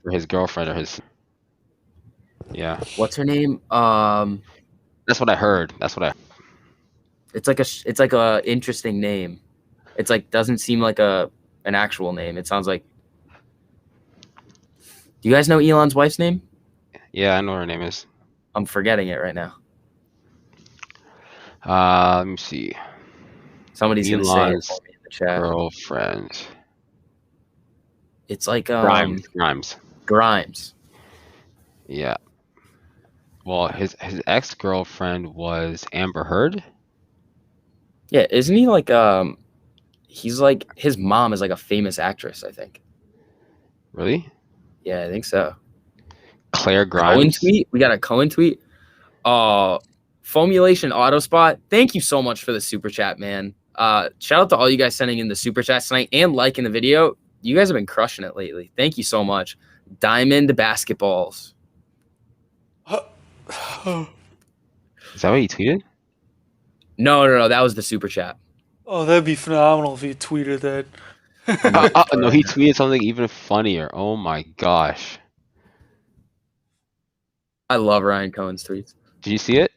For his girlfriend or his. Yeah. What's her name? That's what I heard. It's like a interesting name. It's like doesn't seem like an actual name. It sounds like. Do you guys know Elon's wife's name? Yeah, I know what her name is. I'm forgetting it right now. Let me see. Somebody's gonna say it for me in the chat. Girlfriend. It's like Grimes. Yeah. Well, his ex-girlfriend was Amber Heard. Yeah, isn't he like he's like his mom is like a famous actress, I think. Really? Yeah, I think so. Claire Grimes. Cohen tweet? We got a Cohen tweet. Formulation Autospot. Thank you so much for the super chat, man. Shout out to all you guys sending in the super chats tonight and liking the video. You guys have been crushing it lately. Thank you so much. Diamond basketballs. Is that what you tweeted? No. That was the super chat. Oh, that'd be phenomenal if he tweeted that. No, he tweeted something even funnier. Oh my gosh. I love Ryan Cohen's tweets. Did you see it?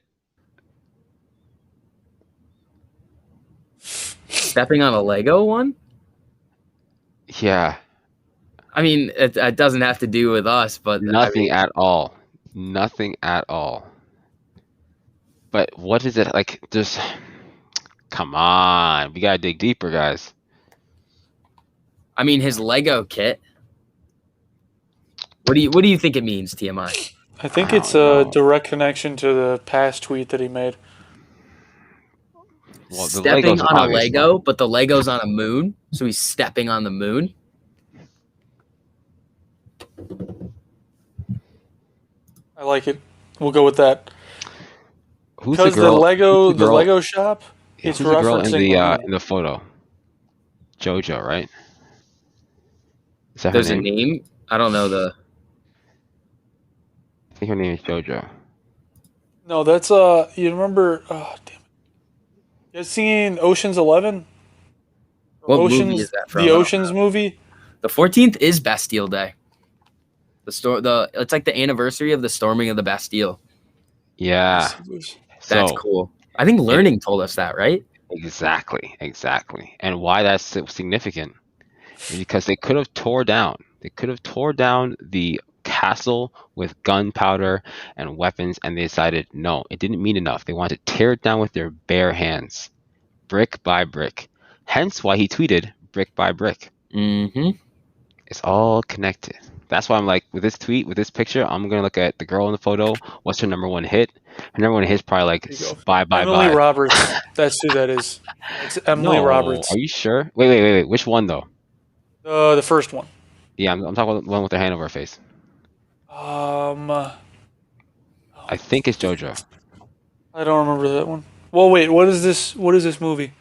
Stepping on a Lego one? Yeah. I mean, it doesn't have to do with us, but Nothing at all. Nothing at all. But what is it like? Just come on, we gotta dig deeper, guys. I mean, his Lego kit. What do you think it means, TMI? I think I it's don't a know. direct connection to the past tweet that he made. Well, the Stepping Legos on a obvious Lego, one. but the Lego's on a moon, so he's stepping on the moon. I like it. We'll go with that. Who's the Because the girl? Lego, Who's the the girl? Lego shop, it's Who's the girl in referencing the moon. the photo? JoJo, right? Is that her There's a name? name. I don't know the. I think her name is JoJo. No, that's you remember? Oh, damn it! You guys seen Ocean's 11? What Ocean's, movie is that from? the Ocean's movie. The 14th is Bastille Day. It's like the anniversary of the storming of the Bastille. Yeah. That's So cool. I think Learning told us that, right? exactly. And why that's significant is because they could have tore down the castle with gunpowder and weapons, and they decided no, it didn't mean enough. They wanted to tear it down with their bare hands, brick by brick. Hence why he tweeted brick by brick. Mm-hmm. It's all connected. That's why I'm like, with this tweet, with this picture, I'm gonna look at the girl in the photo. What's her number one hit? Her number one hit is probably like bye. Emily Roberts. That's who that is. It's Emily No, Roberts. are you sure? Wait. Which one though? The first one. Yeah, I'm talking about the one with her hand over her face. I think it's JoJo. I don't remember that one. Well, wait. What is this? What is this movie?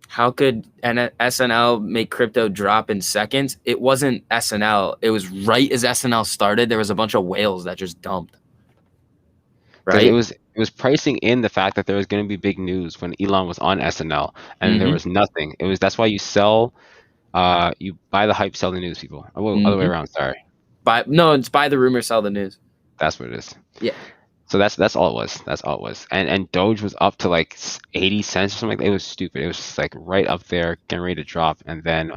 How could SNL make crypto drop in seconds? It wasn't SNL. It was right as SNL started. There was a bunch of whales that just dumped. Right. It was pricing in the fact that there was going to be big news when Elon was on SNL, and there was nothing. That's why you sell, you buy the hype, sell the news, people. Other way around. Sorry. It's buy the rumor, sell the news. That's what it is. Yeah. So that's all it was. That's all it was. And Doge was up to like 80 cents or something like that. It was stupid. It was just like right up there, getting ready to drop. And then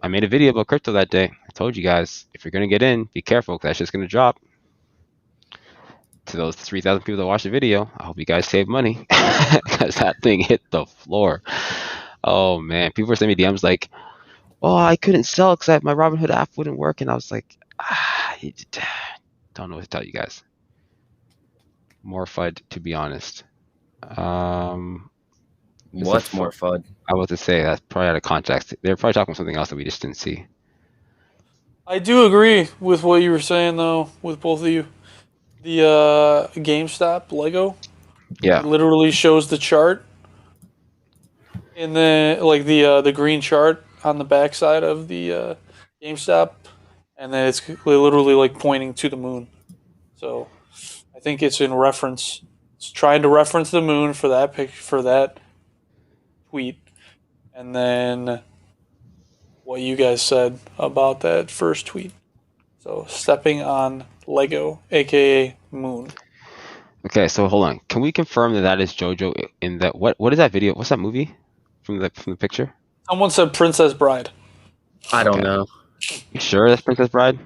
I made a video about crypto that day. I told you guys, if you're gonna get in, be careful because that's just gonna drop. To those 3,000 people that watched the video, I hope you guys save money because that thing hit the floor. Oh man, people were sending me DMs like, "Oh, I couldn't sell because my Robinhood app wouldn't work," and I was like, don't know what to tell you guys. More FUD, to be honest. What's more FUD? I was to say that's probably out of context. They're probably talking about something else that we just didn't see. I do agree with what you were saying, though, with both of you. The GameStop Lego, Yeah, it literally shows the chart, and then like the green chart on the backside of the GameStop, and then it's literally like pointing to the moon. So I think it's in reference. It's trying to reference the moon for that for that tweet, and then what you guys said about that first tweet. So stepping on Lego, aka Moon. Okay, so hold on. Can we confirm that is JoJo in that? What is that video? What's that movie from the picture? Someone said Princess Bride. I don't know. You sure that's Princess Bride?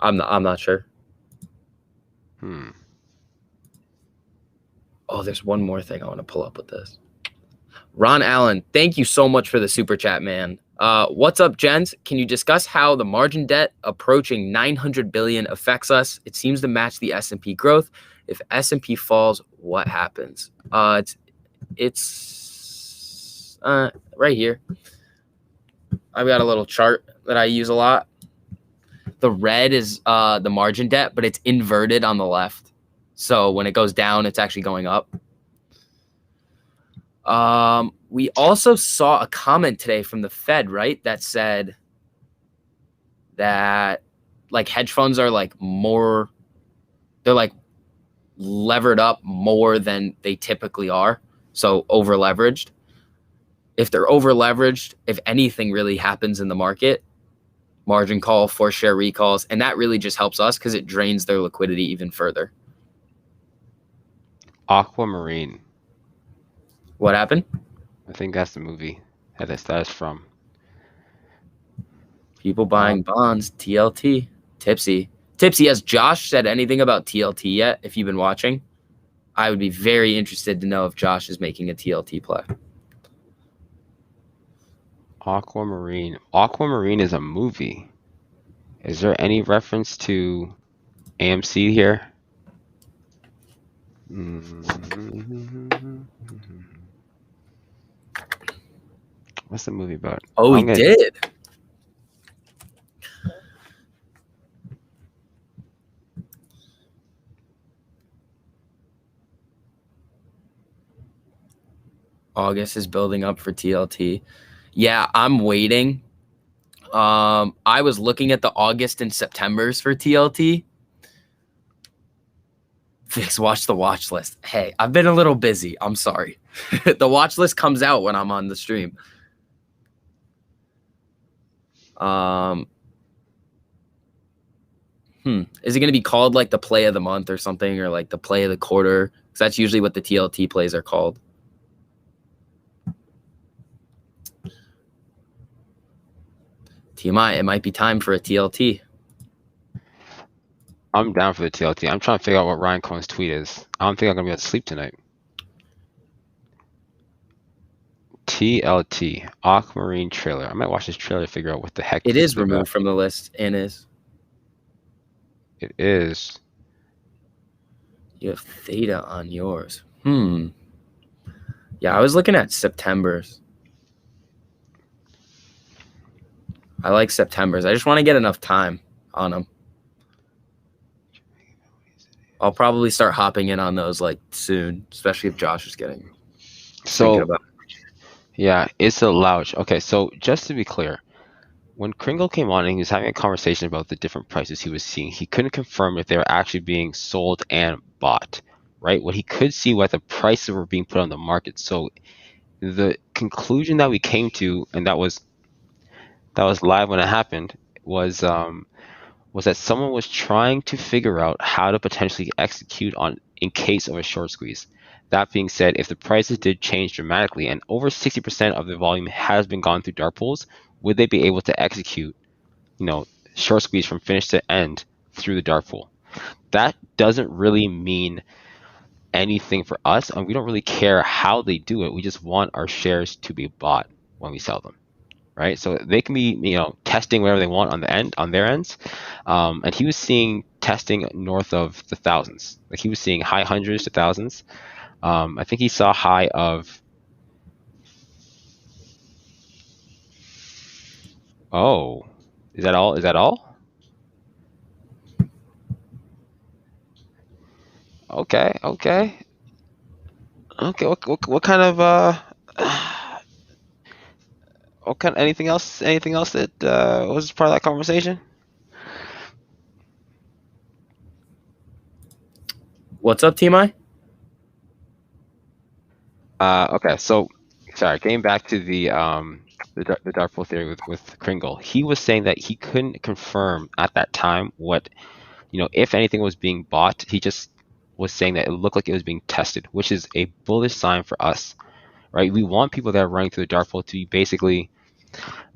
I'm not sure. Oh, there's one more thing I want to pull up with this. Ron Allen, thank you so much for the super chat, man. What's up, gents? Can you discuss how the margin debt approaching 900 billion affects us? It seems to match the S&P growth. If S&P falls, what happens? It's right here. I've got a little chart that I use a lot. The red is the margin debt, but it's inverted on the left. So when it goes down, it's actually going up. We also saw a comment today from the Fed, right? That said that like hedge funds are like more, they're like levered up more than they typically are. So over leveraged. if they're over leveraged, if anything really happens in the market, margin call, force share recalls, and that really just helps us because it drains their liquidity even further. Aquamarine. What happened? I think that's the movie that is from. People buying bonds, TLT. Tipsy. Has Josh said anything about TLT yet? If you've been watching, I would be very interested to know if Josh is making a TLT play. Aquamarine. Aquamarine is a movie. Is there any reference to AMC here? What's the movie about? Oh, he did. August is building up for TLT. Yeah, I'm waiting. I was looking at the August and Septembers for TLT. Fix, watch the watch list. Hey, I've been a little busy. I'm sorry. The watch list comes out when I'm on the stream. Is it going to be called like the play of the month or something, or like the play of the quarter? Because that's usually what the TLT plays are called. TMI, it might be time for a TLT. I'm down for the TLT. I'm trying to figure out what Ryan Cohen's tweet is. I don't think I'm going to be able to sleep tonight. TLT, Aquamarine trailer. I might watch this trailer to figure out what the heck it is removed from the list. And is. It is. You have theta on yours. Yeah, I was looking at September's. I like September's. I just want to get enough time on them. I'll probably start hopping in on those like soon, especially if Josh is getting thinking about it. Yeah, it's a louch. Okay, so just to be clear, when Kringle came on and he was having a conversation about the different prices he was seeing, he couldn't confirm if they were actually being sold and bought, right? What he could see was the prices were being put on the market. So the conclusion that we came to, and that was live when it happened, was that someone was trying to figure out how to potentially execute on in case of a short squeeze. That being said, if the prices did change dramatically and over 60% of the volume has been gone through dart pools, would they be able to execute, short squeeze from finish to end through the dart pool? That doesn't really mean anything for us, and we don't really care how they do it. We just want our shares to be bought when we sell them. Right, so they can be, testing whatever they want on their ends, and he was seeing testing north of the thousands. Like he was seeing high hundreds to thousands. I think he saw a high of. Oh, is that all? Is that all? Okay. What kind of anything else that was part of that conversation? What's up, TMI? Okay, so sorry, getting back to the dart pool theory with Kringle, he was saying that he couldn't confirm at that time what, if anything was being bought. He just was saying that it looked like it was being tested, which is a bullish sign for us, right? We want people that are running through the dart pool to be basically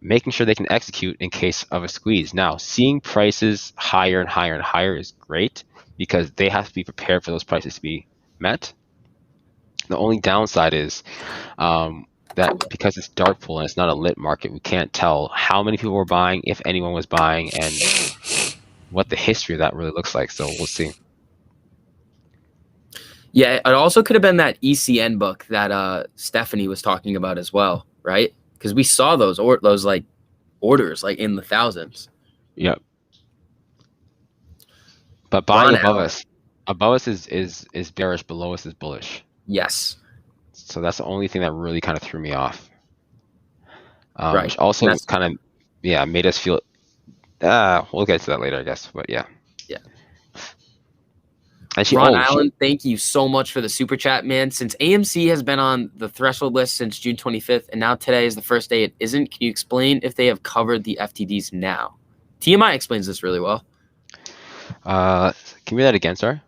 making sure they can execute in case of a squeeze. Now, seeing prices higher and higher and higher is great because they have to be prepared for those prices to be met. The only downside is that because it's dart pool and it's not a lit market, we can't tell how many people were buying, if anyone was buying, and what the history of that really looks like. So we'll see. Yeah, it also could have been that ECN book that Stephanie was talking about as well, right? Because we saw those like orders like in the thousands. Yep. But buying above us is bearish, below us is bullish. Yes. So that's the only thing that really kind of threw me off. Right. Which also kind of, made us feel. We'll get to that later, I guess. But yeah. Yeah. And she, Ron oh, she, Allen, thank you so much for the super chat, man. Since AMC has been on the threshold list since June 25th, and now today is the first day it isn't, can you explain if they have covered the FTDs now? TMI explains this really well. can you read that again, sorry?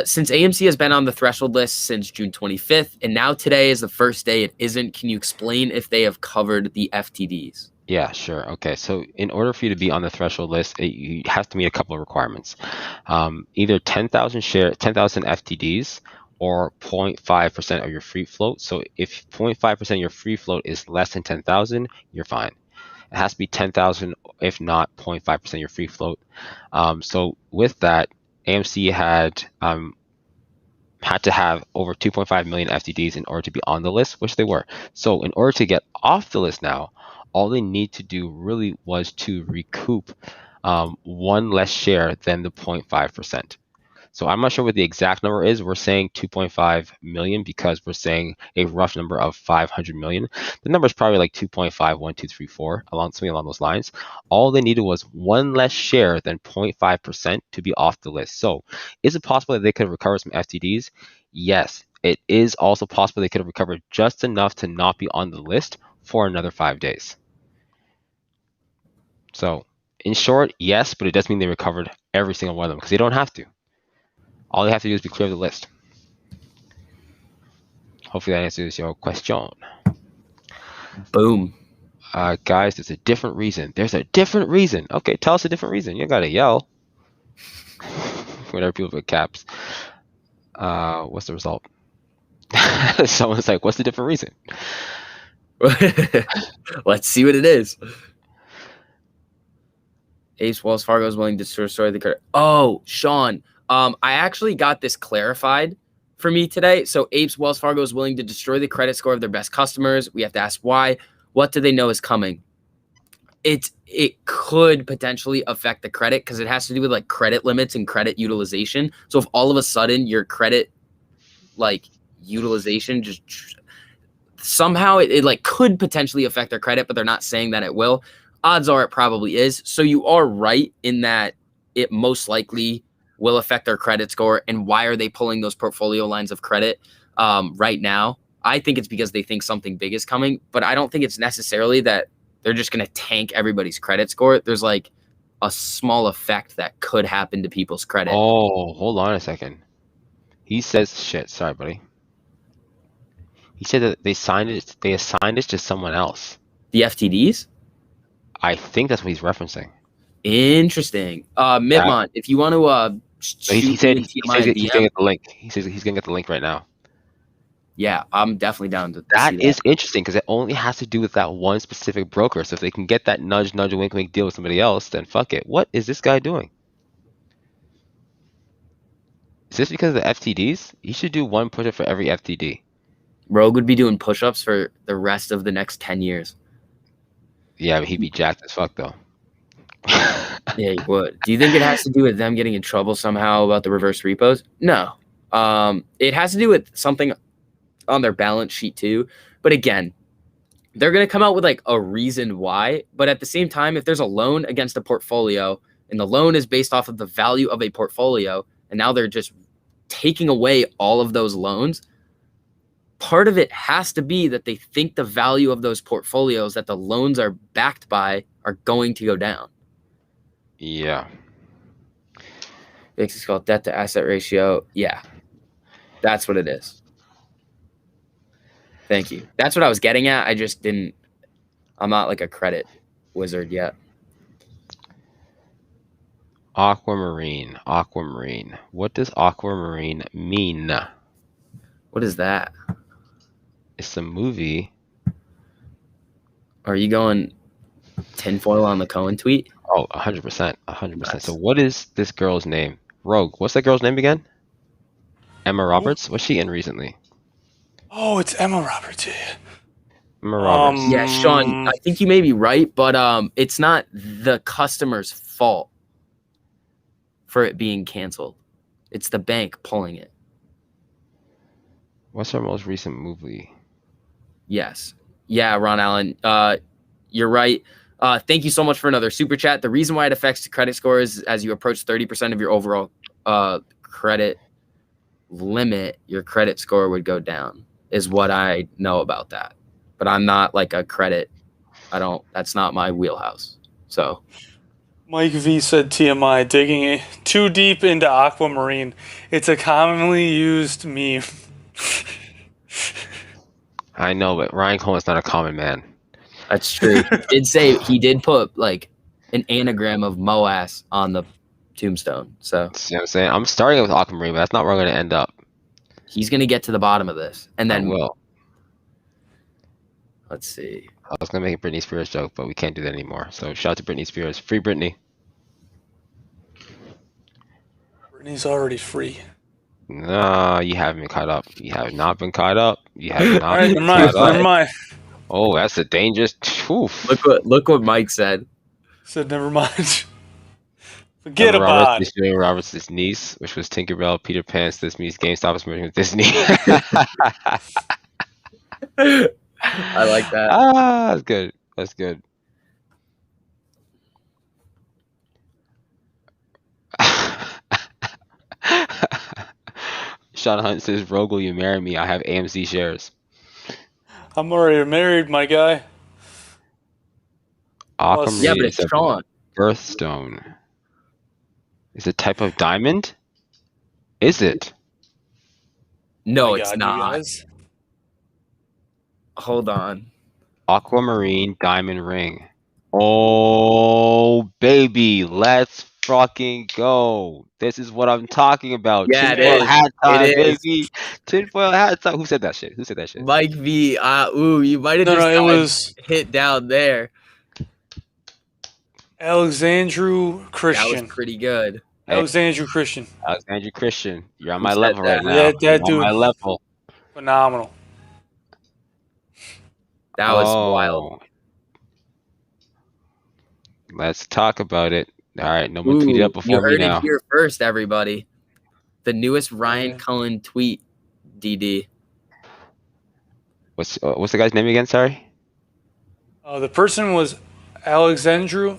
Since AMC has been on the threshold list since June 25th, and now today is the first day it isn't, can you explain if they have covered the FTDs? Yeah, sure. Okay, so in order for you to be on the threshold list, you have to meet a couple of requirements. Either 10,000 FTDs or 0.5% of your free float. So if 0.5% of your free float is less than 10,000, you're fine. It has to be 10,000, if not 0.5% of your free float. So with that, AMC had to have over 2.5 million FTDs in order to be on the list, which they were. So in order to get off the list now, all they need to do really was to recoup one less share than the 0.5%. So I'm not sure what the exact number is. We're saying 2.5 million because we're saying a rough number of 500 million. The number is probably like 2.51234, something along those lines. All they needed was one less share than 0.5% to be off the list. So is it possible that they could have recovered some FTDs? Yes. It is also possible they could have recovered just enough to not be on the list for another 5 days. So in short, yes, but it doesn't mean they recovered every single one of them because they don't have to. All they have to do is be clear of the list. Hopefully that answers your question. Boom. Guys, there's a different reason. There's a different reason. Okay, tell us a different reason. You gotta yell. Whenever people put caps. What's the result? Someone's like, what's the different reason? Let's see what it is. Ace Wells Fargo is willing to restore the credit. Oh, Sean. I actually got this clarified for me today. So Apes Wells Fargo is willing to destroy the credit score of their best customers. We have to ask why. What do they know is coming? It could potentially affect the credit because it has to do with like credit limits and credit utilization. So if all of a sudden your credit like utilization just somehow it like could potentially affect their credit, but they're not saying that it will. Odds are it probably is. So you are right in that it most likely will affect their credit score. And why are they pulling those portfolio lines of credit right now? I think it's because they think something big is coming, but I don't think it's necessarily that they're just going to tank everybody's credit score. There's like a small effect that could happen to people's credit. Oh, hold on a second. He says shit. Sorry, buddy. He said that they assigned it to someone else. The FTDs? I think that's what he's referencing. Interesting. Mitmon, if you want to he said he's gonna get the link. He says he's gonna get the link right now. Yeah, I'm definitely down to that. See that. Is interesting because it only has to do with that one specific broker. So if they can get that nudge, wink, wink deal with somebody else, then fuck it. What is this guy doing? Is this because of the FTDs? He should do one push-up for every FTD. Rogue would be doing push-ups for the rest of the next 10 years. Yeah, but he'd be jacked as fuck though. Yeah, he would. Do you think it has to do with them getting in trouble somehow about the reverse repos? No. It has to do with something on their balance sheet too. But again, they're going to come out with like a reason why. But at the same time, if there's a loan against a portfolio and the loan is based off of the value of a portfolio, and now they're just taking away all of those loans, part of it has to be that they think the value of those portfolios that the loans are backed by are going to go down. Yeah. It's called debt to asset ratio. Yeah. That's what it is. Thank you. That's what I was getting at. I just didn't. I'm not like a credit wizard yet. Aquamarine. What does aquamarine mean? What is that? It's a movie. Are you going tinfoil on the Cohen tweet? Oh, 100%. 100%. So what is this girl's name? Rogue. What's that girl's name again? Emma Roberts? What's she in recently? Oh, it's Emma Roberts. Yeah. Emma Roberts. Yeah, Sean, I think you may be right, but it's not the customer's fault for it being canceled. It's the bank pulling it. What's her most recent movie? Yes. Yeah, Ron Allen, you're right. Thank you so much for another super chat. The reason why it affects the credit score is as you approach 30% of your overall credit limit, your credit score would go down, is what I know about that. But I'm not like a credit. That's not my wheelhouse. So Mike V said TMI, digging it too deep into aquamarine. It's a commonly used meme. I know, but Ryan Cohen's not a common man. that's true. He did put like an anagram of Moas on the tombstone. So See what I'm saying? I'm starting with aquamarine, but that's not where I'm going to end up. he's gonna get to the bottom of this. And I then will. let's see. I was going to make a Britney Spears joke, but we can't do that anymore. So shout out to Britney Spears. Free Britney. Britney's already free. No, you haven't been caught up. You have not been caught up. You have not All right, been never caught up. mind. Oh, that's a dangerous. Oof. Look what Mike said. Said never mind. Forget Emma about Roberts it. is Julia Roberts' niece, which was Tinkerbell, Peter Pan, Sesame, GameStop is merging with Disney. I like that. That's good. That's good. Sean Hunt says, Rogue, will you marry me? I have AMC shares. I'm already married, my guy. Aquamarine Yeah, but is it's a Sean. birthstone. Is it a type of diamond? Is it? No, My it's God, you not. guys. Hold on. Aquamarine diamond ring. Oh, baby, let's fucking go. This is what I'm talking about. Yeah, it Tinfoil is. hat time, It is. baby. Tinfoil hat time. Who said that shit? Who said that shit? Mike V. You might have No, just it gotten was hit down there. Alexandru That Christian. was pretty good. Alexandru Christian. Alexander Christian. You're on Who my said level right that? now. That You're on dude. my level. Phenomenal. That was wild. Let's talk about it. All right, no one tweeted Ooh, up you before me heard it now. here first, everybody. The newest Ryan Yeah. Cohen tweet, DD. What's the guy's name again? Sorry. The person was Alexandru.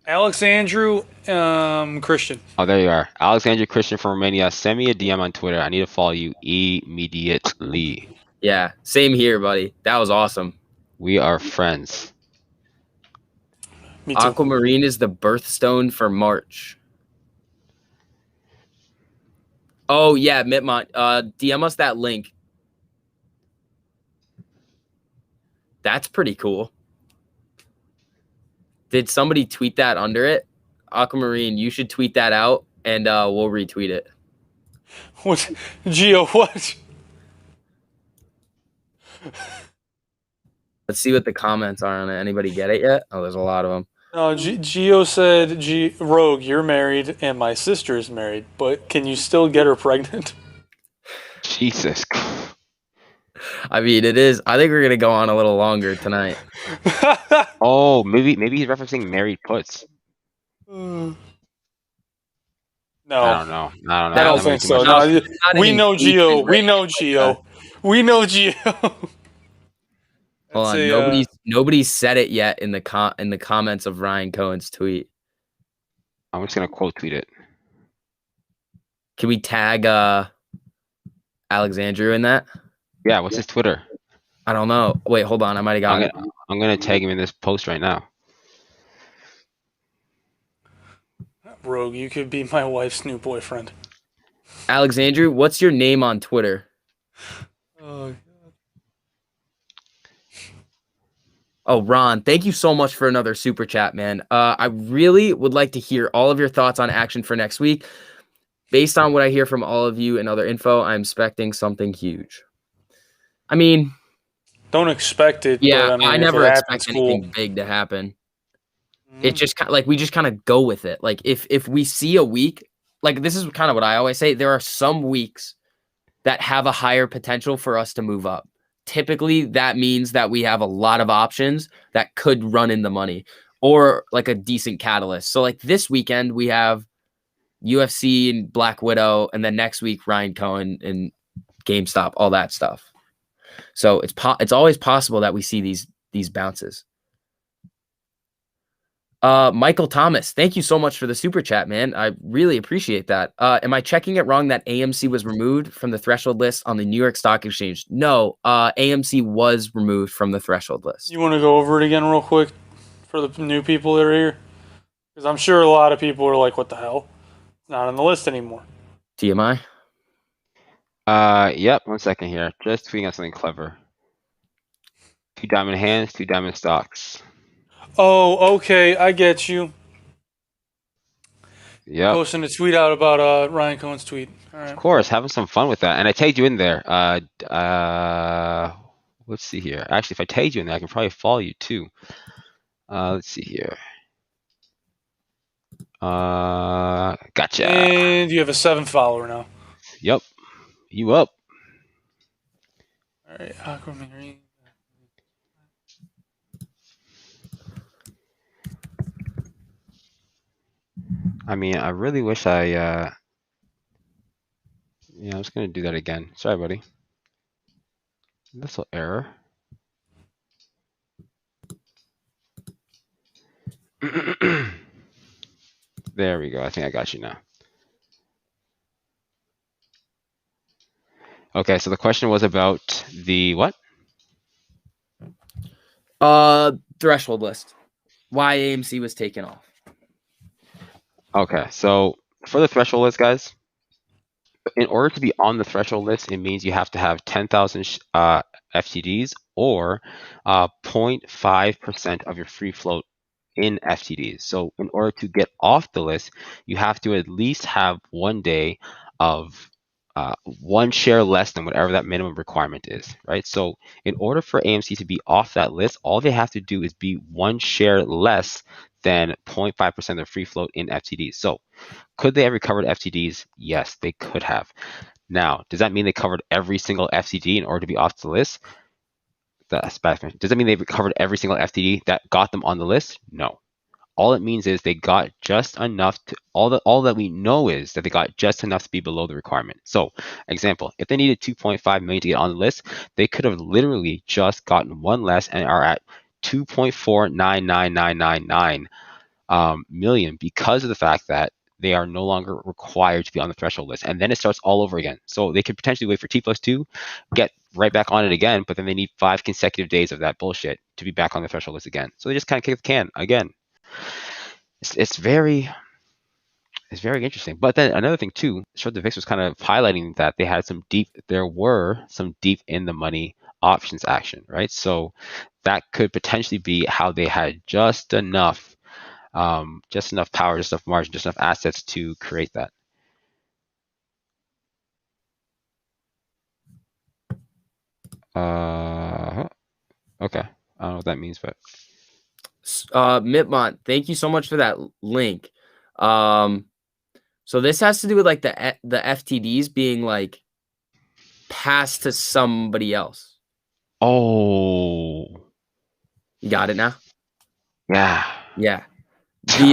Alexandru Christian. Oh, there you are. Alexander Christian from Romania. Send me a DM on Twitter. I need to follow you immediately. Yeah, same here, buddy. That was awesome. We are friends. Me too. Aquamarine is the birthstone for March. Oh yeah, Mitmont. DM us that link. That's pretty cool. Did somebody tweet that under it? Aquamarine, you should tweet that out and we'll retweet it. What? Gio, what? Let's see what the comments are on it. Anybody get it yet? Oh, there's a lot of them. No, Gio said, Rogue, you're married and my sister is married, but can you still get her pregnant? Jesus. I mean, it is. I think we're gonna go on a little longer tonight. Oh, maybe he's referencing married puts. No. I don't know. I don't think so. Not We an know engagement Gio. We ring know like Gio. We know Gio. Hold on. Nobody's said it yet in the comments of Ryan Cohen's tweet. I'm just gonna quote tweet it. Can we tag Alexandru in that? Yeah, what's his Twitter? I don't know. Wait, hold on. I might have got it. I'm gonna tag him in this post right now. Rogue, you could be my wife's new boyfriend. Alexandru, what's your name on Twitter? Oh, Ron, thank you so much for another super chat, man. I really would like to hear all of your thoughts on action for next week. Based on what I hear from all of you and other info, I'm expecting something huge. I mean, don't expect it. Yeah, but, I never expect anything cool. big to happen. It's just kind of like we just kind of go with it. Like if we see a week, like this is kind of what I always say. There are some weeks that have a higher potential for us to move up. Typically, that means that we have a lot of options that could run in the money or like a decent catalyst. So like this weekend, we have UFC and Black Widow, and then next week, Ryan Cohen and GameStop, all that stuff. So it's always possible that we see these bounces. Michael Thomas, thank you so much for the super chat, man. I really appreciate that. Am I checking it wrong that AMC was removed from the threshold list on the New York Stock Exchange? No, AMC was removed from the threshold list. You want to go over it again real quick for the new people that are here? Because I'm sure a lot of people are like, what the hell? It's not on the list anymore. TMI? Yep, 1 second here. Just tweeting out something clever. 2 diamond hands, 2 diamond stocks. Oh, okay, I get you. Yep. Posting a tweet out about Ryan Cohen's tweet. All right. Of course, having some fun with that. And I tagged you in there. Let's see here. Actually, if I tagged you in there, I can probably follow you too. Let's see here. Gotcha. And you have a 7th follower now. Yep. You up. All right, Aquamarine. I mean, I really wish I, yeah, I'm just going to do that again. Sorry, buddy. Little error. There we go. I think I got you now. Okay, so the question was about the what? Threshold list. Why AMC was taken off. Okay, so for the threshold list, guys, in order to be on the threshold list, it means you have to have 10,000 FTDs or 0.5% of your free float in FTDs. So in order to get off the list, you have to at least have 1 day of 1 share less than whatever that minimum requirement is, right? So in order for AMC to be off that list, all they have to do is be 1 share less than 0.5% of the free float in FTDs. So could they have recovered FTDs? Yes, they could have. Now, does that mean they covered every single FTD in order to be off the list? Does that mean they recovered every single FTD that got them on the list? No. All it means is they got just enough to, all that we know is that they got just enough to be below the requirement. So, example, if they needed 2.5 million to get on the list, they could have literally just gotten 1 less and are at 2.499999 million because of the fact that they are no longer required to be on the threshold list. And then it starts all over again. So they could potentially wait for T+2, get right back on it again, but then they need 5 consecutive days of that bullshit to be back on the threshold list again. So they just kind of kick the can again. It's very interesting. But then another thing too, Short the VIX was kind of highlighting that they had there were some deep in the money options action, right? So that could potentially be how they had just enough power, just enough margin, just enough assets to create that. Okay. I don't know what that means, but Mitmont, thank you so much for that link. So this has to do with like the FTDs being like passed to somebody else. Oh, you got it now? Yeah. Yeah. I don't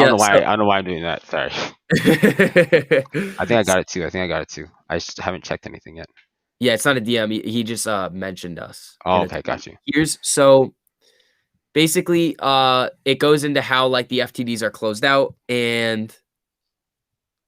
know why I'm doing that. Sorry. I think I got it too. I just haven't checked anything yet. Yeah, it's not a DM. He just mentioned us. Oh, okay, got you. So basically, it goes into how like the FTDs are closed out and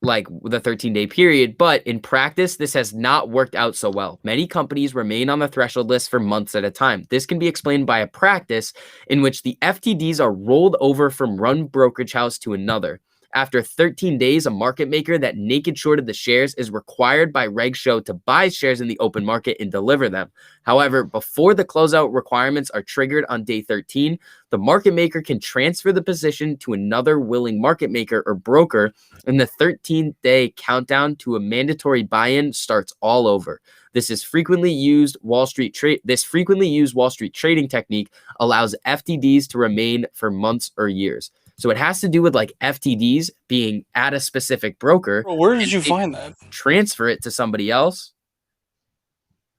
like the 13-day period, but in practice, this has not worked out so well. Many companies remain on the threshold list for months at a time. This can be explained by a practice in which the FTDs are rolled over from one brokerage house to another. After 13 days, a market maker that naked shorted the shares is required by Reg Show to buy shares in the open market and deliver them. However, before the closeout requirements are triggered on day 13, the market maker can transfer the position to another willing market maker or broker, and the 13-day countdown to a mandatory buy-in starts all over. This frequently used Wall Street trading technique allows FTDs to remain for months or years. So it has to do with like FTDs being at a specific broker. Bro, where did you find that? Transfer it to somebody else.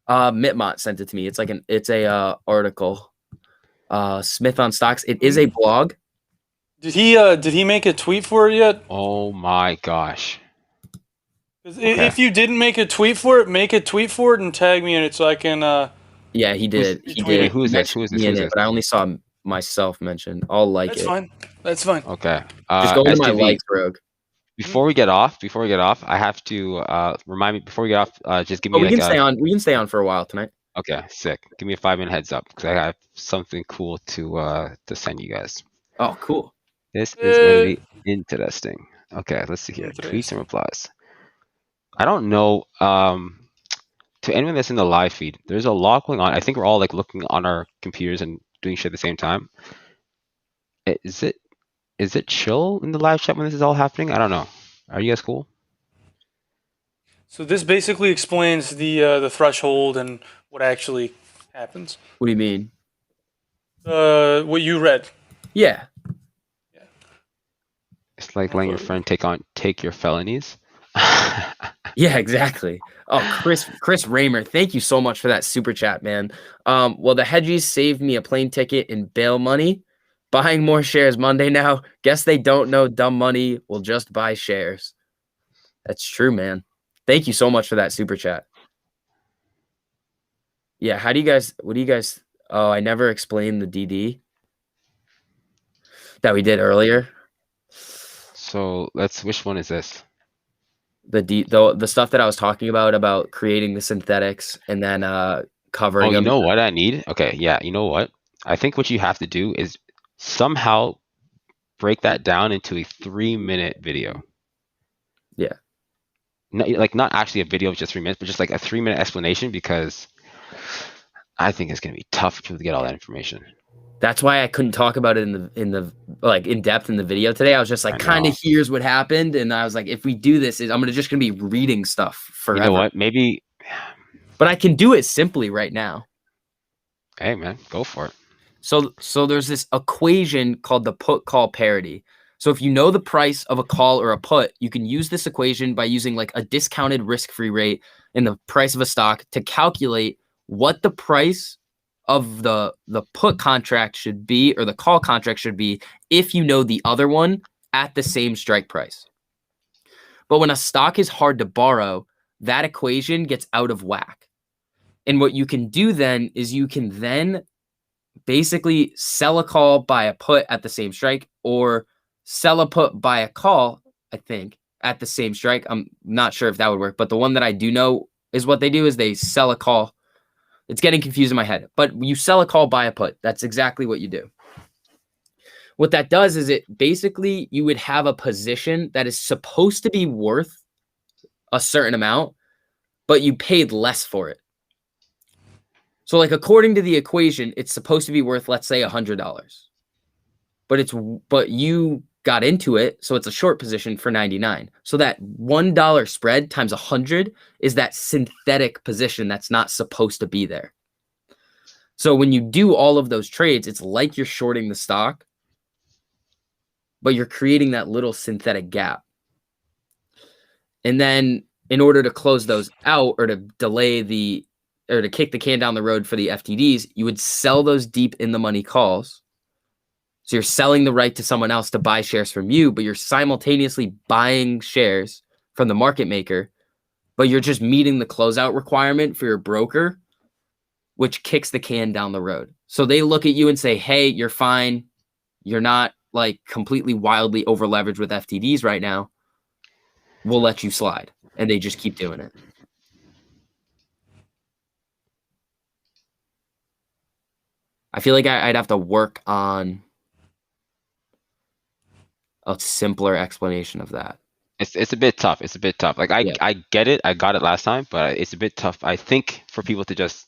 Mitmont sent it to me. It's like it's a article. Smith on Stocks. It is a blog. Did he make a tweet for it yet? Oh my gosh. Okay. If you didn't make a tweet for it, make a tweet for it and tag me in it so I can. Yeah, he did. Who is this? But I only saw myself mention. I'll like That's it. fine. That's fine. Okay. Just go into my STV. likes, Rogue. Before we get off, I have to remind me before we get off. Just give But me we like can stay on. We can stay on for a while tonight. Okay, sick. Give me a 5-minute heads up because I have something cool to send you guys. Oh, cool. This is going to be interesting. Okay, let's see here. Tweets and replies. I don't know. To anyone that's in the live feed, there's a lot going on. I think we're all like looking on our computers and doing shit at the same time. Is it chill in the live chat when this is all happening? I don't know. Are you guys cool? So this basically explains the threshold and what actually happens. What do you mean? What you read. Yeah. It's like letting your friend take your felonies. Yeah, exactly. Oh, Chris Raymer, thank you so much for that super chat, man. Well, the hedgies saved me a plane ticket and bail money. Buying more shares Monday now. Guess they don't know dumb money will just buy shares. That's true, man. Thank you so much for that super chat. Yeah, what do you guys, oh, I never explained the DD that we did earlier. So which one is this? The stuff that I was talking about creating the synthetics and then covering you them. know what I need? Okay, yeah, you know what? I think what you have to do is somehow break that down into a 3-minute video. Yeah. Not actually a video of just 3 minutes, but just like a 3-minute explanation, because I think it's gonna be tough for people to get all that information. That's why I couldn't talk about it in the like in depth in the video today. I was just like, kind of here's what happened, and I was like, if we do this, I'm just gonna be reading stuff forever. You know what? Maybe. But I can do it simply right now. Hey man, go for it. So there's this equation called the put call parity. So if you know the price of a call or a put, you can use this equation by using like a discounted risk-free rate in the price of a stock to calculate what the price of the put contract should be or the call contract should be if you know the other one at the same strike price. But when a stock is hard to borrow, that equation gets out of whack. And what you can do then is you can then basically sell a call, buy a put at the same strike, or sell a put, buy a call, I think, at the same strike. I'm not sure if that would work, but the one that I do know is what they do is they sell a call. It's getting confused in my head, but you sell a call, buy a put. That's exactly what you do. What that does is it basically, you would have a position that is supposed to be worth a certain amount, but you paid less for it. So like according to the equation, it's supposed to be worth, let's say $100, but you got into it. So it's a short position for 99. So that $1 spread times 100 is that synthetic position that's not supposed to be there. So when you do all of those trades, it's like you're shorting the stock, but you're creating that little synthetic gap. And then in order to close those out or to delay or to kick the can down the road for the FTDs, you would sell those deep in the money calls. So you're selling the right to someone else to buy shares from you, but you're simultaneously buying shares from the market maker, but you're just meeting the closeout requirement for your broker, which kicks the can down the road. So they look at you and say, hey, you're fine. You're not like completely wildly over leveraged with FTDs right now. We'll let you slide. And they just keep doing it. I feel like I'd have to work on a simpler explanation of that. It's a bit tough. It's a bit tough. Like I get it. I got it last time, but it's a bit tough. I think for people to just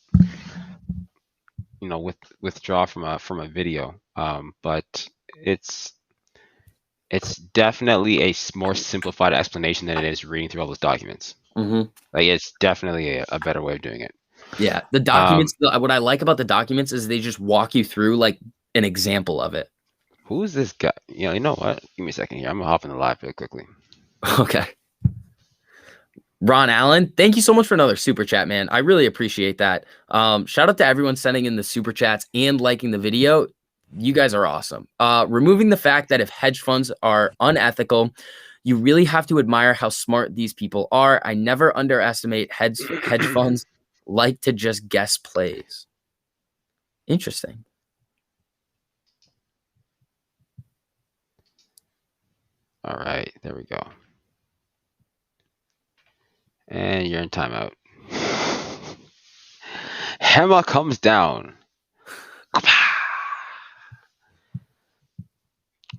withdraw from a video. But it's definitely a more simplified explanation than it is reading through all those documents. Mm-hmm. Like it's definitely a better way of doing it. Yeah, the documents. What I like about the documents is they just walk you through like an example of it. Who's this guy? You know what? Give me a second here. I'm gonna hop in the live real quickly. Okay. Ron Allen, thank you so much for another super chat, man. I really appreciate that. Shout out to everyone sending in the super chats and liking the video. You guys are awesome. Removing the fact that if hedge funds are unethical, you really have to admire how smart these people are. I never underestimate hedge funds like to just guess plays. Interesting. All right, there we go. And you're in timeout. Hema comes down.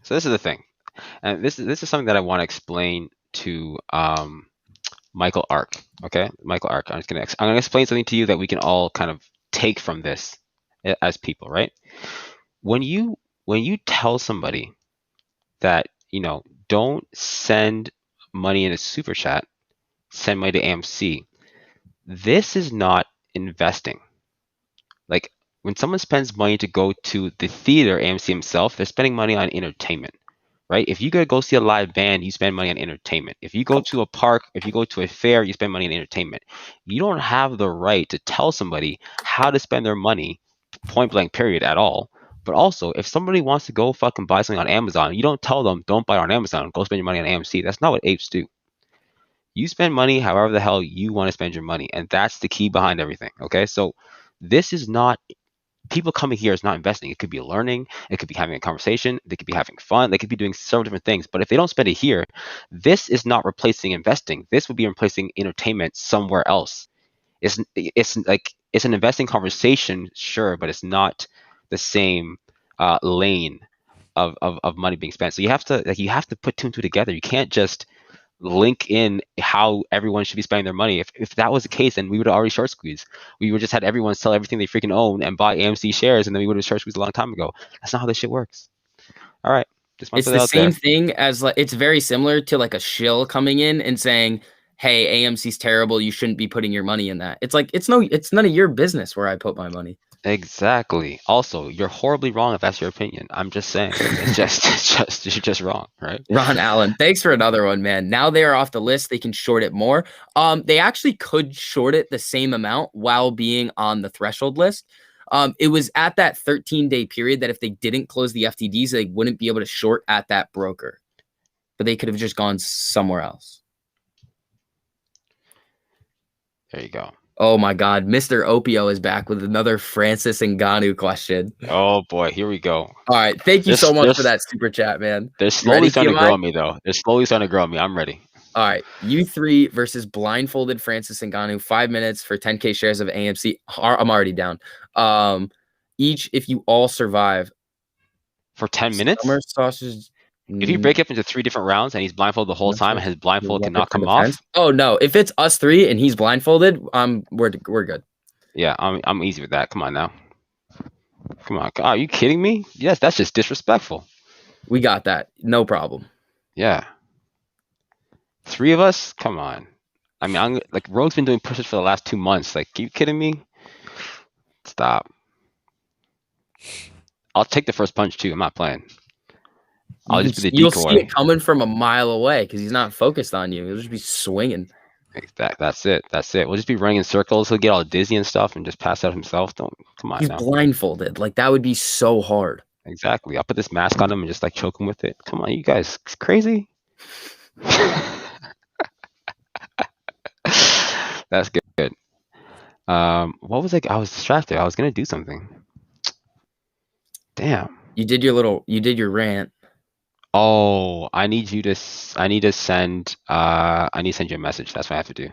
So this is the thing, and this is something that I want to explain to Michael Ark. Okay, Michael Ark. I'm gonna explain something to you that we can all kind of take from this as people, right? When you tell somebody that don't send money in a super chat, send money to AMC. This is not investing. Like when someone spends money to go to the theater, AMC himself, they're spending money on entertainment, right? If you go see a live band, you spend money on entertainment. If you go to a park, if you go to a fair, you spend money on entertainment. You don't have the right to tell somebody how to spend their money, point blank period, at all. But also, if somebody wants to go fucking buy something on Amazon, you don't tell them, don't buy it on Amazon, go spend your money on AMC. That's not what apes do. You spend money however the hell you want to spend your money. And that's the key behind everything. Okay. So this is not, people coming here is not investing. It could be learning. It could be having a conversation. They could be having fun. They could be doing several different things. But if they don't spend it here, this is not replacing investing. This would be replacing entertainment somewhere else. It's like, it's an investing conversation, sure, but it's not the same lane of money being spent. So you have to put two and two together. You can't just link in how everyone should be spending their money. If that was the case, then we would have already short squeezed. We would just had everyone sell everything they freaking own and buy AMC shares, and then we would have short squeezed a long time ago. That's not how this shit works. All right, just want to It's put the that out there. same thing as like, it's very similar to like a shill coming in and saying, hey, AMC's terrible, you shouldn't be putting your money in that. It's like, it's none of your business where I put my money. Exactly. Also, you're horribly wrong if that's your opinion. I'm just saying. It's just you're just wrong, right? Ron Allen, thanks for another one, man. Now they are off the list. They can short it more. They actually could short it the same amount while being on the threshold list. It was at that 13-day period that if they didn't close the FTDs, they wouldn't be able to short at that broker. But they could have just gone somewhere else. There you go. Oh my God, Mr. Opio is back with another Francis Ngannou question. Oh boy, here we go. All right, thank you so much for that super chat, man. They're slowly starting to grow on me, though. They're slowly starting to grow on me. I'm ready. All right, you three versus blindfolded Francis Ngannou. 5 minutes for 10K shares of AMC. I'm already down. Each, if you all survive. For 10 minutes? Summer sausage. If you break up into 3 different rounds and he's blindfolded the whole time and his blindfold cannot come off. Oh no! If it's us 3 and he's blindfolded, we're good. Yeah, I'm easy with that. Come on now. Come on. Are you kidding me? Yes, that's just disrespectful. We got that. No problem. Yeah. 3 of us? Come on. I mean, I'm like, Rogue's been doing pushes for the last 2 months. Like, are you kidding me? Stop. I'll take the first punch too. I'm not playing. I'll just be the decoy. You'll see it coming from a mile away because he's not focused on you. He'll just be swinging. That's it. We'll just be running in circles. He'll get all dizzy and stuff and just pass out himself. Come on. He's blindfolded. Like, that would be so hard. Exactly. I'll put this mask on him and just like choke him with it. Come on, you guys, it's crazy. That's good. What was I was distracted. I was gonna do something. Damn. You did your rant. Oh, I need to send you a message. That's what I have to do.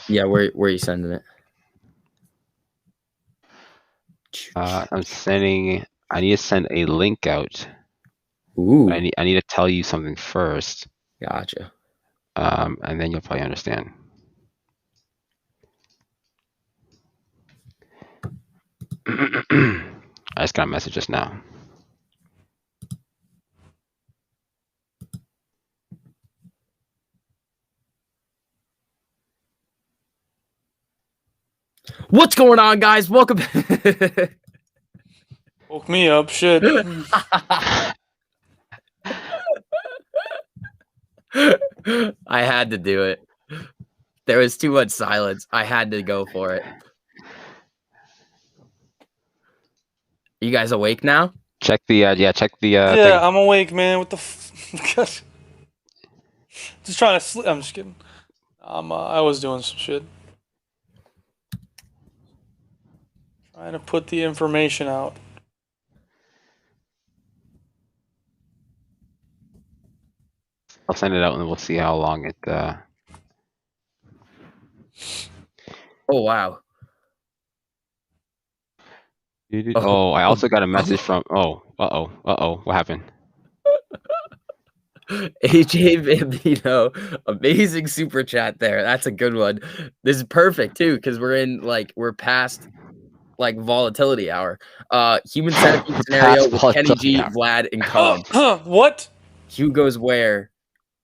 Yeah, where are you sending it? I need to send a link out. Ooh. I need to tell you something first. Gotcha. And then you'll probably understand. I just got a message just now. What's going on, guys? Welcome. Woke me up, shit. I had to do it. There was too much silence. I had to go for it. You guys awake now? Check the yeah, thing. I'm awake, man. What the just trying to sleep. I'm just kidding. I was doing some shit. Trying to put the information out. . I'll send it out and we'll see how long it. Oh wow. Oh, I also got a message from. Oh, what happened? AJ Bambino, amazing super chat there. That's a good one. This is perfect too because we're past like volatility hour. Human centipede scenario Past with Kenny volatility G, hour. Vlad, and Cohen. What? Who goes where?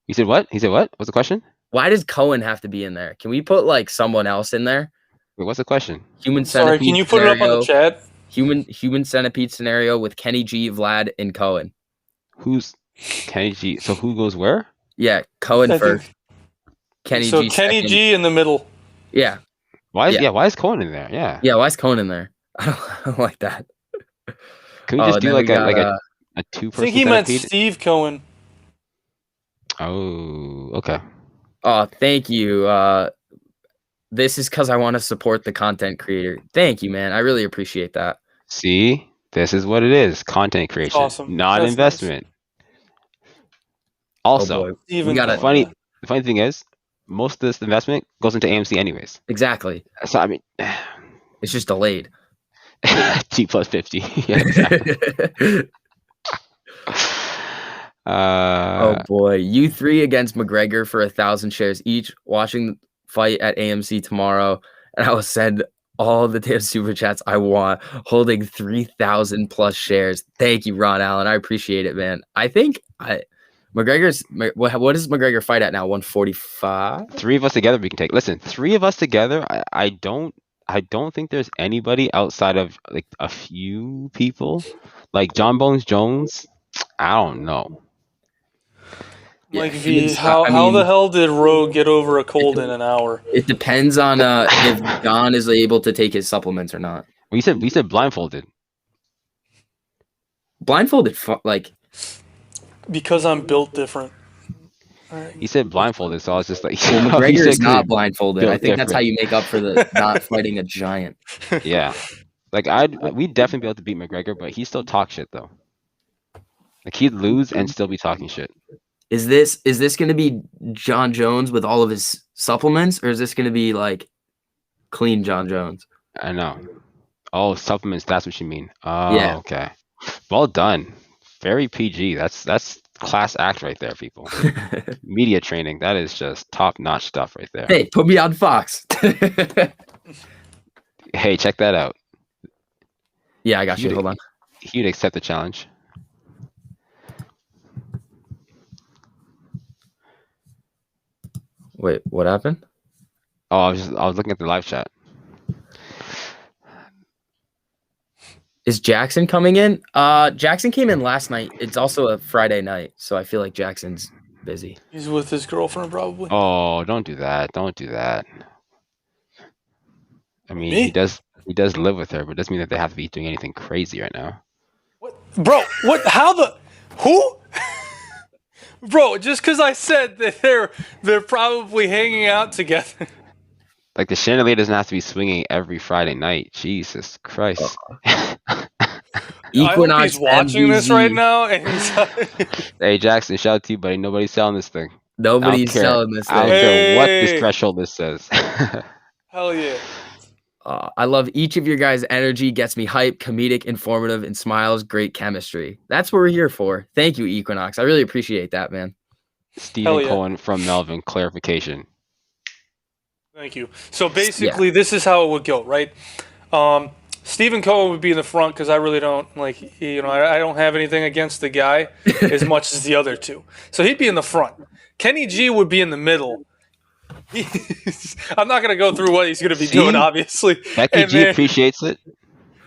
He said what? He said what? What's the question? Why does Cohen have to be in there? Can we put like someone else in there? Wait, what's the question? Human Sorry, centipede can you put it up on the scenario. chat? Human centipede scenario with Kenny G, Vlad, and Cohen. Who's Kenny G? So who goes where? Yeah, Cohen I first. think- Kenny so G Kenny second. G in the middle. Yeah. Why is Yeah. why is Cohen in there? Yeah. Yeah, why is Cohen in there? I don't like that. Can we just do and then like we a got, a I two-person think he meant centipede? Steve Cohen. Oh, okay. oh, thank you. This is because I want to support the content creator. Thank you, man. I really appreciate that. See, this is what it is: content creation, Awesome. not That's investment. Oh Also, boy, Steven we got Cohen. to the funny thing is, most of this investment goes into AMC anyways. exactly. So I mean, It's just delayed. T plus 50. Yeah, exactly. Oh boy, you three against McGregor for 1,000 shares each. Watching fight at AMC tomorrow, and I will send all the damn super chats I want. Holding 3,000 plus shares. Thank you, Ron Allen. I appreciate it, man. I think McGregor's what does McGregor fight at now? 145. Three of us together, we can take. Listen, three of us together. I don't think there's anybody outside of like a few people, like John Bones Jones. I don't know. Mike Yeah, V, how the hell did Rogue get over a cold in an hour? It depends on if John is able to take his supplements or not. We said blindfolded. Blindfolded, like Because I'm built different. He said blindfolded, so I was just like, well, he McGregor said is not blindfolded. built I think that's how different. you make up for the not fighting a giant. Yeah, like we'd definitely be able to beat McGregor, but he still talk shit though. Like he'd lose and still be talking shit. Is this going to be John Jones with all of his supplements, or is this going to be like clean John Jones? I know. Oh, supplements. That's what you mean. Oh, Yeah. okay. Well done. Very PG. That's class act right there, people. Media training. That is just top-notch stuff right there. Hey, put me on Fox. Hey, check that out. Yeah, I got you. Hold on. He'd accept the challenge. Wait, what happened? Oh, I was looking at the live chat. Is Jackson coming in? Jackson came in last night. It's also a Friday night, so I feel like Jackson's busy. He's with his girlfriend, probably. Oh, don't do that. Don't do that. I mean, Me? he does live with her, but it doesn't mean that they have to be doing anything crazy right now. What, bro? What? How the? Who? Bro, just because I said that they're probably hanging out together. Like the chandelier doesn't have to be swinging every Friday night. Jesus Christ. Equinox I hope he's watching this MVZ. right now, and he's Hey Jackson, shout out to you, buddy. Nobody's selling this thing. Nobody's selling this I don't thing. care what this Hey. threshold this says. hell yeah. I love each of your guys' energy. Gets me hyped, comedic, informative, and smiles. Great chemistry. That's what we're here for. Thank you, Equinox. I really appreciate that, man. Stephen yeah. Cohen from Melvin, clarification. Thank you. So basically, this is how it would go, right? Stephen Cohen would be in the front because I really don't I don't have anything against the guy as much as the other two. So he'd be in the front. Kenny G would be in the middle. I'm not going to go through what he's going to be doing, obviously. Becky G appreciates it.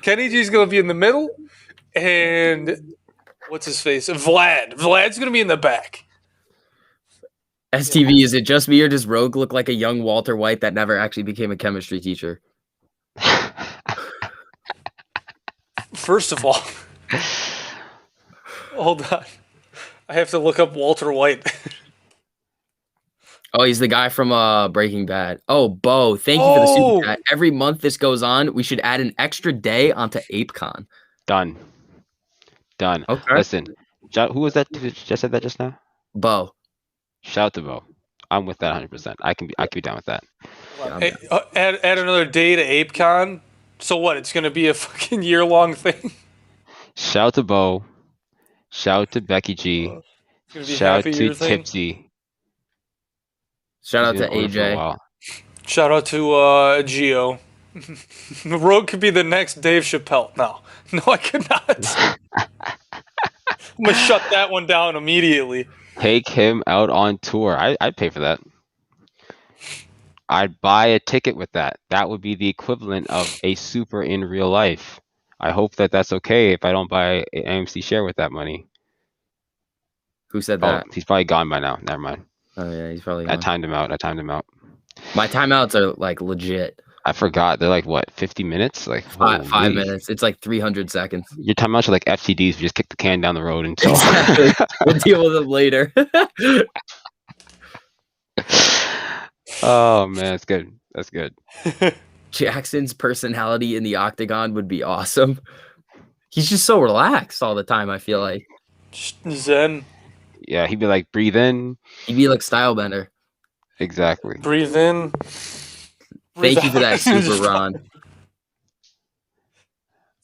Kenny G's going to be in the middle, and what's his face? Vlad's going to be in the back. STV, is it just me or does Rogue look like a young Walter White that never actually became a chemistry teacher? First of all, hold on. I have to look up Walter White. Oh, he's the guy from Breaking Bad. Oh, Bo, thank you for the super chat. Every month this goes on, we should add an extra day onto ApeCon. Done. Okay. Listen, who was that? Just said that just now? Bo. Shout out to Bo. I'm with that 100%. I can be down with that. Yeah, Add another day to ApeCon. So what? It's gonna be a fucking year-long thing. Shout out to Bo. Shout out to Becky G. It's gonna be Shout half out a to year thing. Tipsy. Shout He's out been to on it for a AJ. while. Shout out to Gio. The road could be the next Dave Chappelle. No, I could not. I'm gonna shut that one down immediately. Take him out on tour. I'd pay for that. I'd buy a ticket with that. That would be the equivalent of a super in real life. I hope that that's okay if I don't buy an AMC share with that money. Who said Oh, that? he's probably gone by now. Never mind. Oh yeah, he's probably I gone. timed him out. My timeouts are like legit. I forgot. They're like what, 50 minutes? Like Five holy. minutes. It's like 300 seconds. Your timeouts are like FTDs. We just kick the can down the road until. Exactly. We'll deal with them later. Oh man, that's good. That's good. Jackson's personality in the octagon would be awesome. He's just so relaxed all the time, I feel like. Zen. Yeah, he'd be like, breathe in. He'd be like Stylebender. Exactly. Breathe in. Thank you for that, Super Ron.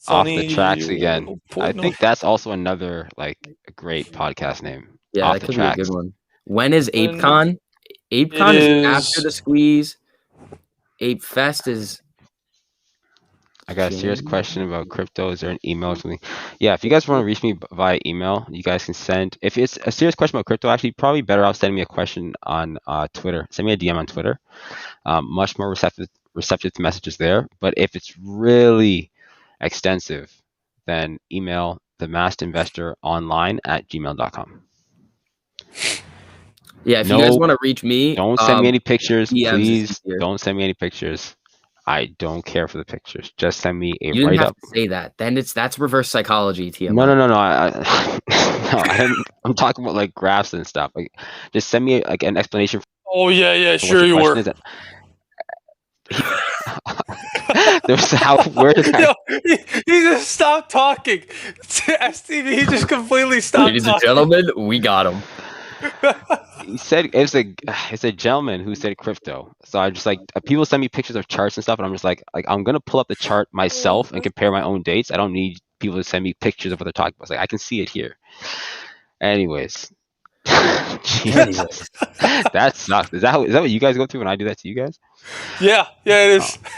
Off the tracks again. I think that's also another like a great podcast name. Yeah, Off that the could tracks. be a good one. When is ApeCon? ApeCon is after the squeeze. Ape Fest is. I got a serious question about crypto. Is there an email or something? Yeah, if you guys want to reach me via email, you guys can send. If it's a serious question about crypto, actually, probably better off sending me a question on Twitter. Send me a DM on Twitter. Much more receptive to messages there. But if it's really extensive, then email themasked.investoronline@gmail.com. Yeah, if you guys want to reach me, don't send me any pictures, DMs please. Don't send me any pictures. I don't care for the pictures. Just send me a write-up. You didn't have to say that. Then that's reverse psychology, TMI. No. No, I didn't. I'm talking about like graphs and stuff. Like, just send me like an explanation. Oh yeah, sure you were. Where did that? He just stopped talking. STV, he just completely stopped. Ladies and gentlemen, we got him. He said it's a gentleman who said crypto. So I just like people send me pictures of charts and stuff, and I'm just like I'm gonna pull up the chart myself and compare my own dates. I don't need people to send me pictures of what they're talking about. It's like I can see it here. Anyways, Jesus, that sucks. Is that what you guys go through when I do that to you guys? Yeah, it is. Oh,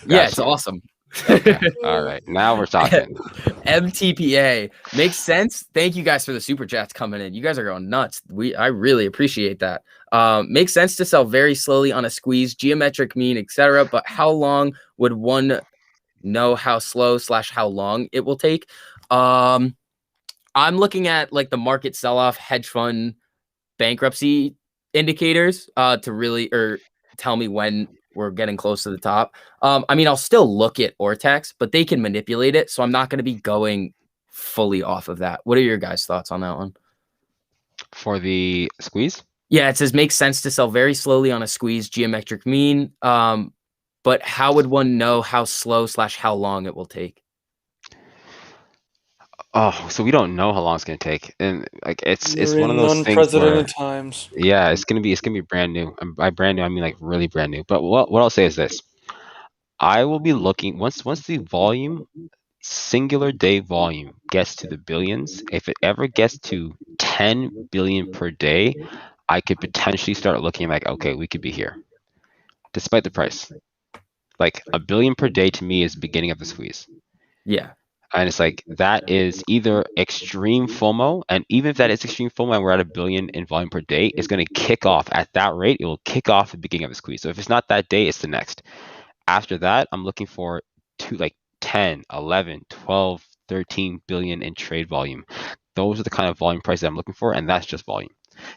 yeah, it's awesome. Okay. All right, now we're talking. MTPA makes sense. Thank you guys for the super chats coming in. You guys are going nuts. I really appreciate that. Makes sense to sell very slowly on a squeeze, geometric mean, etc. But how long would one know how slow / how long it will take? I'm looking at like the market sell-off, hedge fund bankruptcy indicators to really tell me when we're getting close to the top. I mean, I'll still look at Ortex, but they can manipulate it, so I'm not going to be going fully off of that. What are your guys' thoughts on that one? For the squeeze? Yeah, it says makes sense to sell very slowly on a squeeze, geometric mean. But how would one know how slow / how long it will take? Oh, so we don't know how long it's gonna take, and like it's one of those things. Unprecedented times. Yeah, it's gonna be brand new. And by brand new, I mean like really brand new. But what I'll say is this: I will be looking once the volume, singular day volume, gets to the billions. If it ever gets to 10 billion per day, I could potentially start looking like, okay, we could be here, despite the price. Like a billion per day to me is the beginning of the squeeze. Yeah. And it's like that is either extreme FOMO, and even if that is extreme FOMO and we're at a billion in volume per day, it's going to kick off at that rate. It will kick off at the beginning of the squeeze. So if it's not that day, it's the next. After that, I'm looking for 10, 11, 12, 13 billion in trade volume. Those are the kind of volume prices I'm looking for, and that's just volume.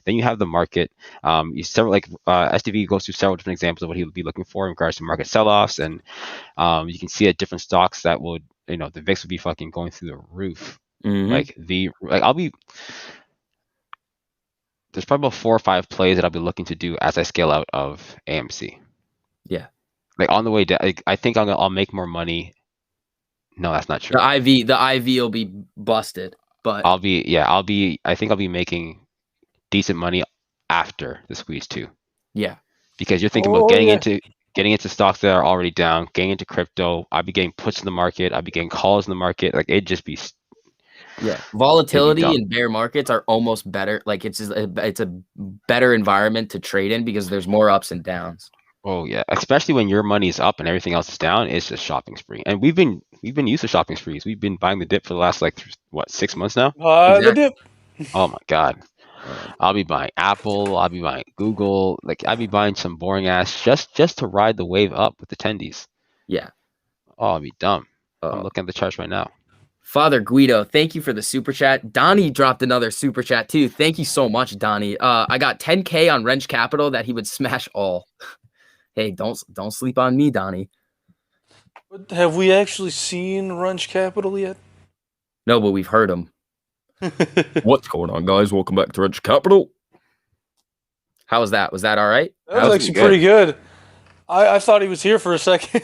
Then you have the market. STV goes through several different examples of what he would be looking for in regards to market sell-offs, and you can see at different stocks that would, the VIX would be fucking going through the roof. Mm-hmm. There's probably about 4 or 5 plays that I'll be looking to do as I scale out of AMC. Yeah. Like on the way down, I think I'll make more money. No, that's not true. The IV will be busted, but I think I'll be making decent money after the squeeze too. Yeah. Because you're thinking about getting into stocks that are already down, getting into crypto. I'd be getting puts in the market. I'd be getting calls in the market. Like it'd just be. Yeah, volatility in bear markets are almost better. Like it's a better environment to trade in because there's more ups and downs. Oh yeah, especially when your money is up and everything else is down. It's just shopping spree, and we've been used to shopping sprees. We've been buying the dip for the last like 6 months now. The dip. Oh my god, I'll be buying Apple. I'll be buying Google. Like I'll be buying some boring ass just to ride the wave up with the tendies. Yeah. Oh, I'll be dumb. I'm looking at the charts right now. Father Guido, thank you for the super chat. Donnie dropped another super chat too. Thank you so much, Donnie. I got 10K on Wrench Capital that he would smash all. Hey, don't sleep on me, Donnie. But have we actually seen Wrench Capital yet? No, but we've heard him. What's going on, guys? Welcome back to Wrench Capital. How was that? Was that all right? That was actually pretty good. I thought he was here for a second.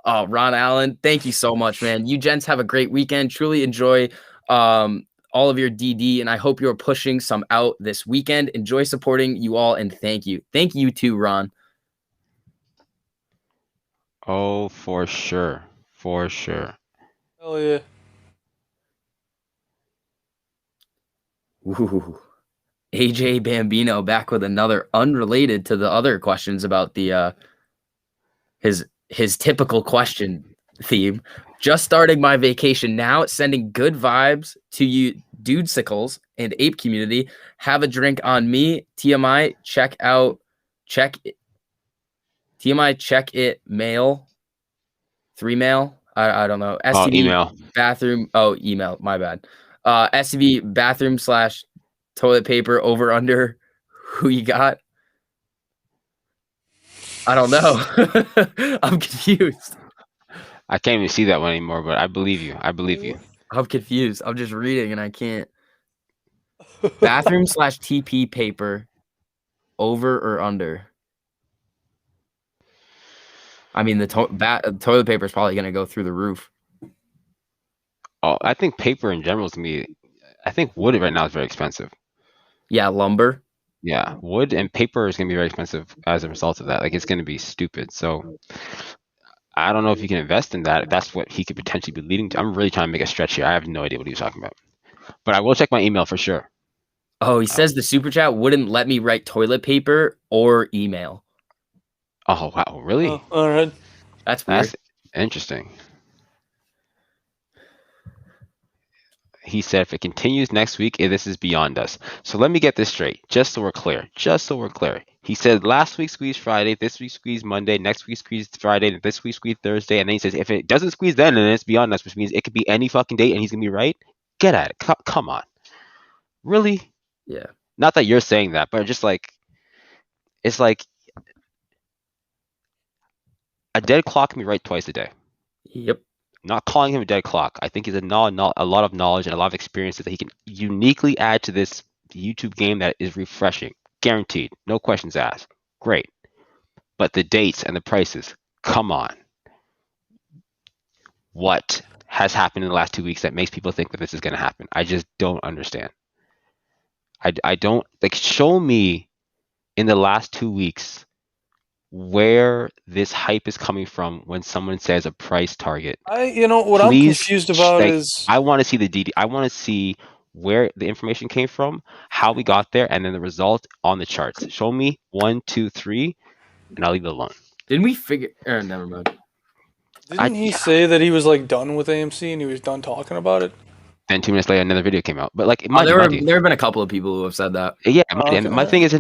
Oh, Ron Allen, thank you so much, man. You gents have a great weekend. Truly enjoy all of your DD, and I hope you're pushing some out this weekend. Enjoy supporting you all, and thank you. Thank you too, Ron. Oh, for sure. For sure. Hell yeah. Ooh. AJ Bambino back with another unrelated to the other questions about the his typical question theme. Just starting my vacation now, sending good vibes to you dudesicles and ape community. Have a drink on me. TMI check it mail 3 mail. I don't know. STV email. Bathroom. Oh, email. My bad. STV bathroom / toilet paper over under. Who you got? I don't know. I'm confused. I can't even see that one anymore, but I believe you. I believe you. I'm confused. I'm just reading and I can't. Bathroom / TP paper over or under? I mean, the toilet paper is probably going to go through the roof. Oh, I think paper in general is going to be, I think wood right now is very expensive. Yeah, lumber. Yeah, wood and paper is going to be very expensive as a result of that. Like, it's going to be stupid. So, I don't know if you can invest in that. If that's what he could potentially be leading to. I'm really trying to make a stretch here. I have no idea what he was talking about. But I will check my email for sure. Oh, he says the super chat wouldn't let me write toilet paper or email. Oh, wow. Really? Oh, all right. That's weird. That's interesting. He said, if it continues next week, this is beyond us. So let me get this straight, just so we're clear. He said last week squeeze Friday, this week squeeze Monday, next week squeeze Friday, this week squeeze Thursday, and then he says if it doesn't squeeze then it's beyond us, which means it could be any fucking date and he's gonna be right. Get at it. Come on. Really? Yeah. Not that you're saying that, but just like it's like a dead clock can be right twice a day. Yep. Not calling him a dead clock. I think he's a lot of knowledge and a lot of experiences that he can uniquely add to this YouTube game that is refreshing. Guaranteed. No questions asked. Great. But the dates and the prices, come on. What has happened in the last 2 weeks that makes people think that this is going to happen? I just don't understand. I don't, like, show me in the last 2 weeks where this hype is coming from when someone says a price target. What I'm confused about is I want to see the DD. I want to see where the information came from, how we got there, and then the result on the charts. Show me 1, 2, 3, and I'll leave it alone. Didn't we figure? Never mind. Didn't he say that he was like done with AMC and he was done talking about it? Then 2 minutes later, another video came out. But like, there have been a couple of people who have said that. Yeah, and my thing is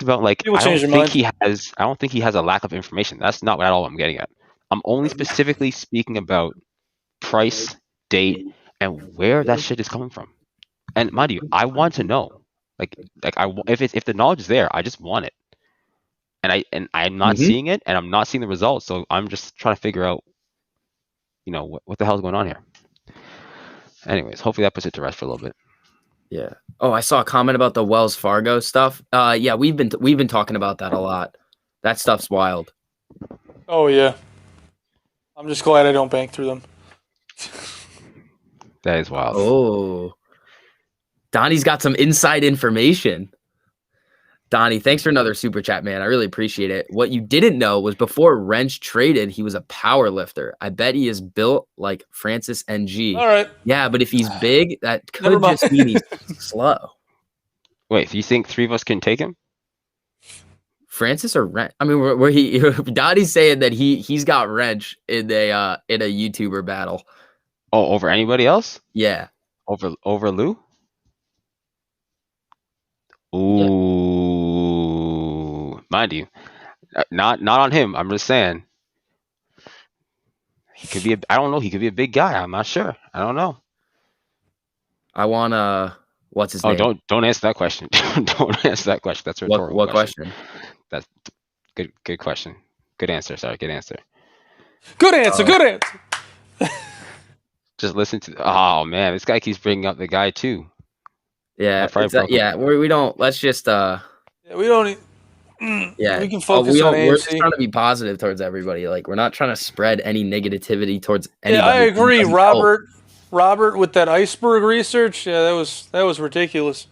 about like People I don't think he has a lack of information. That's not at all what I'm getting at. I'm only specifically speaking about price, date, and where that shit is coming from. And mind you, I want to know. If the knowledge is there, I just want it. And I'm not seeing it, and I'm not seeing the results. So I'm just trying to figure out, what the hell is going on here. Anyways, hopefully that puts it to rest for a little bit. Yeah. Oh, I saw a comment about the Wells Fargo stuff. Yeah, we've been talking about that a lot. That stuff's wild. Oh yeah. I'm just glad I don't bank through them. That is wild. Oh. Donnie's got some inside information. Donnie, thanks for another super chat, man. I really appreciate it. What you didn't know was before Wrench traded, he was a power lifter. I bet he is built like Francis NG. All right. Yeah, but if he's big, that Never could mind. just mean he's slow. Wait, do you think three of us can take him? Francis or Wrench? I mean, where he Donnie's saying that he's got Wrench in a YouTuber battle. Oh, over anybody else? Yeah. Over Lou? Ooh, mind you, not on him. I'm just saying he could be. I don't know. He could be a big guy. I'm not sure. I don't know. I want what's his name? Oh, don't answer that question. Don't answer that question. That's a rhetorical What question? That's good question. Good answer. Sorry, good answer. Good answer. Good answer. Just listen to. Oh man, this guy keeps bringing up the guy too. Yeah, we don't. Let's just Yeah, we don't. Yeah, we can focus on we're just AMC. trying to be positive towards everybody. Like, we're not trying to spread any negativity towards anybody. Yeah, I agree, Doesn't help. Robert, with that iceberg research. Yeah, that was ridiculous.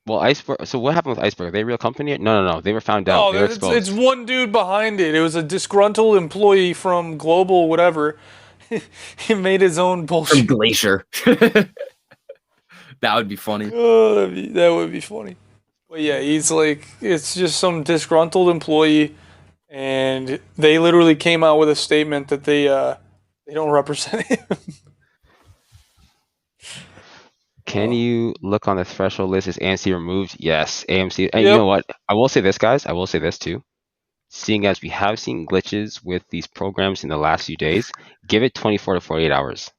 Well, Iceberg. So what happened with Iceberg? Are they a real company? No. They were found out. They were exposed. It's one dude behind it. It was a disgruntled employee from Global whatever. He made his own bullshit. From Glacier. That would be funny. Oh, that would be funny. But yeah, he's like, it's just some disgruntled employee, and they literally came out with a statement that they don't represent him. Can you look on the threshold list? Is AMC removed? Yes, AMC. And Yep. you know what? I will say this, guys. I will say this too. Seeing as we have seen glitches with these programs in the last few days, give it 24 to 48 hours.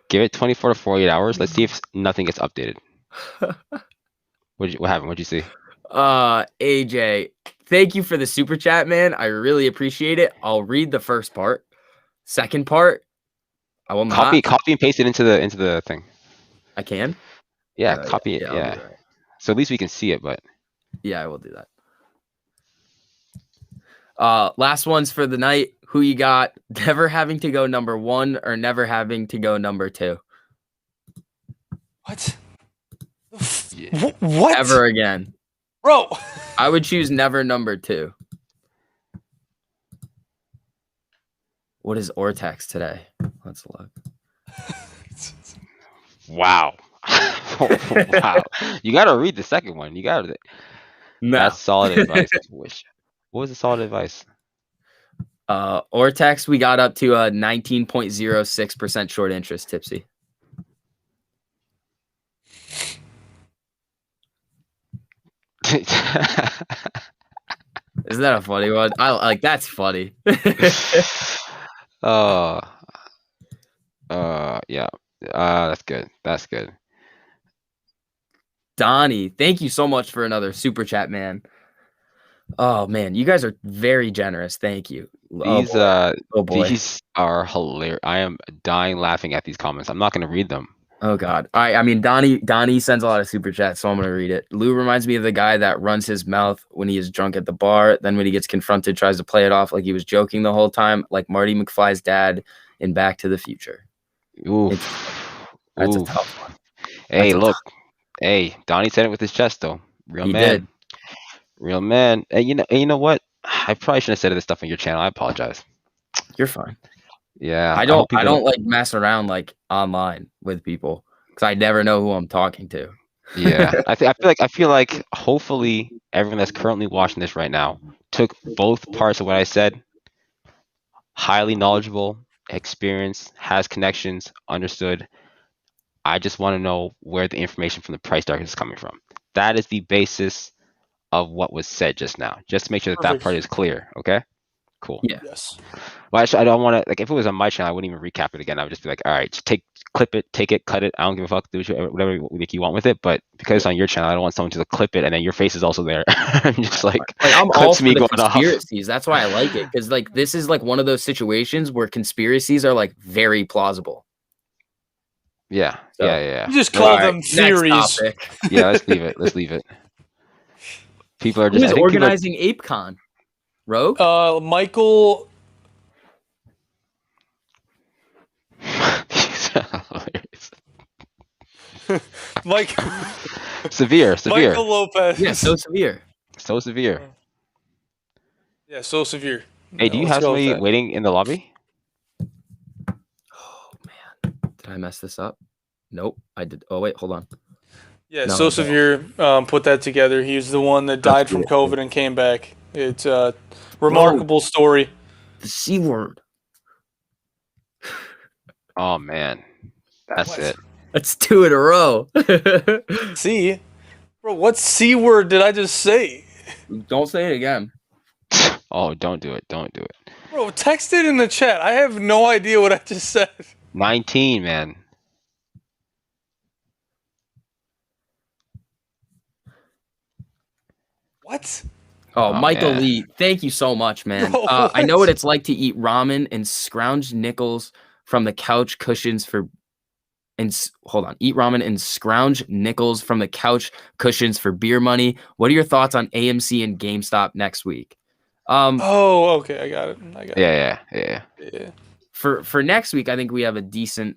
Give it 24 to 48 hours. Let's see if nothing gets updated. What happened? What'd you see? AJ, thank you for the super chat, man. I really appreciate it. I'll read the first part. Second part, I will not. Copy and paste it into the thing. I can? Yeah, copy it. I'll Yeah. do that. So at least we can see it, but Yeah, I will do that. Last ones for the night. Who you got? Never having to go number 1 or never having to go number 2? What? What? Ever again. Bro. I would choose never number 2. What is Ortex today? Let's look. wow. Wow. You got to read the second one. You got to. No. That's solid advice. What was the solid advice? Ortex, we got up to a 19.06% short interest, Tipsy. Isn't that a funny one? I like that's funny. Yeah. That's good. That's good. Donnie, thank you so much for another super chat, man. Oh man, you guys are very generous. Thank you. These These are hilarious. I am dying laughing at these comments. I'm not going to read them. Oh God. I mean, Donnie sends a lot of super chats, so I'm gonna read it. Lou reminds me of the guy that runs his mouth when he is drunk at the bar. Then when he gets confronted, tries to play it off like he was joking the whole time, like Marty McFly's dad in Back to the Future. Oof. That's a tough one. Hey, look. Hey, Donnie said it with his chest though. Real man. Real man. And you know what? I probably shouldn't have said this stuff on your channel. I apologize. You're fine. Yeah. I don't like mess around like online with people because I never know who I'm talking to. Yeah. I feel like hopefully everyone that's currently watching this right now took both parts of what I said. Highly knowledgeable, experienced, has connections, understood. I just want to know where the information from the price target is coming from. That is the basis of what was said just now. Just to make sure that part is clear. Okay. Cool. Yeah. Yes. Well, actually, I don't want to, like, if it was on my channel, I wouldn't even recap it again. I would just be like, all right, just clip it, take it, cut it. I don't give a fuck. Do whatever you want with it. But because it's on your channel, I don't want someone to just clip it and then your face is also there. I'm just like I'm all for me the going conspiracies. That's why I like it, because like this is like one of those situations where conspiracies are like very plausible. Yeah. So, yeah. You just call them theories. Yeah, let's leave it. Let's leave it. People are just. Who's organizing ApeCon? Rogue? Michael. Severe. Michael Lopez. Yeah, so severe. So severe. Yeah, so severe. Hey, do you Let's have go with somebody that. waiting in the lobby? Oh man, did I mess this up? Nope, I did. Oh wait, hold on. Yeah, No, so no. severe. Put that together. He was the one that died from COVID and came back. It's a remarkable story. The C word. Oh man, that's it. That's 2 in a row. C, bro, what C word did I just say? Don't say it again. Oh, don't do it. Don't do it. Bro, text it in the chat. I have no idea what I just said. 19, man. What? Oh, Michael man. Lee, thank you so much, man. Bro, I know what? what it's like to eat ramen and scrounge nickels from the couch cushions for. Hold on, eat ramen and scrounge nickels from the couch cushions for beer money. What are your thoughts on AMC and GameStop next week? Oh, okay, I got it. Yeah. For next week, I think we have a decent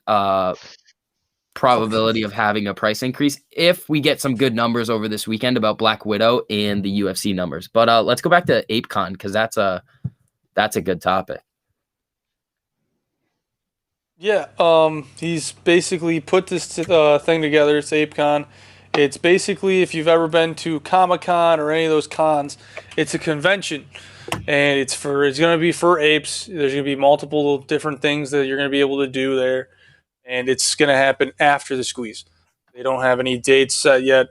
probability of having a price increase if we get some good numbers over this weekend about Black Widow and the UFC numbers. But let's go back to ApeCon because that's a good topic. Yeah, he's basically put this thing together. It's ApeCon. It's basically, if you've ever been to Comic-Con or any of those cons, it's a convention, and it's going to be for apes. There's going to be multiple different things that you're going to be able to do there, and it's going to happen after the squeeze. They don't have any dates set yet,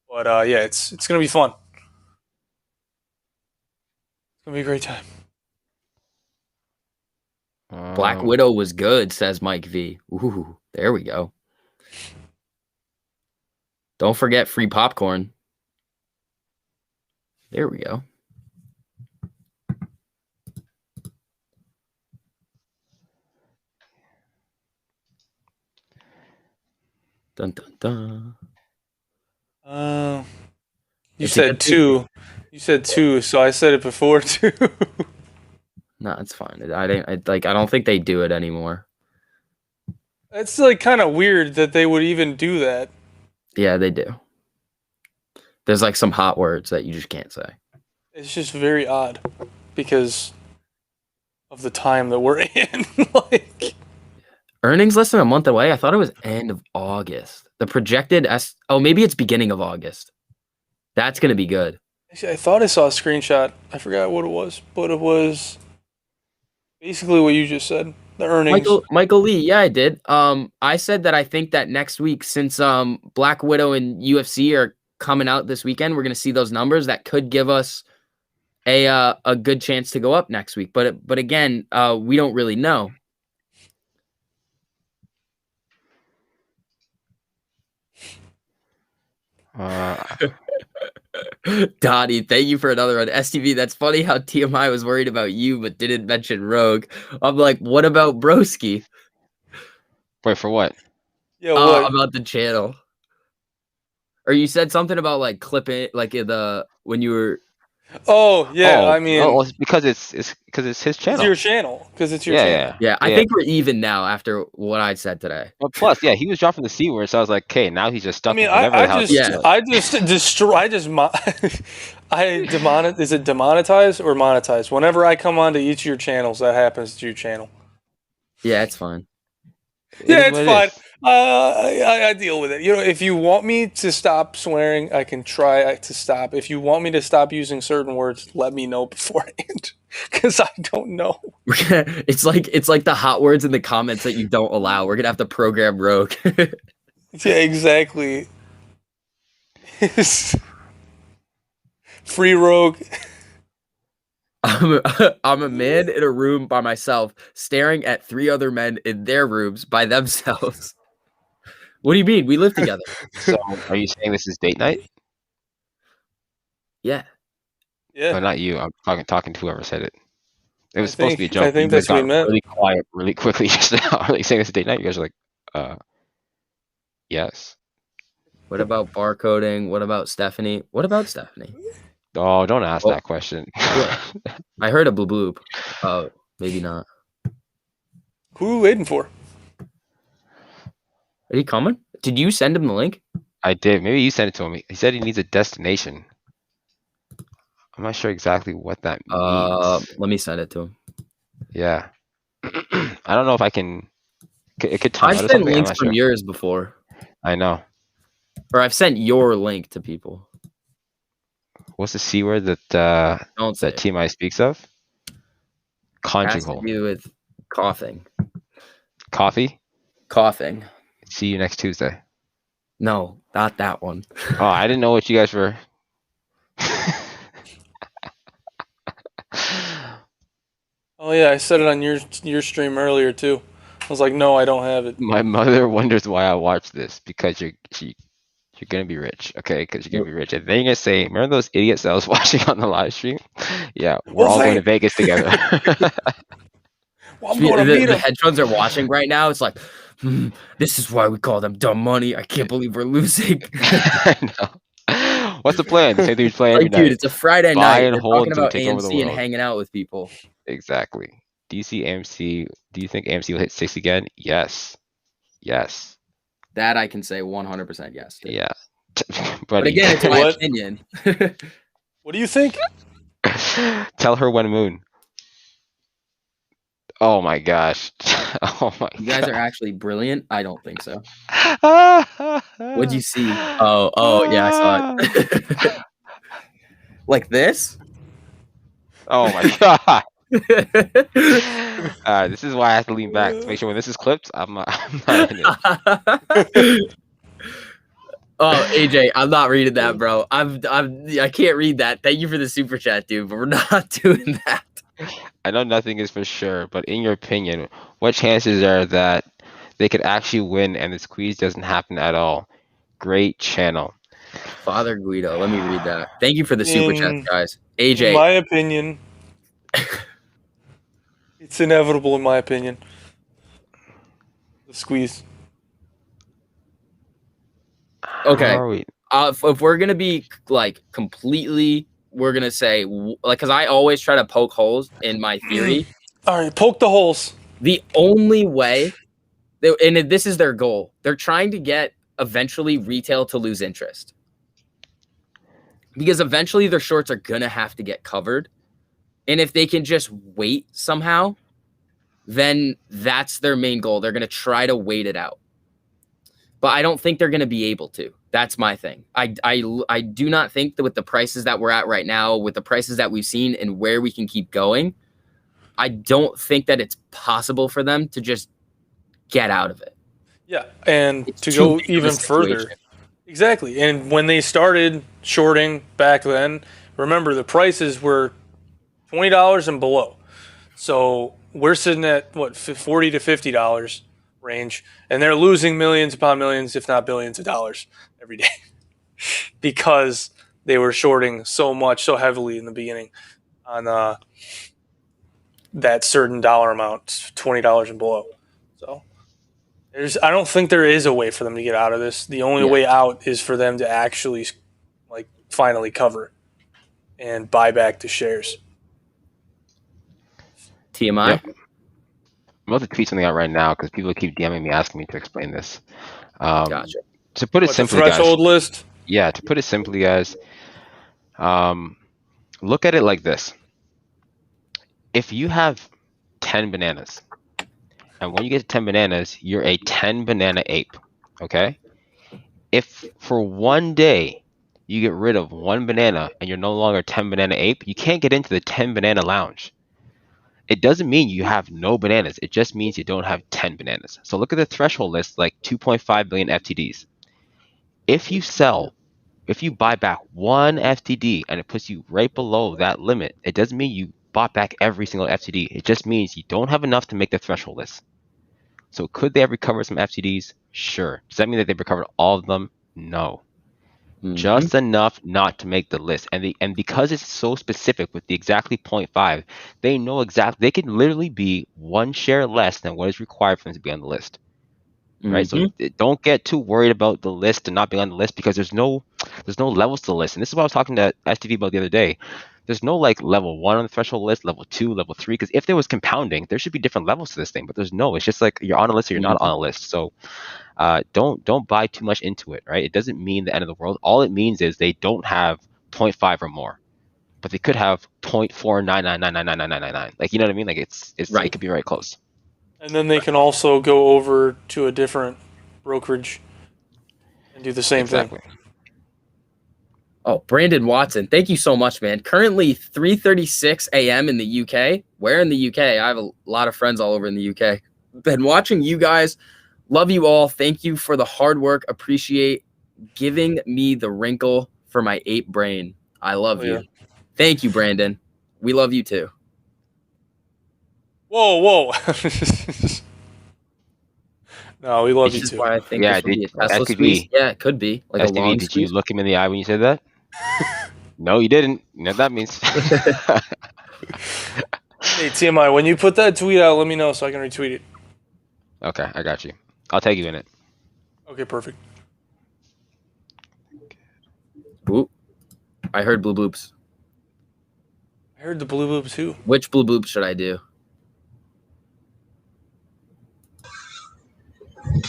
but yeah, it's going to be fun. It's going to be a great time. Black Widow was good, says Mike V. Ooh, there we go. Don't forget free popcorn. There we go. Dun dun dun. You said two. You said two, so I said it before too. No, it's fine. I don't think they do it anymore. It's like kind of weird that they would even do that. Yeah, they do. There's like some hot words that you just can't say. It's just very odd because of the time that we're in. Like, earnings less than a month away. I thought it was end of August. The projected maybe it's beginning of August. That's gonna be good. actually, I thought I saw a screenshot. I forgot what it was, but it was basically what you just said. The earnings. Michael Lee, yeah, I did. I said that I think that next week, since Black Widow and UFC are coming out this weekend, we're gonna see those numbers that could give us a good chance to go up next week. But again, we don't really know. Dottie, thank you for another one. STV, that's funny how TMI was worried about you but didn't mention Rogue. I'm like, what about Broski? Wait, for what? Yeah, what? About the channel. Or you said something about like clipping, like when you were. Oh yeah, I mean, it's because it's his channel. It's your channel because it's your channel. Yeah. I think we're even now after what I said today. Well, plus, yeah, he was dropping the C word, so I was like, okay, now he's just stuck. I mean, is it demonetize or monetize? Whenever I come onto each of your channels, that happens to your channel. Yeah, it's fine. It's fine. I deal with it. You know, if you want me to stop swearing, I can try to stop. If you want me to stop using certain words, let me know beforehand, because I don't know. It's like the hot words in the comments that you don't allow. We're gonna have to program Rogue. Yeah, exactly. Free Rogue. I'm a man in a room by myself, staring at 3 other men in their rooms by themselves. What do you mean? We live together. So, are you saying this is date night? Yeah. No, not you. I'm talking to whoever said it. It was supposed to be a joke. I think that's what he meant. Really quiet, really quickly just now. Are you saying it's date night? You guys are like, yes. What about barcoding? What about Stephanie? Oh, don't ask that question. I heard a blue bloop. Oh, maybe not. Who are we waiting for? Are you coming? Did you send him the link? I did. Maybe you sent it to him. He said he needs a destination. I'm not sure exactly what that means. Let me send it to him. Yeah. I don't know if I can. It could time I've out or sent something. I'm links not from sure. yours before, I know. or I've sent your link to people. What's the C word that Don't say that it. TMI speaks of? Has to Conjugal. do with coughing. Coffee. Coughing. See you next Tuesday. No, not that one. Oh, I didn't know what you guys were. Oh yeah, I said it on your stream earlier too. I was like, no, I don't have it. My mother wonders why I watch this because you're gonna be rich, okay? Because you're gonna be rich, and then you're gonna say, "Remember those idiots that I was watching on the live stream?" Yeah, we're all going to Vegas together. Well, I'm going to meet The him. hedge funds are watching right now. It's like, this is why we call them dumb money. I can't believe we're losing. I know. What's the plan? The same thing we play every Like, dude, night. it's a Friday Buy night. and We're hold talking until we about take over the AMC and world. hanging out with people. Exactly. Do you see AMC? Do you think AMC will hit 6 again? Yes. Yes. That I can say 100% yes to. Yeah. But Buddy. again, it's my What? opinion. What do you think? Tell her when moon. Oh my gosh. Oh my You guys god. are actually brilliant. I don't think so. What'd you see? Oh, yeah, I saw it. Like this? Oh my god. This is why I have to lean back to make sure when this is clipped, I'm not in it. Oh, AJ, I'm not reading that, bro. I can't read that. Thank you for the super chat, dude, but we're not doing that. I know nothing is for sure, but in your opinion, what chances are that they could actually win and the squeeze doesn't happen at all? Great channel. Father Guido, let me read that. Thank you for the super chats, guys. In AJ, my opinion, it's inevitable. In my opinion, the squeeze. okay. How are we? If we're gonna be like completely, we're gonna say like, because I always try to poke holes in my theory. All right, poke the holes. The only way, and this is their goal, they're trying to get eventually retail to lose interest. Because eventually their shorts are going to have to get covered. And if they can just wait somehow, then that's their main goal. They're going to try to wait it out. But I don't think they're going to be able to. That's my thing. I do not think that with the prices that we're at right now, with the prices that we've seen and where we can keep going, I don't think that it's possible for them to just get out of it. Yeah, and It's to too go big of a even situation. further. Exactly. And when they started shorting back then, remember the prices were $20 and below. So we're sitting at what, $40 to $50 range, and they're losing millions upon millions, if not billions of dollars every day because they were shorting so much, so heavily in the beginning on that certain dollar amount, $20 and below. So I don't think there is a way for them to get out of this. The only way out is for them to actually like finally cover and buy back the shares. TMI? Yep. I'm about to tweet something out right now because people keep DMing me asking me to explain this. Gotcha. To put it What, simply, the threshold guys. list? Yeah, to put it simply, guys. Look at it like this. If you have 10 bananas, and when you get to 10 bananas, you're a 10 banana ape, okay? If for one day you get rid of one banana and you're no longer 10 banana ape, you can't get into the 10 banana lounge. It doesn't mean you have no bananas. It just means you don't have 10 bananas. So look at the threshold list, like 2.5 billion FTDs. If you buy back one FTD and it puts you right below that limit, it doesn't mean you bought back every single FTD. It just means you don't have enough to make the threshold list. So could they have recovered some FTDs? Sure. Does that mean that they've recovered all of them? No. Just enough not to make the list. And because it's so specific with the exactly 0.5, they know exactly, they can literally be one share less than what is required for them to be on the list. Right? So don't get too worried about the list and not being on the list because there's no levels to the list. And this is what I was talking to STV about the other day. There's no like level 1 on the threshold list, level 2, level 3, because if there was compounding, there should be different levels to this thing, but there's no. It's just like you're on a list or you're not on a list. So don't buy too much into it, right? It doesn't mean the end of the world. All it means is they don't have 0.5 or more, but they could have 0.499999999. Like, you know what I mean? Like it's Right. It could be very close. And then they can also go over to a different brokerage and do the same Exactly. thing. Oh, Brandon Watson, thank you so much, man. Currently 3:36 a.m. in the UK. Where in the UK? I have a lot of friends all over in the UK. Been watching you guys. Love you all. Thank you for the hard work. Appreciate giving me the wrinkle for my 8 brain. I love you. Thank you, Brandon. We love you too. Whoa. No, we love you This is too. why I think Yeah, this would be a that Tesla could squeeze. be. Yeah, it could be. Like a STV, long did squeeze. you look him in the eye when you said that? No, you didn't. You know what that means. Hey, TMI, when you put that tweet out, let me know so I can retweet it. Okay, I got you. I'll tag you in it. Okay, perfect. Oop. I heard blue bloops. I heard the blue boop too. Which blue bloop should I do?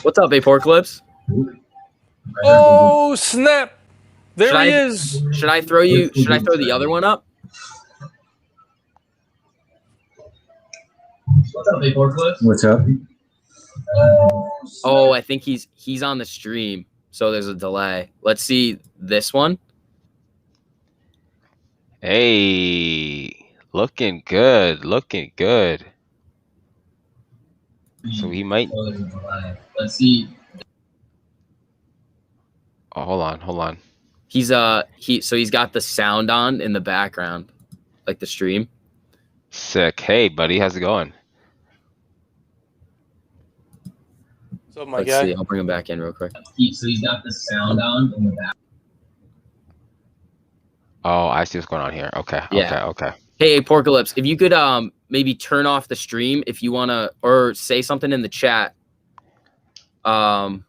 What's up, Aporcalypse? Oh, snap! There Should he I- is. Should I throw the other one up? What's up, Aporcalypse? What's up? Oh, I think he's on the stream, so there's a delay. Let's see this one. Hey, looking good. Looking good. So he might. Oh, there's a delay. Let's see. Oh, hold on. He's he's got the sound on in the background, like the stream. Sick. Hey, buddy, how's it going? What's up, my Let's guy? see. I'll bring him back in real quick. So he's got the sound on in the back. Oh, I see what's going on here. Okay. Yeah. Okay. Hey, Aporcalypse, if you could maybe turn off the stream if you wanna, or say something in the chat. But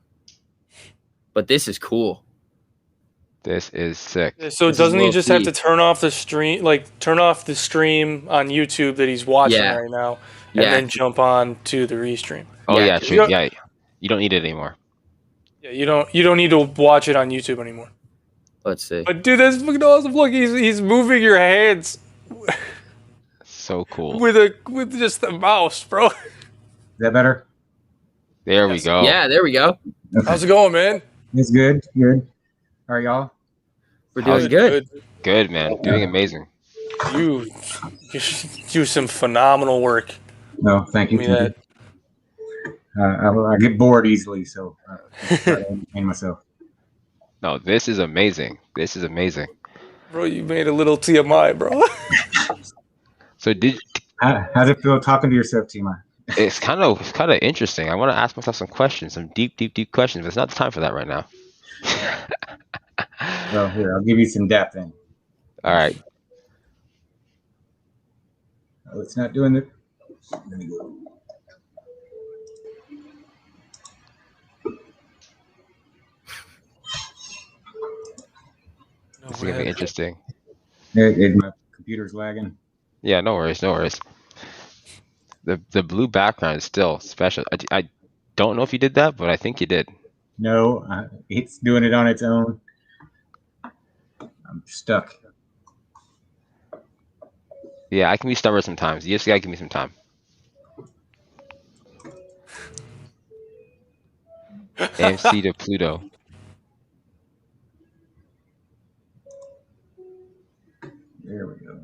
this is cool. This is sick. So This is doesn't he low just have key. to turn off the stream, turn off the stream on YouTube that he's watching Yeah. right now, and Yeah. then jump on to the restream? Oh Yeah, yeah, 'cause true. you- Yeah, you don't need it anymore. Yeah, you don't need to watch it on YouTube anymore. Let's see. But dude, that's fucking awesome. Look, he's moving your hands So cool. with just the mouse, bro. Is that better? There we go. Yeah, there we go. How's it going, man? It's good. Good. How are y'all? We're How's doing it good. Good, man. Doing amazing. You do some phenomenal work. No, thank you. Give me that. I get bored easily, so I try to entertain myself. No, this is amazing. This is amazing. Bro, you made a little TMI, bro. So How's it feel talking to yourself, Tima? it's kind of interesting. I want to ask myself some questions, some deep questions, but it's not the time for that right now. Well, here, I'll give you some depth then. All right. Oh, it's not doing it. Let me go. This is gonna be interesting. My computer's lagging. Yeah, no worries. The blue background is still special. I don't know if you did that, but I think you did. No, it's doing it on its own. I'm stuck. Yeah, I can be stubborn sometimes. You just gotta give me some time. AMC to Pluto. There we go.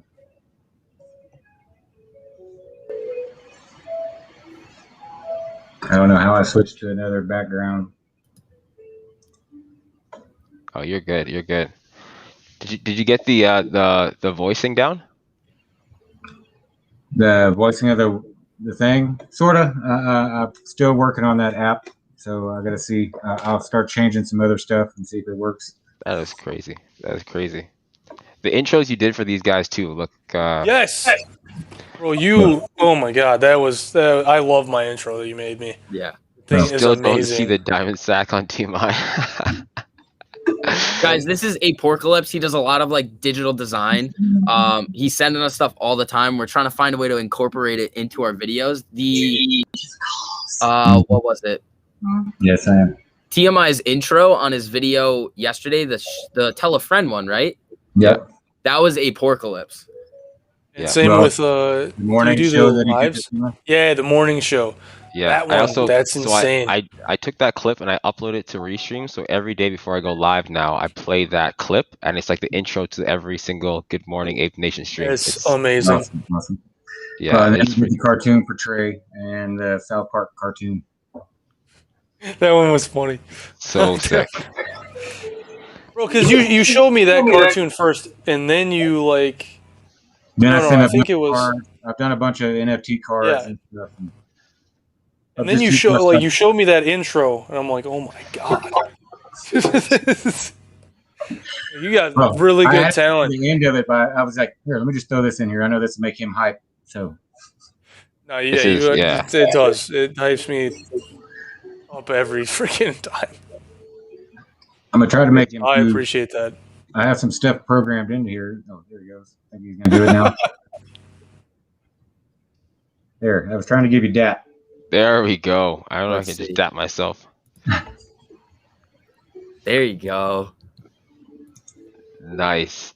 I don't know how I switched to another background. Oh, you're good. You're good. Did you get the voicing down? The voicing of the thing, sorta. I'm still working on that app, so I gotta see. I'll start changing some other stuff and see if it works. That is crazy. That is crazy. The intros you did for these guys too look. Yes, bro. Oh my god, that was. I love my intro that you made me. Yeah. Thing No. is Still don't amazing. see the diamond sack on TMI. Guys, this is Aporcalypse. He does a lot of like digital design. He's sending us stuff all the time. We're trying to find a way to incorporate it into our videos. What was it? Yes, I am. TMI's intro on his video yesterday, the tell a friend one, right? Yep. That was a porcalypse. And Yeah. same Well, with The do morning you do show the that he did. lives? Yeah, the morning show. Yeah, That I one, also that's so insane. I took that clip and I uploaded it to Restream. So every day before I go live now, I play that clip, and it's like the intro to every single Good Morning Ape Nation stream. It's amazing. Awesome. Yeah, And then it's he did the cartoon for Trey and the South Park cartoon. That one was funny. so sick. Bro, because you showed me that cartoon first, and then you like. Then I think it was. cards. I've done a bunch of NFT cards Yeah. and stuff. And then you showed me that intro, and I'm like, oh my god. You got really I good had talent. The end of it, but I was like, here, let me just throw this in here. I know this will make him hype. So No, it does. It hypes me up every freaking time. I'm gonna try to make him. I appreciate that. I have some stuff programmed into here. Oh, there he goes. I think he's gonna do it now. There, I was trying to give you DAP. There we go. I don't know if I Let's can see. just dap myself. There you go. Nice.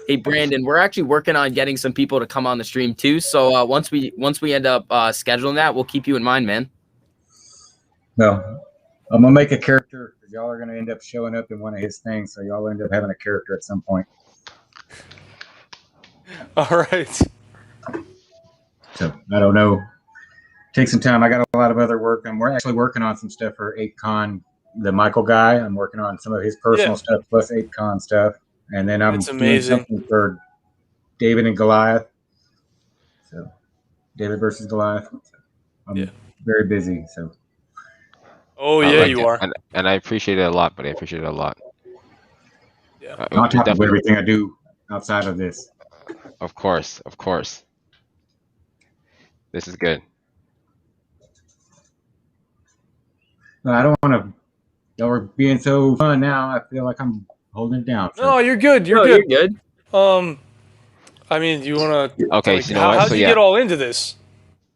Hey Brandon, we're actually working on getting some people to come on the stream too. So once we end up scheduling that, we'll keep you in mind, man. No, I'm gonna make a character. Y'all are gonna end up showing up in one of his things, so y'all end up having a character at some point. All right. So I don't know. Take some time. I got a lot of other work. We're actually working on some stuff for ApeCon. The Michael guy. I'm working on some of his personal stuff plus ApeCon stuff, and then I'm doing something for David and Goliath. So David versus Goliath. I'm very busy. So. Oh yeah, you are. And I appreciate it a lot, buddy. I appreciate it a lot. Yeah. On top of everything I do outside of this. Of course. This is good. I don't want to. Y'all are being so fun now. I feel like I'm holding it down. So. No, you're good. You're good. I mean, you want to? Okay. Like, so you know what? How'd you get all into this?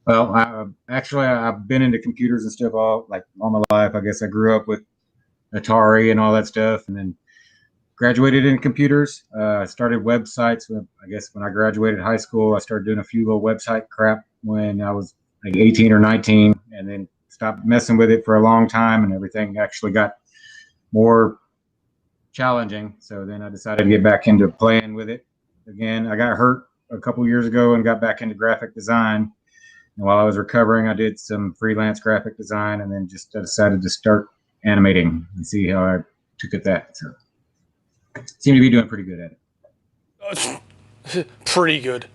Well, I've been into computers and stuff all my life. I guess I grew up with Atari and all that stuff, and then graduated in computers. I started websites. I guess when I graduated high school, I started doing a few little website crap when I was like 18 or 19, and then stopped messing with it for a long time, and everything actually got more challenging. So then I decided to get back into playing with it again. I got hurt a couple years ago and got back into graphic design. And while I was recovering, I did some freelance graphic design, and then just decided to start animating and see how I took at that. So seem to be doing pretty good at it. Pretty good.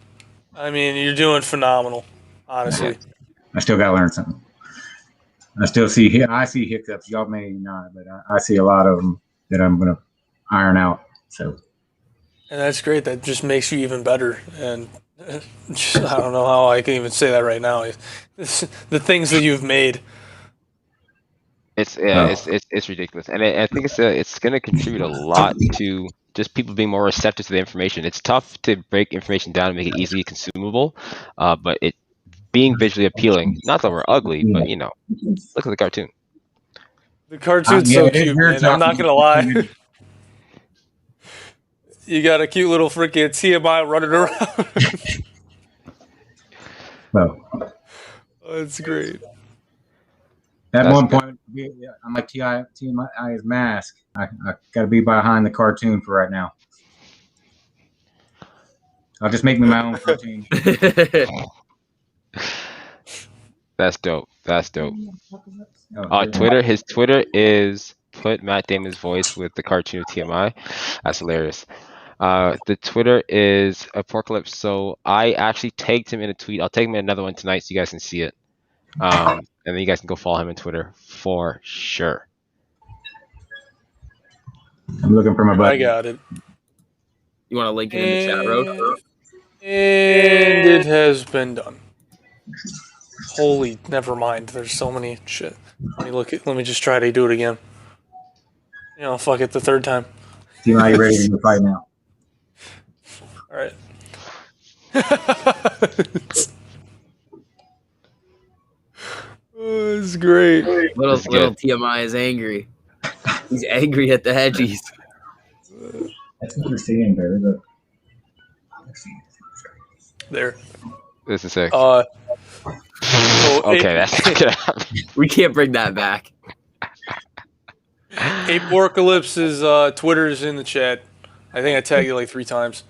I mean, you're doing phenomenal, honestly. I still got to learn something. I see hiccups. Y'all may not, but I see a lot of them that I'm going to iron out. So. And that's great. That just makes you even better. And I don't know how I can even say that right now. The things that you've made. It's ridiculous, and I think it's going to contribute a lot to just people being more receptive to the information. It's tough to break information down and make it easily consumable, but it being visually appealing. Not that we're ugly, but look at the cartoon. The cartoon's so cute, man. I'm not gonna lie. You got a cute little freaking TMI running around. Well, that's great. At one point, I'm like TMI's mask. I got to be behind the cartoon for right now. I'll just make me my own cartoon. That's dope. Twitter. His Twitter is put Matt Damon's voice with the cartoon of TMI. That's hilarious. The Twitter is Apocalypse. So I actually tagged him in a tweet. I'll tag him in another one tonight so you guys can see it. And then you guys can go follow him on Twitter for sure. I'm looking for my button. I got it. You want to link it in the chat, Road? And it has been done. Holy, never mind. There's so many shit. Let me just try to do it again. Fuck it the third time. TMI, you ready to fight now? All right. Oh, it's great. Little That's good. TMI is angry. He's angry at the hedgies. That's what we're seeing, baby. But There. This is sick. So Okay, that's good. We can't bring that back. Apocalypse's Twitter's in the chat. I think I tagged you like 3 times.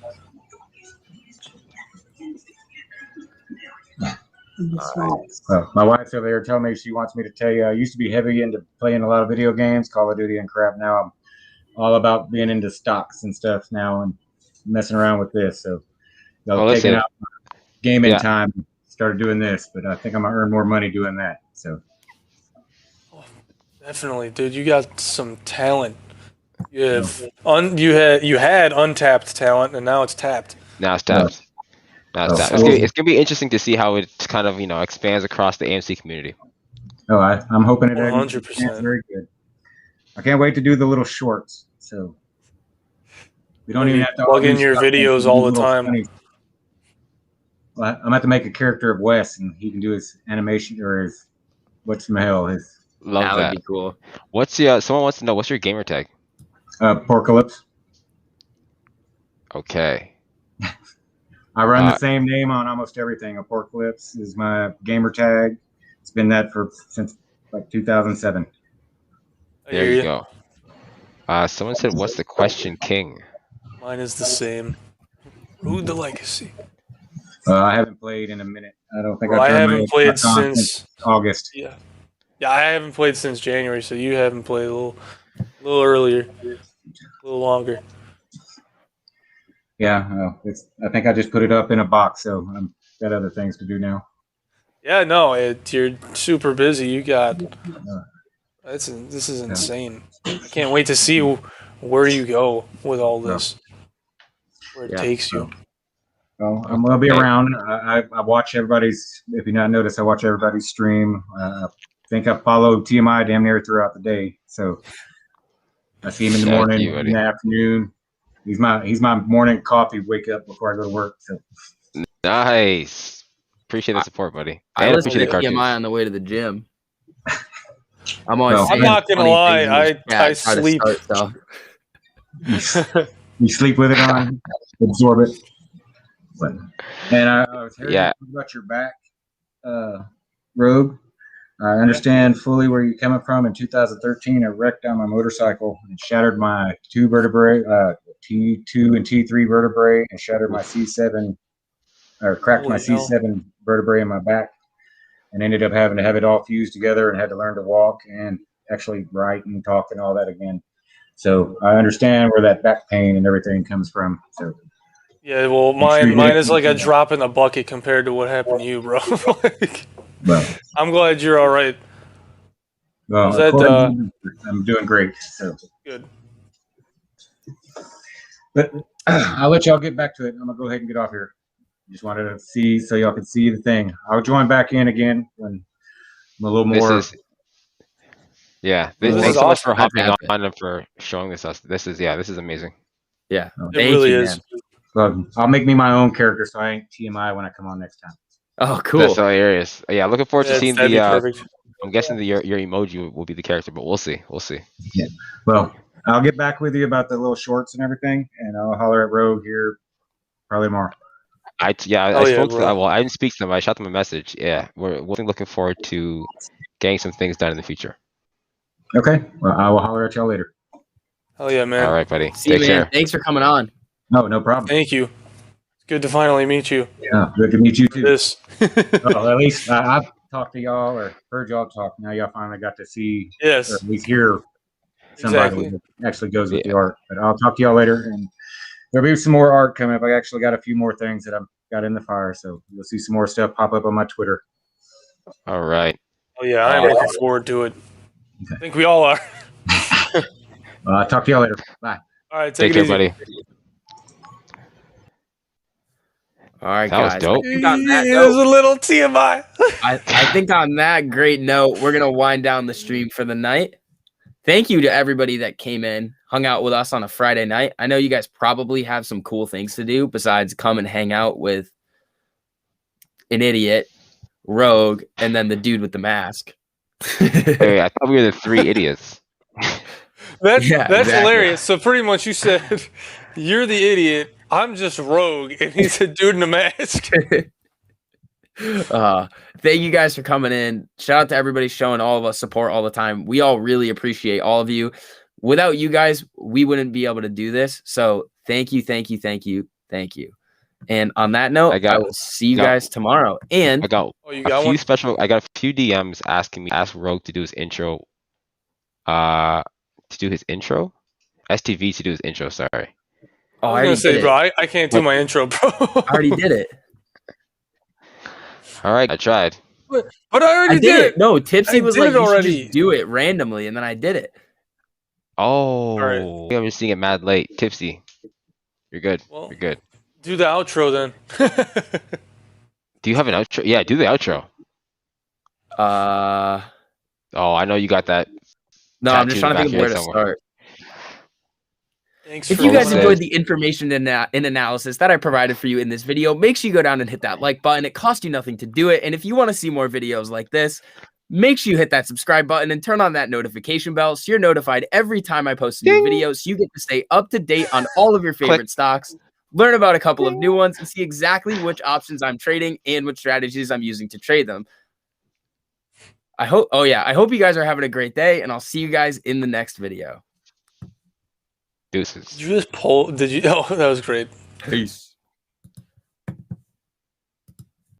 my wife's over there telling me she wants me to tell you I used to be heavy into playing a lot of video games, Call of Duty and crap. Now I'm all about being into stocks and stuff now and messing around with this. So taking out gaming time, started doing this, but I think I'm gonna earn more money doing that. So Definitely, dude. You got some talent. You have you had untapped talent, and now it's tapped. Now it's tapped. It's gonna be interesting to see how it kind of expands across the AMC community. Oh, I'm hoping it 100%. very good. I can't wait to do the little shorts. So we don't even have to plug in your videos all the time. Well, I'm gonna have to make a character of Wes, and he can do his animation or his what's the hell his. Love that. That would be cool. What's your? Someone wants to know what's your gamer tag? Porcalypse. Okay. I run the same name on almost everything. Porcalypse is my gamer tag. It's been that since like 2007. There you go. Someone said, "What's the question, King?" Mine is the same. Root the Legacy. I haven't played in a minute. I don't think I haven't played since August. Yeah, I haven't played since January. So you haven't played a little earlier, a little longer. Yeah, I think I just put it up in a box, so I've got other things to do now. Yeah, no, you're super busy. You got this is insane. I can't wait to see where you go with all this, where it takes you. Well, I'm gonna be around. I watch everybody's. If you not notice, I watch everybody's stream. I think I follow TMI damn near throughout the day. So I see him in the morning, in the afternoon. He's my morning coffee. Wake up before I go to work. So. Nice. Appreciate the support, buddy. I listen to TMI on the way to the gym. I'm not gonna lie. I sleep. You sleep with it on, absorb it. And I was hearing about your back, Rogue. I understand fully where you're coming from. In 2013, I wrecked on my motorcycle and shattered my 2 vertebrae, T2 and T3 vertebrae, and shattered my C7, or cracked my C7 vertebrae in my back, and ended up having to have it all fused together and had to learn to walk and actually write and talk and all that again. So I understand where that back pain and everything comes from. So. Yeah, well, mine is like a drop in the bucket compared to what happened to you, bro. I'm glad you're all right. Well, I'm doing great. So good. But I'll let y'all get back to it. I'm gonna go ahead and get off here. Just wanted to see so y'all can see the thing. I'll join back in again when I'm a little more. Thanks so much for hopping on and for showing this us. This is amazing. Yeah, it really is. Well, I'll make me my own character so I ain't TMI when I come on next time. Oh, cool. That's hilarious. Yeah, looking forward to seeing the. I'm guessing your emoji will be the character, but we'll see. Yeah. Well, I'll get back with you about the little shorts and everything, and I'll holler at Rogue here probably tomorrow. I spoke to them. Well, I didn't speak to them. I shot them a message. Yeah, we're looking forward to getting some things done in the future. Okay. Well, I will holler at y'all later. Hell yeah, man. All right, buddy. See you, man. Care. Thanks for coming on. No problem. Thank you. It's good to finally meet you. Yeah, good to meet you too. Well, at least I've talked to y'all or heard y'all talk. Now y'all finally got to see, or at least hear somebody that actually goes with the art. But I'll talk to y'all later, and there'll be some more art coming up. I actually got a few more things that I've got in the fire, so you'll see some more stuff pop up on my Twitter. All right. Oh yeah, I'm looking forward to it. Okay. I think we all are. Talk to y'all later. Bye. All right, take care, buddy. All right, that guys. Was dope. It was a little TMI. I think on that great note, we're gonna wind down the stream for the night. Thank you to everybody that came in, hung out with us on a Friday night. I know you guys probably have some cool things to do besides come and hang out with an idiot, Rogue, and then the dude with the mask. Wait, I thought we were the three idiots. That's exactly. hilarious. So pretty much you said you're the idiot. I'm just rogue, and he's a dude in a mask. Thank you guys for coming in. Shout out to everybody showing all of us support all the time. We all really appreciate all of you. Without you guys, we wouldn't be able to do this. So thank you. And on that note, I will see you guys tomorrow. And I got you a got few one? I got a few DMs asking me, ask Rogue to do his intro. STV to do his intro. Sorry. oh, I was gonna say, bro, I can't do my intro, bro. I already did it. All right, I tried. But I already did it. No, Tipsy was like, you should already. just do it randomly, and then I did it. Oh, right. I'm just seeing it mad late. Tipsy, you're good. Well, You're good. Do the outro then. Do you have an outro? Yeah, do the outro. Oh, I know you got that. No, I'm just trying to think of where to start. Thanks if you guys enjoyed the information and analysis that I provided for you in this video, make sure you go down and hit that like button. It costs you nothing to do it. And if you want to see more videos like this, make sure you hit that subscribe button and turn on that notification bell so you're notified every time I post a new video, so you get to stay up to date on all of your favorite stocks, learn about a couple of new ones, and see exactly which options I'm trading and which strategies I'm using to trade them. I hope you guys are having a great day, and I'll see you guys in the next video. Deuces. Did you just pull? Did you? Oh, that was great. Peace.